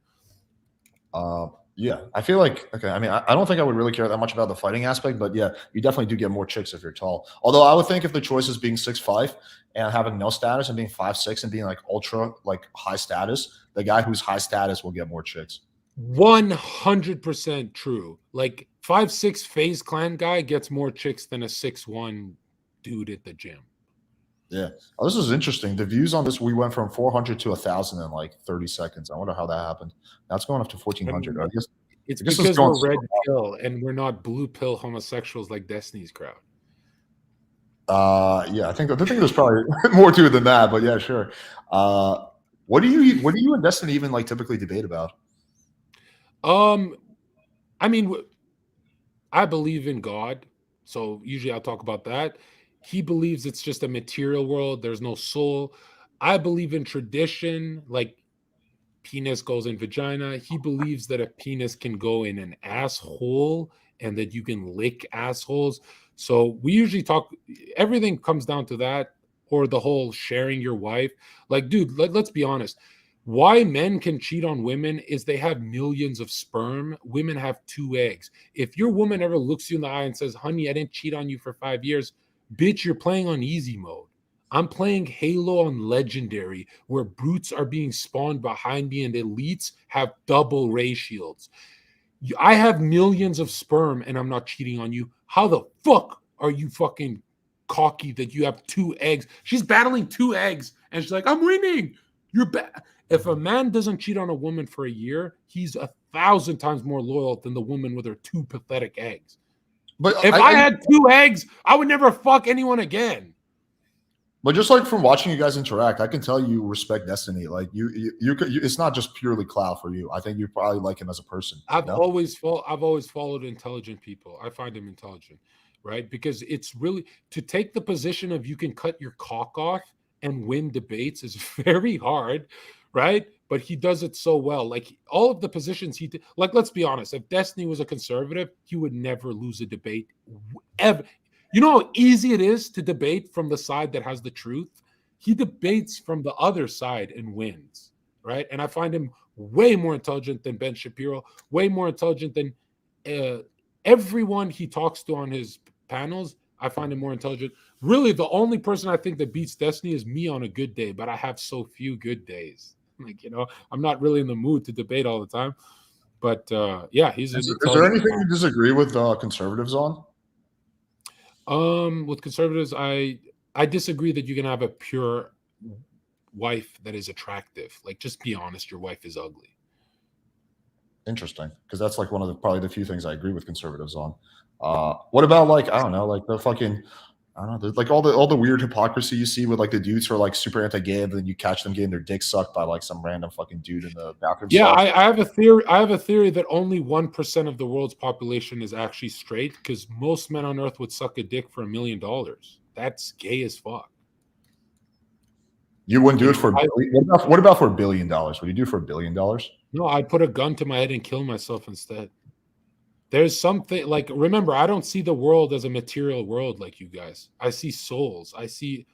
A: Yeah, I feel like okay. I mean, I don't think I would really care that much about the fighting aspect, but yeah, you definitely do get more chicks if you're tall. Although I would think if the choice is being 6'5" and having no status and being 5'6" and being like ultra like high status, the guy who's high status will get more chicks.
B: 100% true. Like 5'6" FaZe Clan guy gets more chicks than a 6'1" dude at the gym.
A: Yeah. Oh, this is interesting. The views on this, we went from 400 to 1,000 in like 30 seconds. I wonder how that happened. Now it's going up to 1,400.
B: It's
A: I guess it's
B: because
A: going
B: we're red
A: so
B: pill and we're not blue pill homosexuals like Destiny's crowd.
A: Yeah, I think there's probably more to it than that, but yeah, sure. What do you and Destiny even like typically debate about?
B: I mean, I believe in God, so usually I'll talk about that. He believes it's just a material world, there's no soul. I believe in tradition, like penis goes in vagina. He believes that a penis can go in an asshole and that you can lick assholes. So we usually talk, everything comes down to that, or the whole sharing your wife. Like, dude, let's be honest. Why men can cheat on women is they have millions of sperm. Women have 2 eggs. If your woman ever looks you in the eye and says, honey, I didn't cheat on you for 5 years, bitch, you're playing on easy mode. I'm playing Halo on Legendary, where brutes are being spawned behind me and elites have double ray shields. I have millions of sperm and I'm not cheating on you. How the fuck are you fucking cocky that you have 2 eggs? She's battling 2 eggs and she's like, I'm winning. You're bad. If a man doesn't cheat on a woman for a year, he's 1,000 times more loyal than the woman with her 2 pathetic eggs.
A: But
B: if I had 2 eggs, I would never fuck anyone again.
A: But just like from watching you guys interact, I can tell you respect Destiny. Like it's not just purely clout for you. I think you probably like him as a person.
B: I've always followed intelligent people. I find him intelligent, right? Because it's really to take the position of you can cut your cock off and win debates is very hard, right? But he does it so well. Like all of the positions he did, like let's be honest, if Destiny was a conservative, he would never lose a debate ever. You know how easy it is to debate from the side that has the truth? He debates from the other side and wins, right? And I find him way more intelligent than Ben Shapiro, way more intelligent than everyone he talks to on his panels. I find him more intelligent. Really, the only person I think that beats Destiny is me on a good day, but I have so few good days. Like, I'm not really in the mood to debate all the time. But yeah, he's.
A: Is there anything you disagree with conservatives on?
B: With conservatives, I disagree that you can have a pure wife that is attractive. Like, just be honest, your wife is ugly.
A: Interesting, because that's like one of probably the few things I agree with conservatives on. What about like I don't know, like the fucking I don't know, like all the weird hypocrisy you see with like the dudes who are like super anti-gay, and then you catch them getting their dick sucked by like some random fucking dude in the bathroom.
B: Yeah, I have a theory. I have a theory that only 1% of the world's population is actually straight, because most men on Earth would suck a dick for $1 million. That's gay as fuck.
A: You wouldn't do it for what about for $1 billion? Would you do it for $1 billion?
B: No, I'd put a gun to my head and kill myself instead. There's something like, remember, I don't see the world as a material world like you guys. I see souls. I see,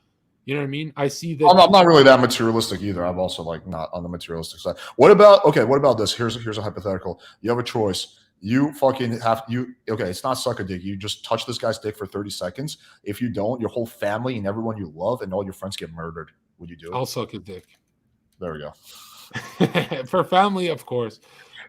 B: you know what I mean? I see that.
A: I'm not really that materialistic either. I'm also like not on the materialistic side. What about this? Here's a hypothetical. You have a choice. You fucking okay, it's not suck a dick. You just touch this guy's dick for 30 seconds. If you don't, your whole family and everyone you love and all your friends get murdered. Would you do it?
B: I'll suck a dick.
A: There we go.
B: For family, of course.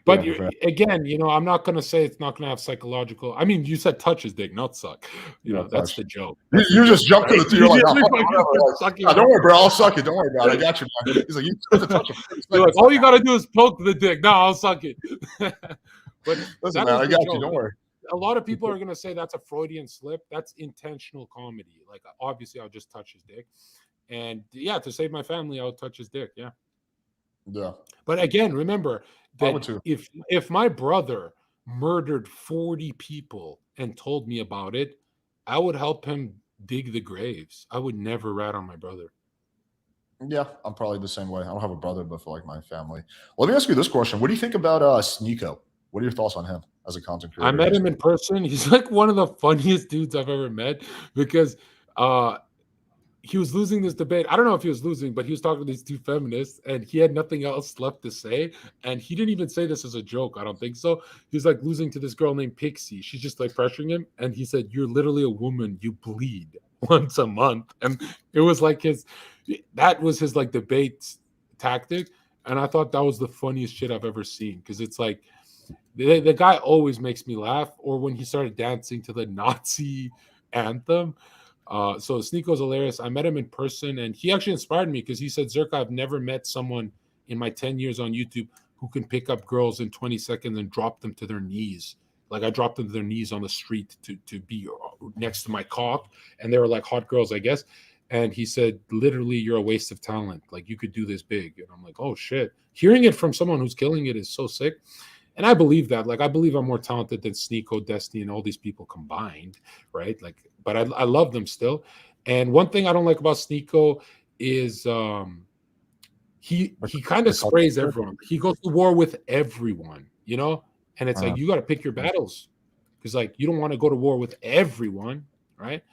B: But yeah, again, I'm not going to say it's not going to have psychological. I mean, you said touch his dick, not suck. That's the joke.
A: You just jumped to the two. You're like, don't worry, bro. I'll suck it. Don't worry about it. I got you, man. He's like, you have to touch it.
B: You're like, all you got to do is poke the dick. No, I'll suck it. But
A: listen, man, I got you. Don't worry.
B: A lot of people are going to say that's a Freudian slip. That's intentional comedy. Like, obviously, I'll just touch his dick. And yeah, to save my family, I'll touch his dick. Yeah.
A: Yeah.
B: But again, remember that if my brother murdered 40 people and told me about it, I would help him dig the graves. I would never rat on my brother.
A: Yeah, I'm probably the same way. I don't have a brother, but for like my family. Well, let me ask you this question. What do you think about Sneako? What are your thoughts on him as a content creator?
B: I met him in person. He's like one of the funniest dudes I've ever met, because he was losing this debate. I don't know if he was losing, but he was talking to these two feminists and he had nothing else left to say. And he didn't even say this as a joke. I don't think so. He was like losing to this girl named Pixie. She's just like pressuring him. And he said, "You're literally a woman. You bleed once a month." And it was like that was his like debate tactic. And I thought that was the funniest shit I've ever seen. Cause it's like, the guy always makes me laugh. Or when he started dancing to the Nazi anthem. So Sneako's hilarious. I met him in person, and he actually inspired me because he said, "Zherka, I've never met someone in my 10 years on YouTube who can pick up girls in 20 seconds and drop them to their knees. Like I dropped them to their knees on the street to be next to my cock, and they were like hot girls, I guess." And he said, "Literally, you're a waste of talent. Like you could do this big." And I'm like, "Oh shit!" Hearing it from someone who's killing it is so sick. And I believe that. Like, I believe I'm more talented than Sneako, Destiny, and all these people combined, right? Like, but I love them still. And one thing I don't like about Sneako is he kind of sprays everyone. He goes to war with everyone, you know? And it's like, you got to pick your battles. Because, like, you don't want to go to war with everyone, right?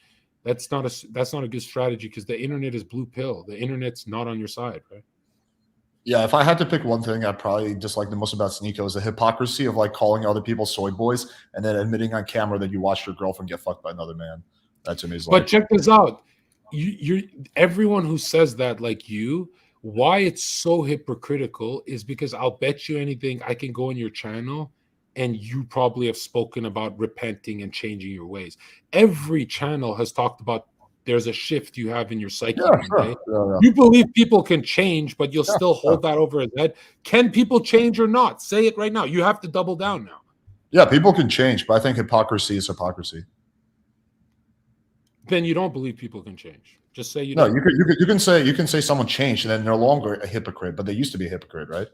B: That's not a good strategy because the internet is blue pill. The internet's not on your side, right?
A: Yeah, if I had to pick one thing, I'd probably dislike the most about Sneako is the hypocrisy of like calling other people soy boys and then admitting on camera that you watched your girlfriend get fucked by another man. That to me is like.
B: But check this out. You're everyone who says that, like you, why it's so hypocritical is because I'll bet you anything I can go on your channel and you probably have spoken about repenting and changing your ways. Every channel has talked about there's a shift you have in your psyche.
A: Yeah, sure. Yeah.
B: You believe people can change, but you'll still hold that over his head. Can people change or not? Say it right now. You have to double down now.
A: Yeah, people can change, but I think hypocrisy is hypocrisy.
B: Then you don't believe people can change. Just say you
A: no.
B: don't.
A: You can say someone changed and then they're no longer a hypocrite, but they used to be a hypocrite, right?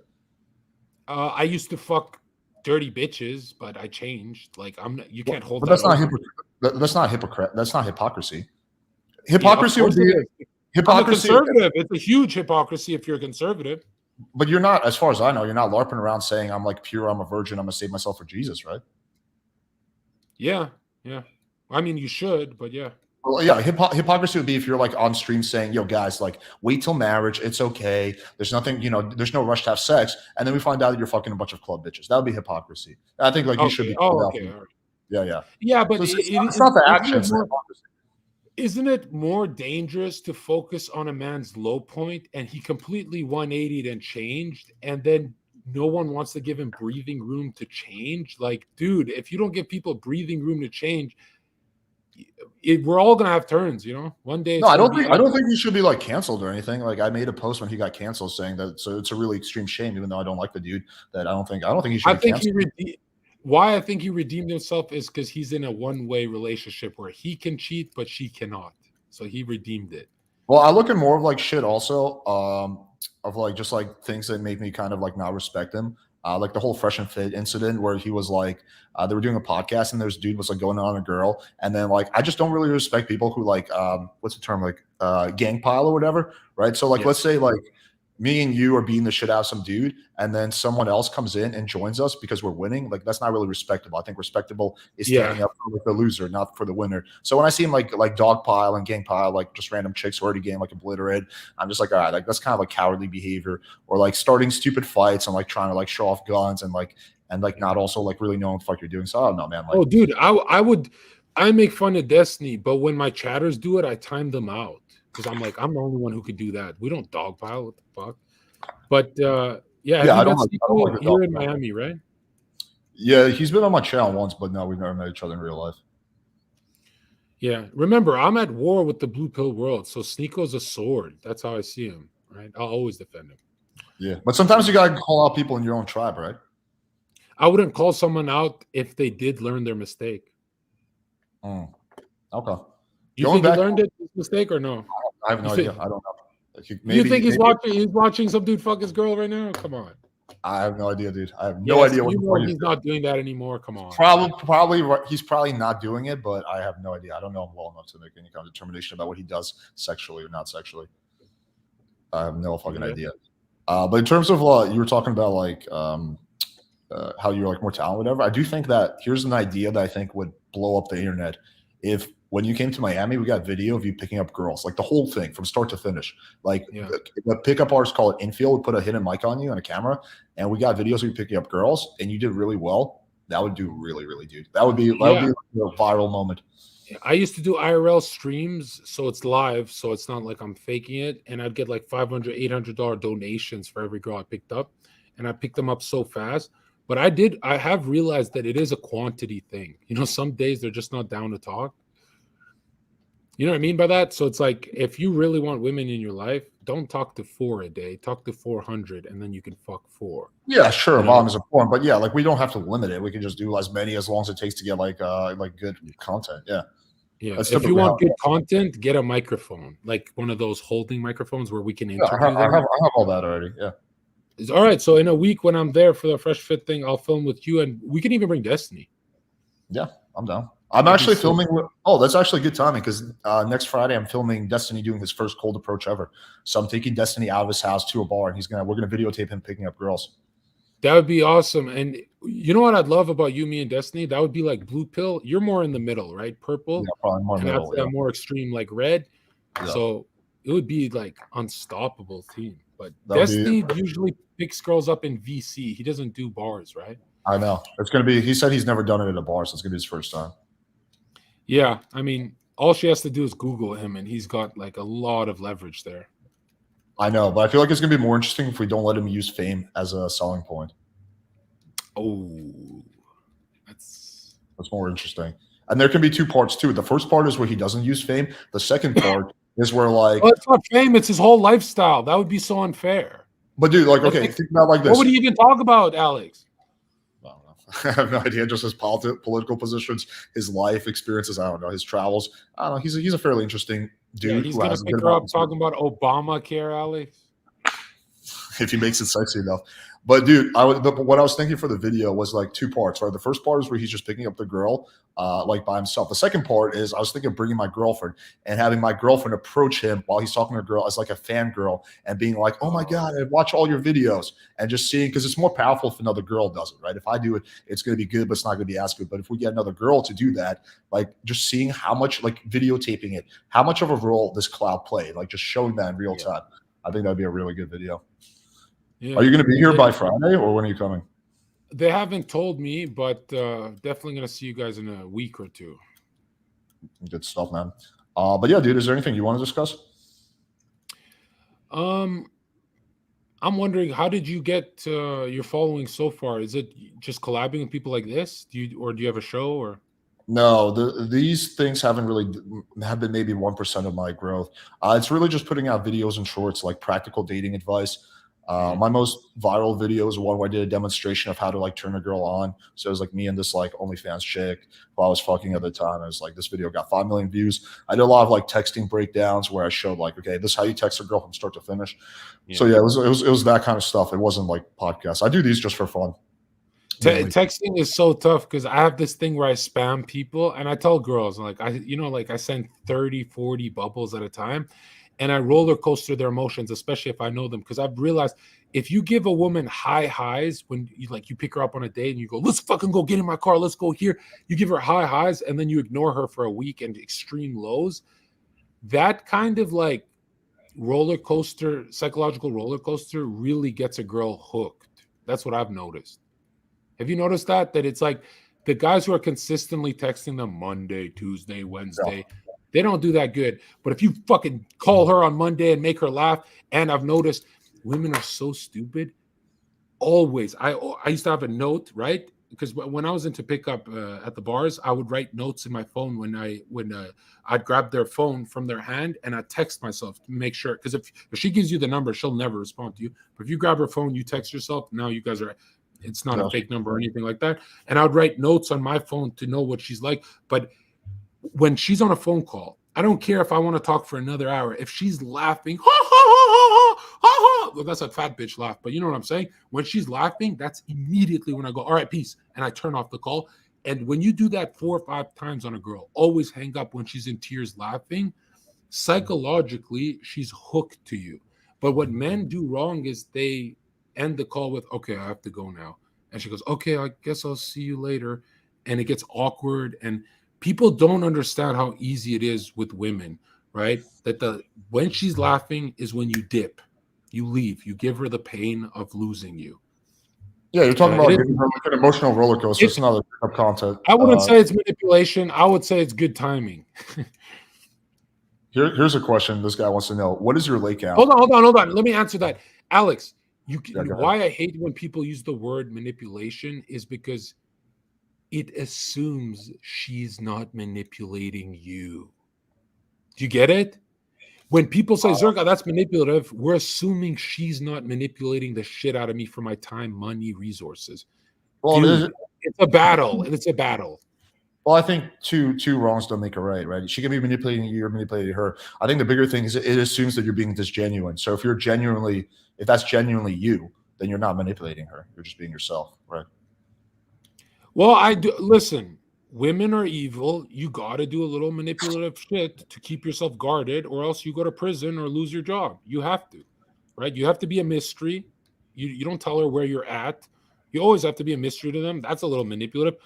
B: I used to fuck dirty bitches, but I changed. Like I'm not. You can't hold.
A: But
B: that
A: that's not
B: over.
A: hypocrite. That's not hypocrite. That's not hypocrisy. Hypocrisy would be hypocrisy.
B: I'm a conservative. It's a huge hypocrisy if you're a conservative.
A: But you're not, as far as I know, you're not LARPing around saying I'm like pure, I'm a virgin, I'm gonna save myself for Jesus, right?
B: Yeah. I mean, you should, but yeah.
A: Well, yeah, hypocrisy would be if you're like on stream saying, "Yo, guys, like wait till marriage, it's okay. There's nothing, there's no rush to have sex," and then we find out that you're fucking a bunch of club bitches. That would be hypocrisy. I think like you should be.
B: Oh, okay. All right. Yeah, but
A: so it's not the actions.
B: Isn't it more dangerous to focus on a man's low point and he completely 180'd and changed, and then no one wants to give him breathing room to change? Like, dude, if you don't give people breathing room to change, we're all gonna have turns, one day.
A: No, I don't think he should be like canceled or anything. Like I made a post when he got canceled saying that, so it's a really extreme shame, even though I don't like the dude, that I don't think he should be canceled.
B: Why I think he redeemed himself is because he's in a one-way relationship where he can cheat, but she cannot. So he redeemed it.
A: Well, I look at more of like shit also, of like just like things that make me kind of like not respect him. Like the whole Fresh and Fit incident where he was like, they were doing a podcast and this dude was like going on a girl. And then like, I just don't really respect people who like, what's the term? Like gang pile or whatever. Right. So like, let's say like me and you are beating the shit out of some dude and then someone else comes in and joins us because we're winning. Like that's not really respectable. I think respectable is standing up for like the loser, not for the winner. So when I see him like dog pile and gang pile, like just random chicks who already game like obliterate, I'm just like, all right, like that's kind of like cowardly behavior, or like starting stupid fights and like trying to like show off guns and not also like really knowing what the fuck you're doing. So I don't know, man. Like,
B: oh, dude, I make fun of Destiny, but when my chatters do it, I time them out. Because I'm like, I'm the only one who could do that. We don't dogpile. What the fuck? But
A: I don't like
B: you're in Miami, right?
A: Yeah, he's been on my channel once, but no, we've never met each other in real life.
B: Yeah, remember, I'm at war with the blue pill world, so Sneako's a sword. That's how I see him, right? I'll always defend him.
A: Yeah, but sometimes you gotta call out people in your own tribe, right?
B: I wouldn't call someone out if they did learn their mistake.
A: Okay.
B: You think he learned his mistake or no?
A: I have no idea. I don't know.
B: You think he's watching some dude fuck his girl right now? Come on.
A: I have no idea, dude. I have no idea what
B: he's not doing that anymore. Come on.
A: Probably he's probably not doing it, but I have no idea. I don't know him well enough to make any kind of determination about what he does sexually or not sexually. I have no fucking idea. But in terms of you were talking about like how you're like more talented, whatever. I do think that here's an idea that I think would blow up the internet if when you came to Miami, we got video of you picking up girls, like the whole thing from start to finish. Like
B: Yeah.
A: the pickup artists call it infield. We put a hidden mic on you and a camera, and we got videos of you picking up girls, and you did really well. That would do really, really, dude. That would be a viral moment.
B: I used to do IRL streams, so it's live, so it's not like I'm faking it. And I'd get like $500, $800 donations for every girl I picked up, and I picked them up so fast. But I have realized that it is a quantity thing. You know, some days they're just not down to talk. You know what I mean by that? So it's like, if you really want women in your life, don't talk to 4 a day. Talk to 400, and then you can fuck 4.
A: Yeah, sure,
B: You know?
A: volume is important, but yeah, like we don't have to limit it. We can just do as many as long as it takes to get like good content. Yeah.
B: Yeah.
A: That's
B: If you
A: typically
B: want good content, get a microphone, like one of those holding microphones where we can interview them.
A: I have all that already. Yeah.
B: It's all right. So in a week when I'm there for the Fresh Fit thing, I'll film with you, and we can even bring Destiny.
A: Yeah, I'm down. I'm actually filming. That's actually good timing because next Friday I'm filming Destiny doing his first cold approach ever. So I'm taking Destiny out of his house to a bar, and we're gonna videotape him picking up girls.
B: That would be awesome. And you know what I'd love about you, me, and Destiny? That would be like blue pill. You're more in the middle, right? Purple.
A: Yeah, probably more middle.
B: Yeah. More extreme, like red.
A: Yeah.
B: So it would be like unstoppable team. But Destiny usually picks girls up in VC. He doesn't do bars, right?
A: I know. It's gonna be. He said he's never done it at a bar, so it's gonna be his first time.
B: Yeah, I mean, all she has to do is Google him, and he's got like a lot of leverage there.
A: I know, but I feel like it's gonna be more interesting if we don't let him use fame as a selling point.
B: Oh,
A: that's more interesting. And there can be 2 parts too. The first part is where he doesn't use fame. The second part is where like,
B: it's not fame; it's his whole lifestyle. That would be so unfair.
A: But dude, like, okay, think about like this.
B: What would he even talk about, Alex?
A: I have no idea. Just his political positions, his life experiences. I don't know, his travels. I don't know. He's a fairly interesting dude.
B: Yeah, he's gonna pick her up talking about Obamacare, Alex.
A: If he makes it sexy enough. But dude, what I was thinking for the video was like 2 parts, right? The first part is where he's just picking up the girl, like by himself. The second part is I was thinking of bringing my girlfriend and having my girlfriend approach him while he's talking to a girl as like a fangirl and being like, "Oh my god, I watch all your videos," and just seeing, because it's more powerful if another girl does it, right? If I do it, it's going to be good, but it's not going to be as good. But if we get another girl to do that, like just seeing how much, like videotaping it, how much of a role this cloud played, like just showing that in real time, I think that'd be a really good video. Yeah. Are you going to be here by Friday, or when are you coming?
B: They haven't told me, but definitely going to see you guys in a week or 2.
A: Good stuff, man. But yeah, dude, is there anything you want to discuss?
B: I'm wondering, how did you get your following so far? Is it just collabing with people like this? Do you have a show or?
A: No, these things have been maybe 1% of my growth. It's really just putting out videos and shorts, like practical dating advice. My most viral video is one where I did a demonstration of how to like turn a girl on. So it was like me and this like OnlyFans chick who I was fucking at the time. It was like, this video got 5 million views. I did a lot of like texting breakdowns where I showed like, okay, this is how you text a girl from start to finish. Yeah. So yeah, it was that kind of stuff. It wasn't like podcasts. I do these just for fun.
B: Texting is so tough because I have this thing where I spam people and I tell girls like I send 30, 40 bubbles at a time. And I roller coaster their emotions, especially if I know them, because I've realized if you give a woman high highs when you pick her up on a date and you go, let's fucking go get in my car, let's go here. You give her high highs and then you ignore her for a week and extreme lows. That kind of like psychological roller coaster really gets a girl hooked. That's what I've noticed. Have you noticed that? That it's like the guys who are consistently texting them Monday, Tuesday, Wednesday, they don't do that good. But if you fucking call her on Monday and make her laugh, and I've noticed women are so stupid. Always. I used to have a note, right? Because when I was into pickup at the bars, I would write notes in my phone when I'd grab their phone from their hand and I'd text myself to make sure. Because if she gives you the number, she'll never respond to you. But if you grab her phone, you text yourself, now you guys are, it's not a fake number or anything like that. And I would write notes on my phone to know what she's like. But when she's on a phone call, I don't care if I want to talk for another hour. If she's laughing, ha, ha, ha, ha, ha, ha. Well, that's a fat bitch laugh, but you know what I'm saying? When she's laughing, that's immediately when I go, all right, peace. And I turn off the call. And when you do that 4 or 5 times on a girl, always hang up when she's in tears laughing, psychologically, she's hooked to you. But what men do wrong is they end the call with, okay, I have to go now. And she goes, okay, I guess I'll see you later. And it gets awkward. And People don't understand how easy it is with women, right? That when she's laughing is when you dip, you leave, you give her the pain of losing you.
A: Yeah, you're talking
B: It
A: about
B: is.
A: giving her like an emotional roller coaster. It's another content.
B: I wouldn't say it's manipulation. I would say it's good timing.
A: Here's a question this guy wants to know. What is your lake count?
B: Hold on. Let me answer that. Alex,
A: Yeah, go
B: why I hate when people use the word manipulation is because it assumes she's not manipulating you. Do you get it? When people say, Zherka, that's manipulative, we're assuming she's not manipulating the shit out of me for my time, money, resources.
A: Well,
B: Dude, it's a battle. It's a battle.
A: well, I think two wrongs don't make a right, right? She can be manipulating you or manipulating her. I think the bigger thing is it assumes that you're being disgenuine. So if that's genuinely you, then you're not manipulating her. You're just being yourself, right?
B: Well, I do listen. Women are evil. You got to do a little manipulative shit to keep yourself guarded, or else you go to prison or lose your job. You have to, right? You have to be a mystery. You don't tell her where you're at. You always have to be a mystery to them. That's a little manipulative.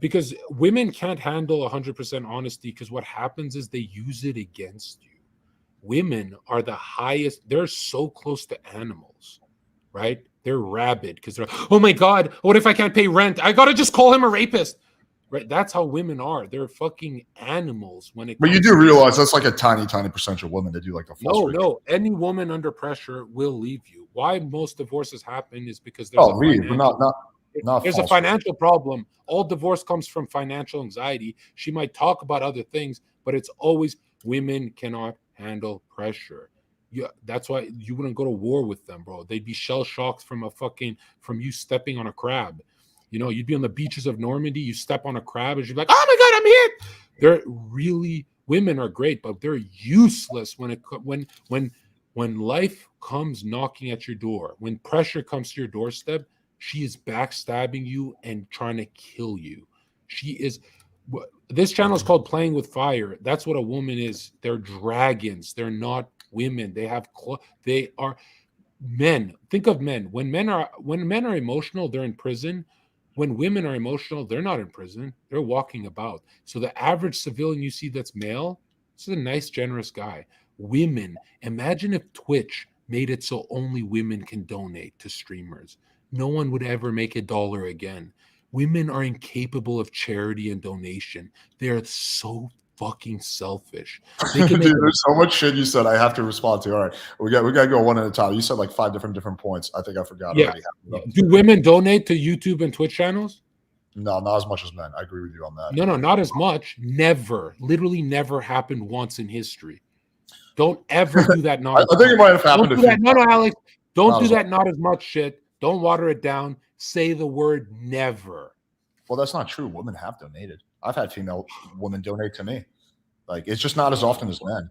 B: Because women can't handle 100% honesty, because what happens is they use it against you. Women are the highest, they're so close to animals, right? They're rabid because they're like, oh my God, what if I can't pay rent? I got to just call him a rapist, right? That's how women are. They're fucking animals when it
A: But you
B: comes
A: do
B: to
A: realize that's like a tiny percentage of women that do like the false rape.
B: no. Any woman under pressure will leave you. Why most divorces happen is because there's
A: Oh, leave, but not
B: there's a
A: false
B: financial problem. All divorce comes from financial anxiety. She might talk about other things, but it's always women cannot handle pressure. Yeah, that's why you wouldn't go to war with them, bro. They'd be shell shocked from from you stepping on a crab. You know, you'd be on the beaches of Normandy, you step on a crab, and you'd be like, "Oh my God, I'm hit." They're really women are great, but they're useless when life comes knocking at your door, when pressure comes to your doorstep. She is backstabbing you and trying to kill you. She is. This channel is called Playing with Fire. That's what a woman is. They're dragons. They're not women. They are men. Think of men. When men are emotional, they're in prison. When women are emotional, they're not in prison. They're walking about. So the average civilian you see that's male, this is a nice, generous guy. Women, imagine if Twitch made it so only women can donate to streamers. No one would ever make $1 again. Women are incapable of charity and donation. They are so fucking selfish. They can make
A: Dude, there's so much shit you said I have to respond to. All right. We gotta go one at a time. You said like 5 different points. I think I forgot
B: yeah.
A: already.
B: Do women donate to YouTube and Twitch channels?
A: No, not as much as men. I agree with you on that.
B: No, not as much. Never. Literally never happened once in history. Don't ever do that.
A: I think it might have happened
B: Don't
A: a
B: do
A: few
B: that. No, Alex. Don't
A: Not
B: do
A: as
B: that. Not as much shit. Don't water it down. Say the word never.
A: Well, that's not true. Women have donated. I've had female women donate to me. Like, it's just not as often as men.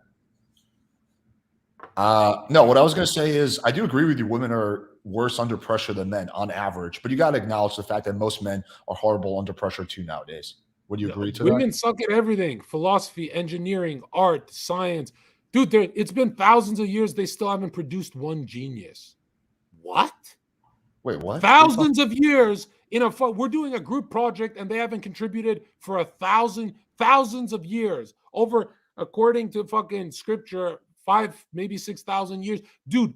A: No, what I was going to say is I do agree with you. Women are worse under pressure than men on average, but you got to acknowledge the fact that most men are horrible under pressure too nowadays. Would you agree to
B: Women
A: that?
B: suck at everything: philosophy, engineering, art, science. Dude, it's been thousands of years. They still haven't produced one genius. What?
A: Wait, what?
B: Thousands of years we're doing a group project and they haven't contributed for thousands of years over, according to fucking scripture, 5 maybe 6,000 years. Dude,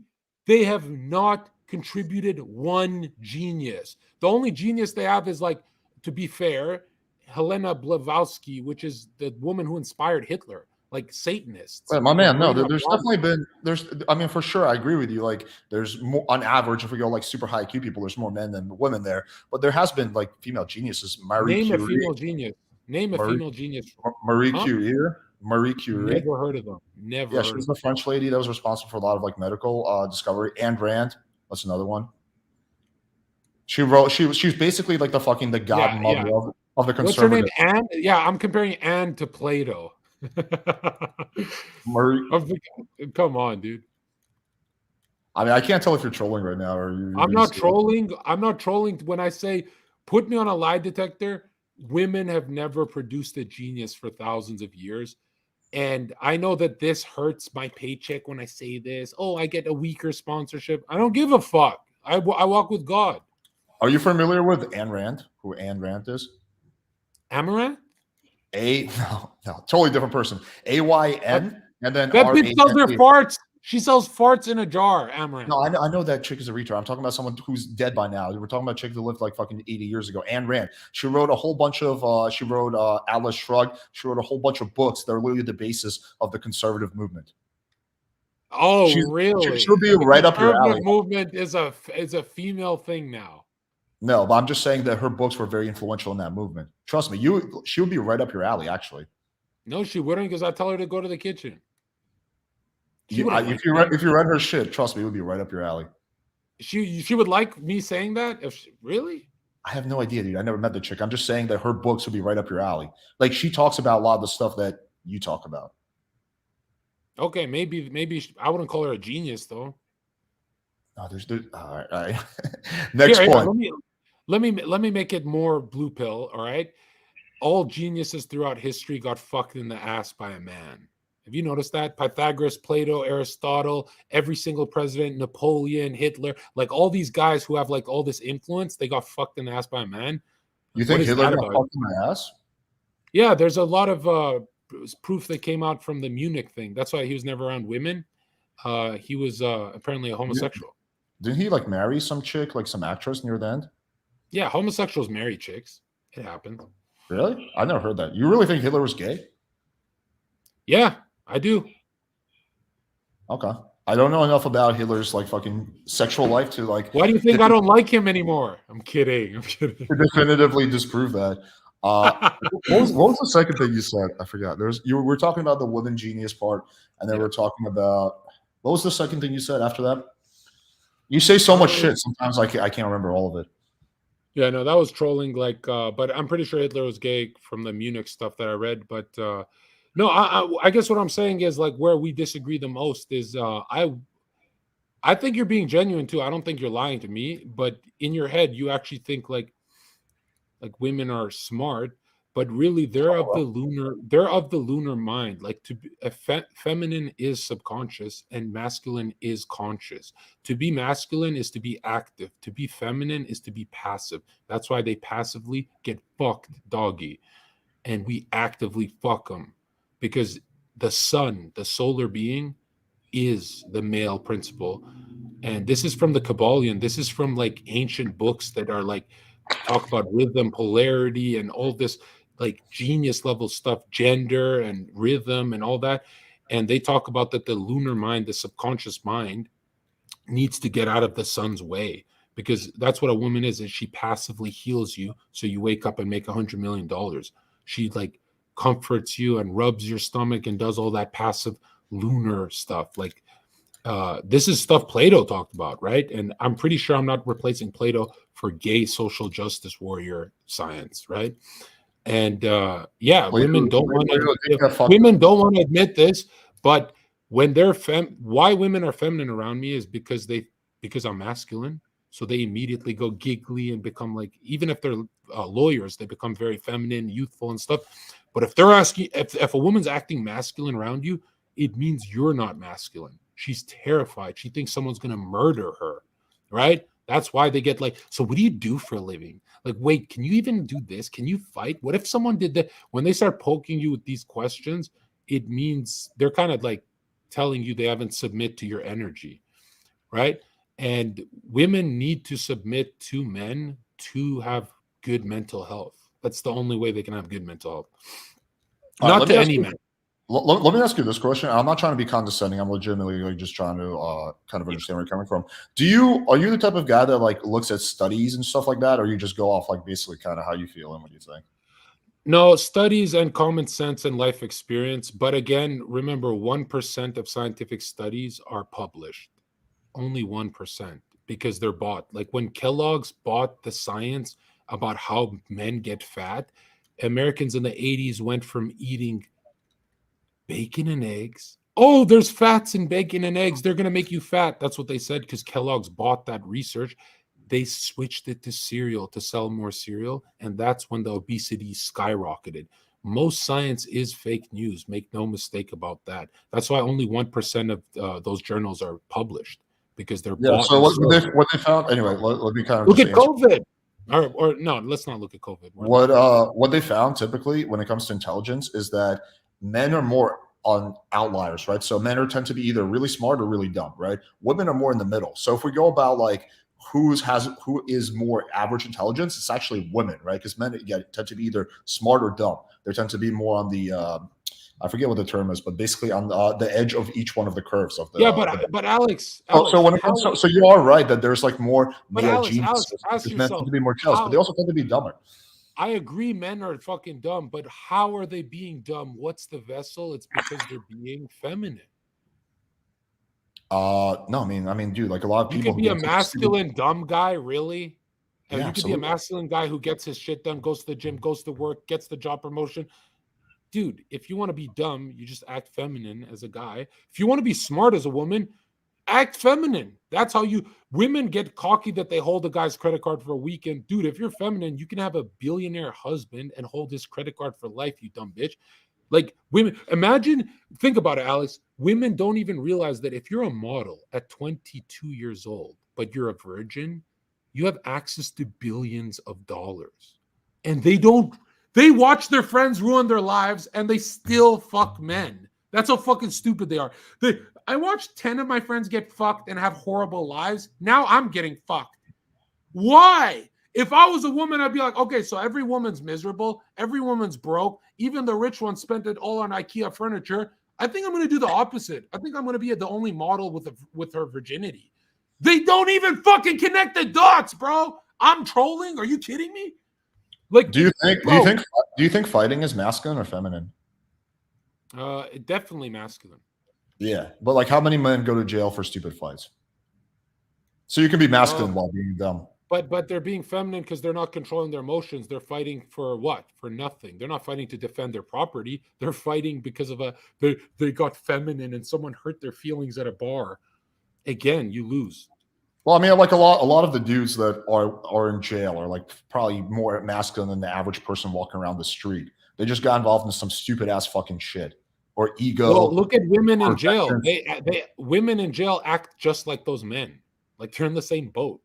B: they have not contributed one genius. The only genius they have is, like, to be fair, Helena Blavatsky, which is the woman who inspired Hitler. Like Satanists.
A: Wait, my man, no,
B: Bring up
A: there's
B: one.
A: definitely been I mean, for sure, I agree with you. Like, there's more on average, if we go like super high IQ people, there's more men than women there. But there has been like female geniuses.
B: Name a female genius. Name a female genius.
A: Marie
B: Huh?
A: Curie. Marie Curie.
B: Never heard of them. Never.
A: Yeah, she was the French lady that was responsible for a lot of like medical discovery. Ayn Rand, that's another one. She wrote. She was basically like the godmother of the conservative.
B: What's her name? Anne? Yeah, I'm comparing Anne to Plato.
A: Marie.
B: Come on, dude.
A: I mean, I can't tell if you're trolling right now or you.
B: I'm not trolling. I'm not trolling when I say put me on a lie detector. Women have never produced a genius for thousands of years. And I know that this hurts my paycheck when I say this. Oh, I get a weaker sponsorship. I don't give a fuck. I walk with God.
A: Are you familiar with Ayn Rand? Who Ayn Rand is?
B: Amaranth?
A: No, totally different person. AYN and then
B: That bitch sells her
A: RANA.
B: farts. She sells farts in a jar, Amaranth.
A: No, I know that chick is a retard. I'm talking about someone who's dead by now. We're talking about a chick that lived like fucking 80 years ago. Ayn Rand. She wrote a whole bunch of. She wrote Atlas Shrugged. She wrote a whole bunch of books that are literally the basis of the conservative movement.
B: Oh, really?
A: She'll be right up your alley.
B: Conservative movement is a female thing now.
A: No, but I'm just saying that her books were very influential in that movement. Trust me, she would be right up your alley. Actually,
B: no, she wouldn't, because I tell her to go to the kitchen.
A: If you read her shit, trust me, it would be right up your alley.
B: She would like me saying that? Really?
A: I have no idea, dude. I never met the chick. I'm just saying that her books would be right up your alley. Like, she talks about a lot of the stuff that you talk about.
B: Okay, maybe I wouldn't call her a genius though.
A: No, there's all right. Next point.
B: Let me make it more blue pill. All right, all geniuses throughout history got fucked in the ass by a man. Have you noticed that? Pythagoras, Plato, Aristotle, every single president, Napoleon, Hitler, like all these guys who have like all this influence, they got fucked in the ass by a man.
A: You think Hitler got fucked in the ass?
B: Yeah, there's a lot of proof that came out from the Munich thing. That's why he was never around women. He was apparently a homosexual.
A: Didn't he like marry some chick, like some actress near the end?
B: Yeah, homosexuals marry chicks. It happened.
A: Really? I never heard that. You really think Hitler was gay?
B: Yeah, I do.
A: Okay. I don't know enough about Hitler's like fucking sexual life to like.
B: Why do you think I don't like him anymore? I'm kidding.
A: To definitively disprove that. What was the second thing you said? I forgot. We're talking about the woman genius part, and then we're talking about what was the second thing you said after that? You say so much shit. Sometimes I can't remember all of it.
B: Yeah, no, that was trolling. Like, but I'm pretty sure Hitler was gay from the Munich stuff that I read. But no, I guess what I'm saying is like where we disagree the most is I think you're being genuine too. I don't think you're lying to me, but in your head you actually think like women are smart, but really they're of the lunar mind. Like feminine is subconscious and masculine is conscious. To be masculine is to be active. To be feminine is to be passive. That's why they passively get fucked, doggy, and we actively fuck them. Because the sun, the solar being, is the male principle. And this is from the Kabbalion. This is from like ancient books that are like talk about rhythm, polarity, and all this like genius level stuff, gender and rhythm and all that. And they talk about that the lunar mind, the subconscious mind, needs to get out of the sun's way, because that's what a woman is she passively heals you. So you wake up and make $100 million. She like comforts you and rubs your stomach and does all that passive lunar stuff. Like this is stuff Plato talked about, right? And I'm pretty sure I'm not replacing Plato for gay social justice warrior science, right? And women don't want to admit this, but when they're why women are feminine around me is because I'm masculine. So they immediately go giggly and become like, even if they're lawyers, they become very feminine, youthful and stuff. But if they're asking, if a woman's acting masculine around you, it means you're not masculine. She's terrified. She thinks someone's going to murder her, right? That's why they get like, so what do you do for a living? Like, wait, can you even do this? Can you fight? What if someone did that? When they start poking you with these questions, it means they're kind of like telling you they haven't submit to your energy, right? And women need to submit to men to have good mental health. That's the only way they can have good mental health. Not to any man.
A: Let me ask you this question. I'm not trying to be condescending. I'm legitimately like just trying to kind of understand where you're coming from. Are you the type of guy that like looks at studies and stuff like that, or you just go off like basically kind of how you feel and what you think?
B: No, studies and common sense and life experience. But again, remember, 1% of scientific studies are published. Only 1%, because they're bought. Like when Kellogg's bought the science about how men get fat, Americans in the 80s went from eating bacon and eggs. Oh, there's fats in bacon and eggs. They're going to make you fat. That's what they said, because Kellogg's bought that research. They switched it to cereal to sell more cereal. And that's when the obesity skyrocketed. Most science is fake news. Make no mistake about that. That's why only 1% of those journals are published, because they're bought.
A: So what they found, anyway, let me kind of
B: look at COVID. Or no, let's not look at COVID.
A: What they found typically when it comes to intelligence is that men are more on outliers, right? So men tend to be either really smart or really dumb, right? Women are more in the middle. So if we go about like who is more average intelligence, it's actually women, right? Because men tend to be either smart or dumb. They tend to be more on the I forget what the term is, but basically on the edge of each one of the curves of the.
B: Yeah, but Alex,
A: So when it comes to, so you are right that there's like more
B: but
A: male
B: Alex,
A: geniuses.
B: ask
A: Men tend
B: yourself
A: to be more jealous, but they
B: how.
A: also tend to be dumber.
B: I agree, men are fucking dumb, but how are they being dumb? What's the vessel? It's because they're being feminine.
A: No, I mean, dude, like a lot of
B: You
A: people
B: could
A: who
B: be a
A: get
B: masculine dumb guy, really.
A: yeah,
B: You could be a
A: absolutely.
B: masculine guy who gets his shit done, goes to the gym, goes to work, gets the job promotion. Dude, if you want to be dumb, you just act feminine as a guy. If you want to be smart as a woman, act feminine. That's how women get cocky that they hold a guy's credit card for a weekend. Dude, if you're feminine, you can have a billionaire husband and hold his credit card for life, you dumb bitch. Like women, think about it, Alex. Women don't even realize that if you're a model at 22 years old, but you're a virgin, you have access to billions of dollars. And they watch their friends ruin their lives and they still fuck men. That's how fucking stupid they are. I watched 10 of my friends get fucked and have horrible lives. Now I'm getting fucked. Why? If I was a woman, I'd be like, okay, so every woman's miserable, every woman's broke, even the rich ones spent it all on IKEA furniture. I think I'm going to do the opposite. I think I'm going to be the only model with her virginity. They don't even fucking connect the dots, bro. I'm trolling. Are you kidding me? Like,
A: do you think fighting is masculine or feminine?
B: Definitely masculine.
A: Yeah, but like, how many men go to jail for stupid fights? So you can be masculine while being dumb.
B: But they're being feminine because they're not controlling their emotions. They're fighting for what? For nothing. They're not fighting to defend their property. They're fighting because of they got feminine and someone hurt their feelings at a bar. Again, you lose.
A: Well, I mean, like a lot of the dudes that are in jail are like probably more masculine than the average person walking around the street. They just got involved in some stupid ass fucking shit or ego.
B: Well, look at women in jail. Women in jail act just like those men. Like they're in the same boat.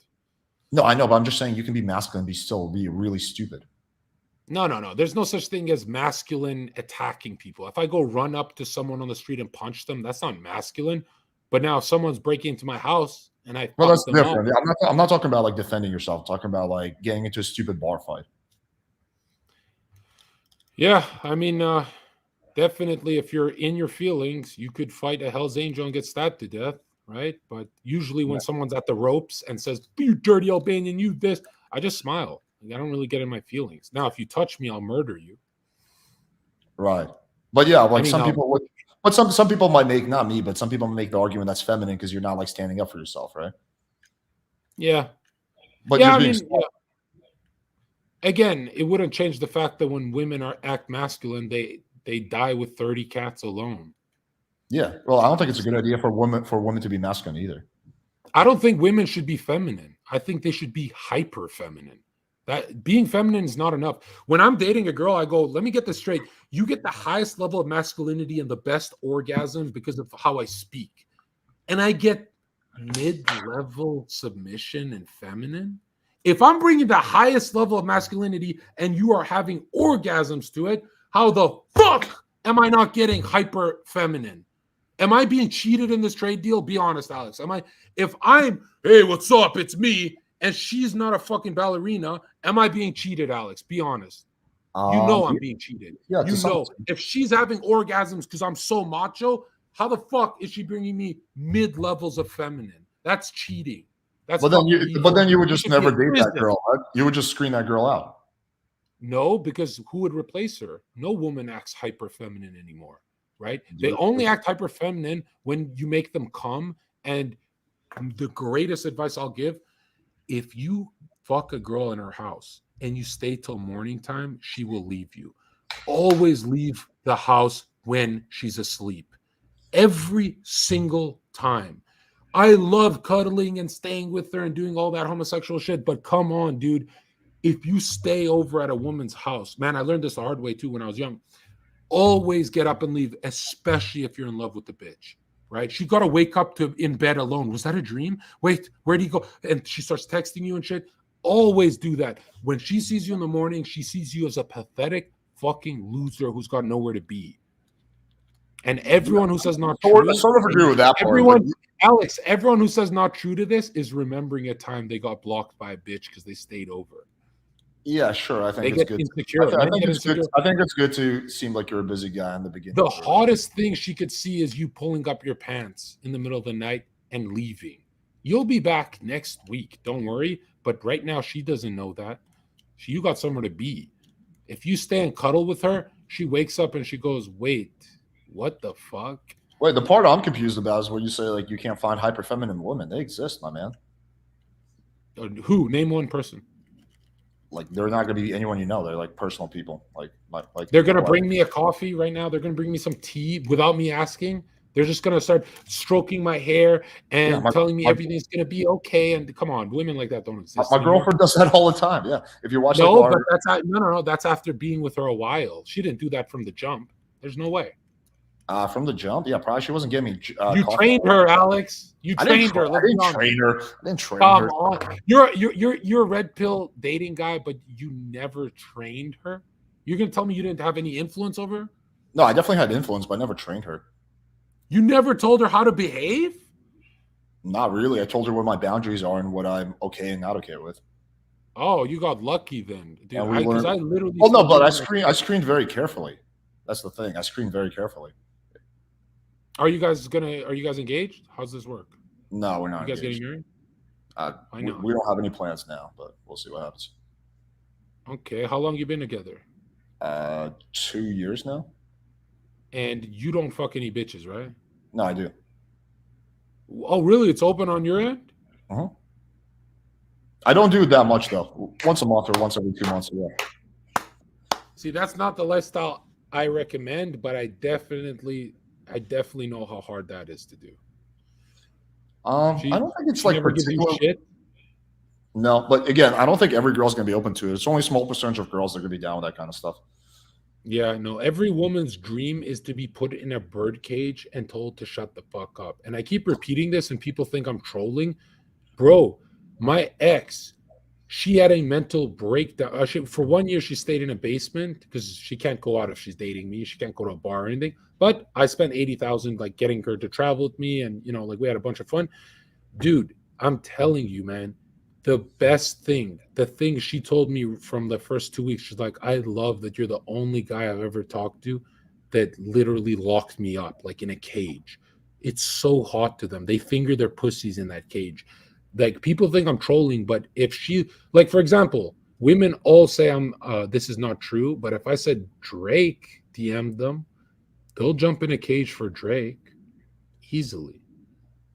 A: No, I know, but I'm just saying you can be masculine and still be really stupid.
B: No. There's no such thing as masculine attacking people. If I go run up to someone on the street and punch them, that's not masculine. But now if someone's breaking into my house and
A: that's different. I'm not talking about like defending yourself. I'm talking about like getting into a stupid bar fight.
B: Yeah, I mean, definitely if you're in your feelings, you could fight a Hell's Angel and get stabbed to death, right? But usually when someone's at the ropes and says, "You dirty Albanian, you this," I just smile. Like, I don't really get in my feelings. Now, if you touch me, I'll murder you.
A: Right. But yeah, like some people would, but some people might make, not me, but some people make the argument that's feminine because you're not like standing up for yourself, right?
B: Yeah.
A: But
B: yeah, I mean, again, it wouldn't change the fact that when women act masculine, they die with 30 cats alone.
A: Yeah. Well, I don't think it's a good idea for women to be masculine either.
B: I don't think women should be feminine. I think they should be hyper feminine. That being feminine is not enough. When I'm dating a girl, I go, let me get this straight. You get the highest level of masculinity and the best orgasm because of how I speak. And I get mid-level submission and feminine. If I'm bringing the highest level of masculinity and you are having orgasms to it, how the fuck am I not getting hyper feminine? Am I being cheated in this trade deal? Be honest, Alex. If I'm, hey, what's up? It's me. And she's not a fucking ballerina. Am I being cheated, Alex? Be honest. You know I'm being cheated.
A: Yeah,
B: you know, if she's having orgasms because I'm so macho, how the fuck is she bringing me mid-levels of feminine? That's cheating. But then
A: you would just never date that girl. Right? You would just screen that girl out.
B: No, because who would replace her? No woman acts hyper feminine anymore, right? They only act hyper feminine when you make them come. And the greatest advice I'll give, if you fuck a girl in her house and you stay till morning time, she will leave you. Always leave the house when she's asleep. Every single time. I love cuddling and staying with her and doing all that homosexual shit, but come on, dude. If you stay over at a woman's house, man, I learned this the hard way too when I was young. Always get up and leave, especially if you're in love with the bitch. Right? She got to wake up to in bed alone. Was that a dream? Wait, where do you go? And she starts texting you and shit. always do that. When she sees you in the morning, she sees you as a pathetic fucking loser who's got nowhere to be. And everyone who says not true,
A: I sort of agree with that part.
B: everyone, Alex, everyone who says not true to this is remembering a time they got blocked by a bitch because they stayed over.
A: Yeah, sure. I think
B: They
A: it's
B: get
A: good.
B: insecure.
A: I think it's good. I think it's good to seem like you're a busy guy in the beginning.
B: The hottest thing she could see is you pulling up your pants in the middle of the night and leaving. You'll be back next week. Don't worry. But right now, she doesn't know that. You got somewhere to be. If you stay and cuddle with her, she wakes up and she goes, wait, what the fuck?
A: Wait, the part I'm confused about is when you say like you can't find hyper feminine women. They exist, my man.
B: Who? Name one person.
A: Like they're not going to be anyone you know. They're like personal people. Like
B: they're going to bring me a coffee right now. They're going to bring me some tea without me asking. They're just going to start stroking my hair and telling me everything's going to be okay. And come on, women like that don't exist.
A: My girlfriend does that all the time. Yeah. If you watch,
B: but that's after being with her a while. She didn't do that from the jump. There's no way.
A: From the jump, yeah, probably she wasn't giving me.
B: You trained her, Alex. You trained her.
A: I didn't train her. I didn't train
B: her.
A: Come
B: on, you're a red pill dating guy, but you never trained her. You're gonna tell me you didn't have any influence over her?
A: No, I definitely had influence, but I never trained her.
B: You never told her how to behave?
A: Not really. I told her what my boundaries are and what I'm okay and not okay with.
B: Oh, you got lucky then, dude. I literally.
A: Oh no, but I screened very carefully. That's the thing. I screened very carefully.
B: Are you guys engaged? How's this work?
A: No, we're not.
B: You guys getting married?
A: I know. We don't have any plans now, but we'll see what happens.
B: Okay. How long you been together?
A: 2 years now.
B: And you don't fuck any bitches, right?
A: No, I do.
B: Oh, really? It's open on your end?
A: Uh-huh. I don't do it that much though. Once a month or once every 2 months. Yeah.
B: See, that's not the lifestyle I recommend, but I definitely know how hard that is to do.
A: I don't think it's like
B: particular shit.
A: No, but again, I don't think every girl's gonna be open to it. It's only a small percentage of girls that are gonna be down with that kind of stuff.
B: Yeah, no. Every woman's dream is to be put in a bird cage and told to shut the fuck up. And I keep repeating this, and people think I'm trolling, bro. My ex, she had a mental breakdown. For 1 year, she stayed in a basement because she can't go out if she's dating me. She can't go to a bar or anything. But I spent $80,000 like getting her to travel with me, and like we had a bunch of fun. Dude, I'm telling you, man, the best thing, the thing she told me from the first 2 weeks, she's like, I love that you're the only guy I've ever talked to that literally locked me up like in a cage. It's so hot to them. They finger their pussies in that cage. Like people think I'm trolling, but if she, like for example, women all say this is not true, but if I said Drake DM'd them, they'll jump in a cage for Drake easily.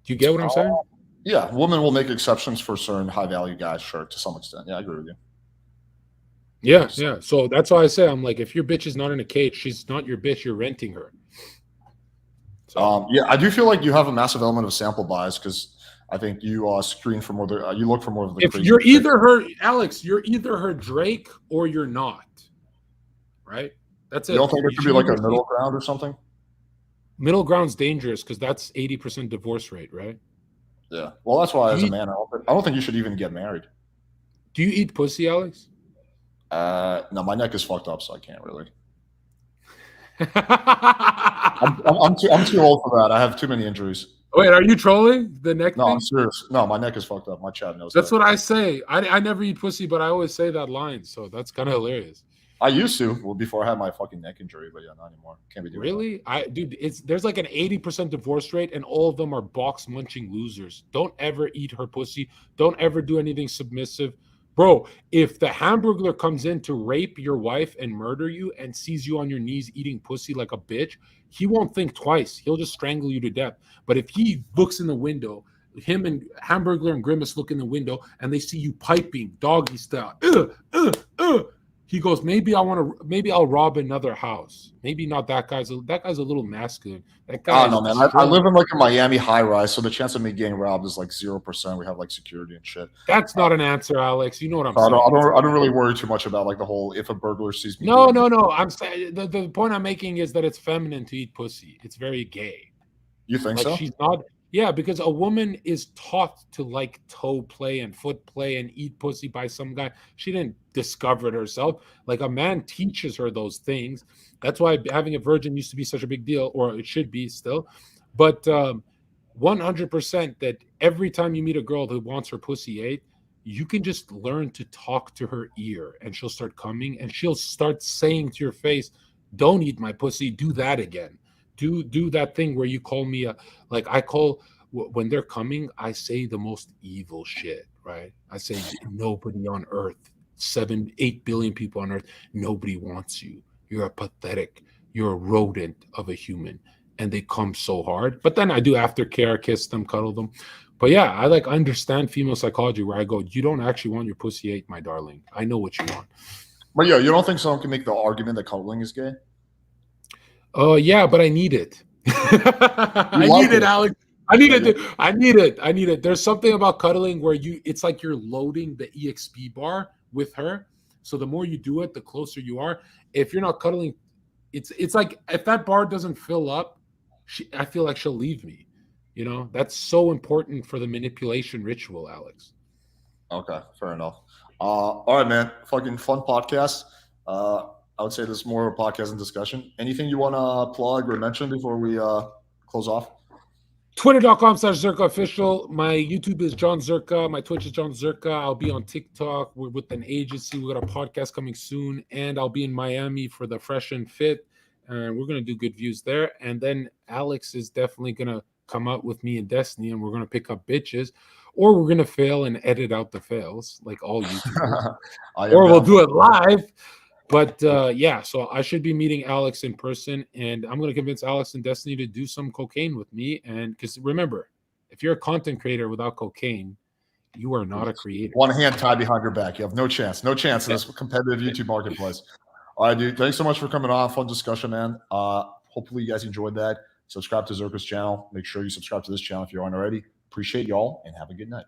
B: Do you get what I'm saying?
A: Yeah, women will make exceptions for certain high value guys, sure, to some extent. Yeah, I agree with you.
B: Yeah. So that's why I say I'm like, if your bitch is not in a cage, she's not your bitch. You're renting her.
A: So, yeah, I do feel like you have a massive element of sample bias because I think you screen for more. You look for more of the.
B: If you're either her, Alex, you're either her Drake or you're not. Right. That's it.
A: You don't think there should be like a middle ground or something?
B: Middle ground's dangerous because that's 80% divorce rate, right?
A: Yeah. Well, that's why as a man, I don't think you should even get married.
B: Do you eat pussy, Alex?
A: No, my neck is fucked up, so I can't really. I'm too old for that. I have too many injuries.
B: Wait, are you trolling the neck?
A: No, I'm serious. No, my neck is fucked up. My chat knows.
B: That's what I say. I never eat pussy, but I always say that line, so that's kind of hilarious.
A: I used to, well, before I had my fucking neck injury, but yeah, not anymore. Can't be doing
B: really? There's like an 80% divorce rate, and all of them are box munching losers. Don't ever eat her pussy. Don't ever do anything submissive. Bro, if the Hamburglar comes in to rape your wife and murder you and sees you on your knees eating pussy like a bitch, he won't think twice. He'll just strangle you to death. But if he looks in the window, him and Hamburglar and Grimace look in the window and they see you piping doggy style, he goes, maybe I'll rob another house. Maybe not that guy's. That guy's a little masculine. That guy.
A: Oh no, man! I live in like a Miami high rise, so the chance of me getting robbed is like 0%. We have like security and shit.
B: That's not an answer, Alex. You know what I'm saying.
A: I don't really worry too much about like the whole if a burglar sees me.
B: No. I'm saying the point I'm making is that it's feminine to eat pussy. It's very gay.
A: You think
B: like
A: so?
B: She's not. Yeah, because a woman is taught to like toe play and foot play and eat pussy by some guy. She didn't discover it herself. Like a man teaches her those things. That's why having a virgin used to be such a big deal, or it should be still. But 100% that every time you meet a girl who wants her pussy ate, you can just learn to talk to her ear and she'll start coming and she'll start saying to your face, "Don't eat my pussy, do that again. Do that thing where you call me a like I call when they're coming, I say the most evil shit, right? I say nobody on earth, 7, 8 billion people on earth, nobody wants you. You're a pathetic, you're a rodent of a human. And they come so hard. But then I do aftercare, kiss them, cuddle them. But yeah, I like understand female psychology where I go, you don't actually want your pussy ate, my darling. I know what you want.
A: But yeah, you don't think someone can make the argument that cuddling is gay?
B: Oh yeah, but I need it. I
A: like
B: need it,
A: it.
B: Alex. I need it. I need it. I need it. There's something about cuddling where it's like you're loading the EXP bar with her. So the more you do it, the closer you are. If you're not cuddling, it's like if that bar doesn't fill up, I feel like she'll leave me. You know, that's so important for the manipulation ritual, Alex.
A: Okay, fair enough. All right, man. Fucking fun podcast. I would say this is more of a podcast and discussion. Anything you want to plug or mention before we close off?
B: Twitter.com/Zherka official. My YouTube is John Zherka. My Twitch is John Zherka. I'll be on TikTok. We're with an agency. We got a podcast coming soon. And I'll be in Miami for the Fresh and Fit. And we're going to do good views there. And then Alex is definitely going to come out with me and Destiny. And we're going to pick up bitches. Or we're going to fail and edit out the fails like all YouTubers. Or we'll do it live. But yeah, so I should be meeting Alex in person, and I'm going to convince Alex and Destiny to do some cocaine with me. And because remember, if you're a content creator without cocaine, you are not a creator.
A: One hand tied behind your back. You have no chance. No chance in this competitive YouTube marketplace. All right, dude. Thanks so much for coming on. Fun discussion, man. Hopefully you guys enjoyed that. Subscribe to Zherka's channel. Make sure you subscribe to this channel if you aren't already. Appreciate y'all, and have a good night.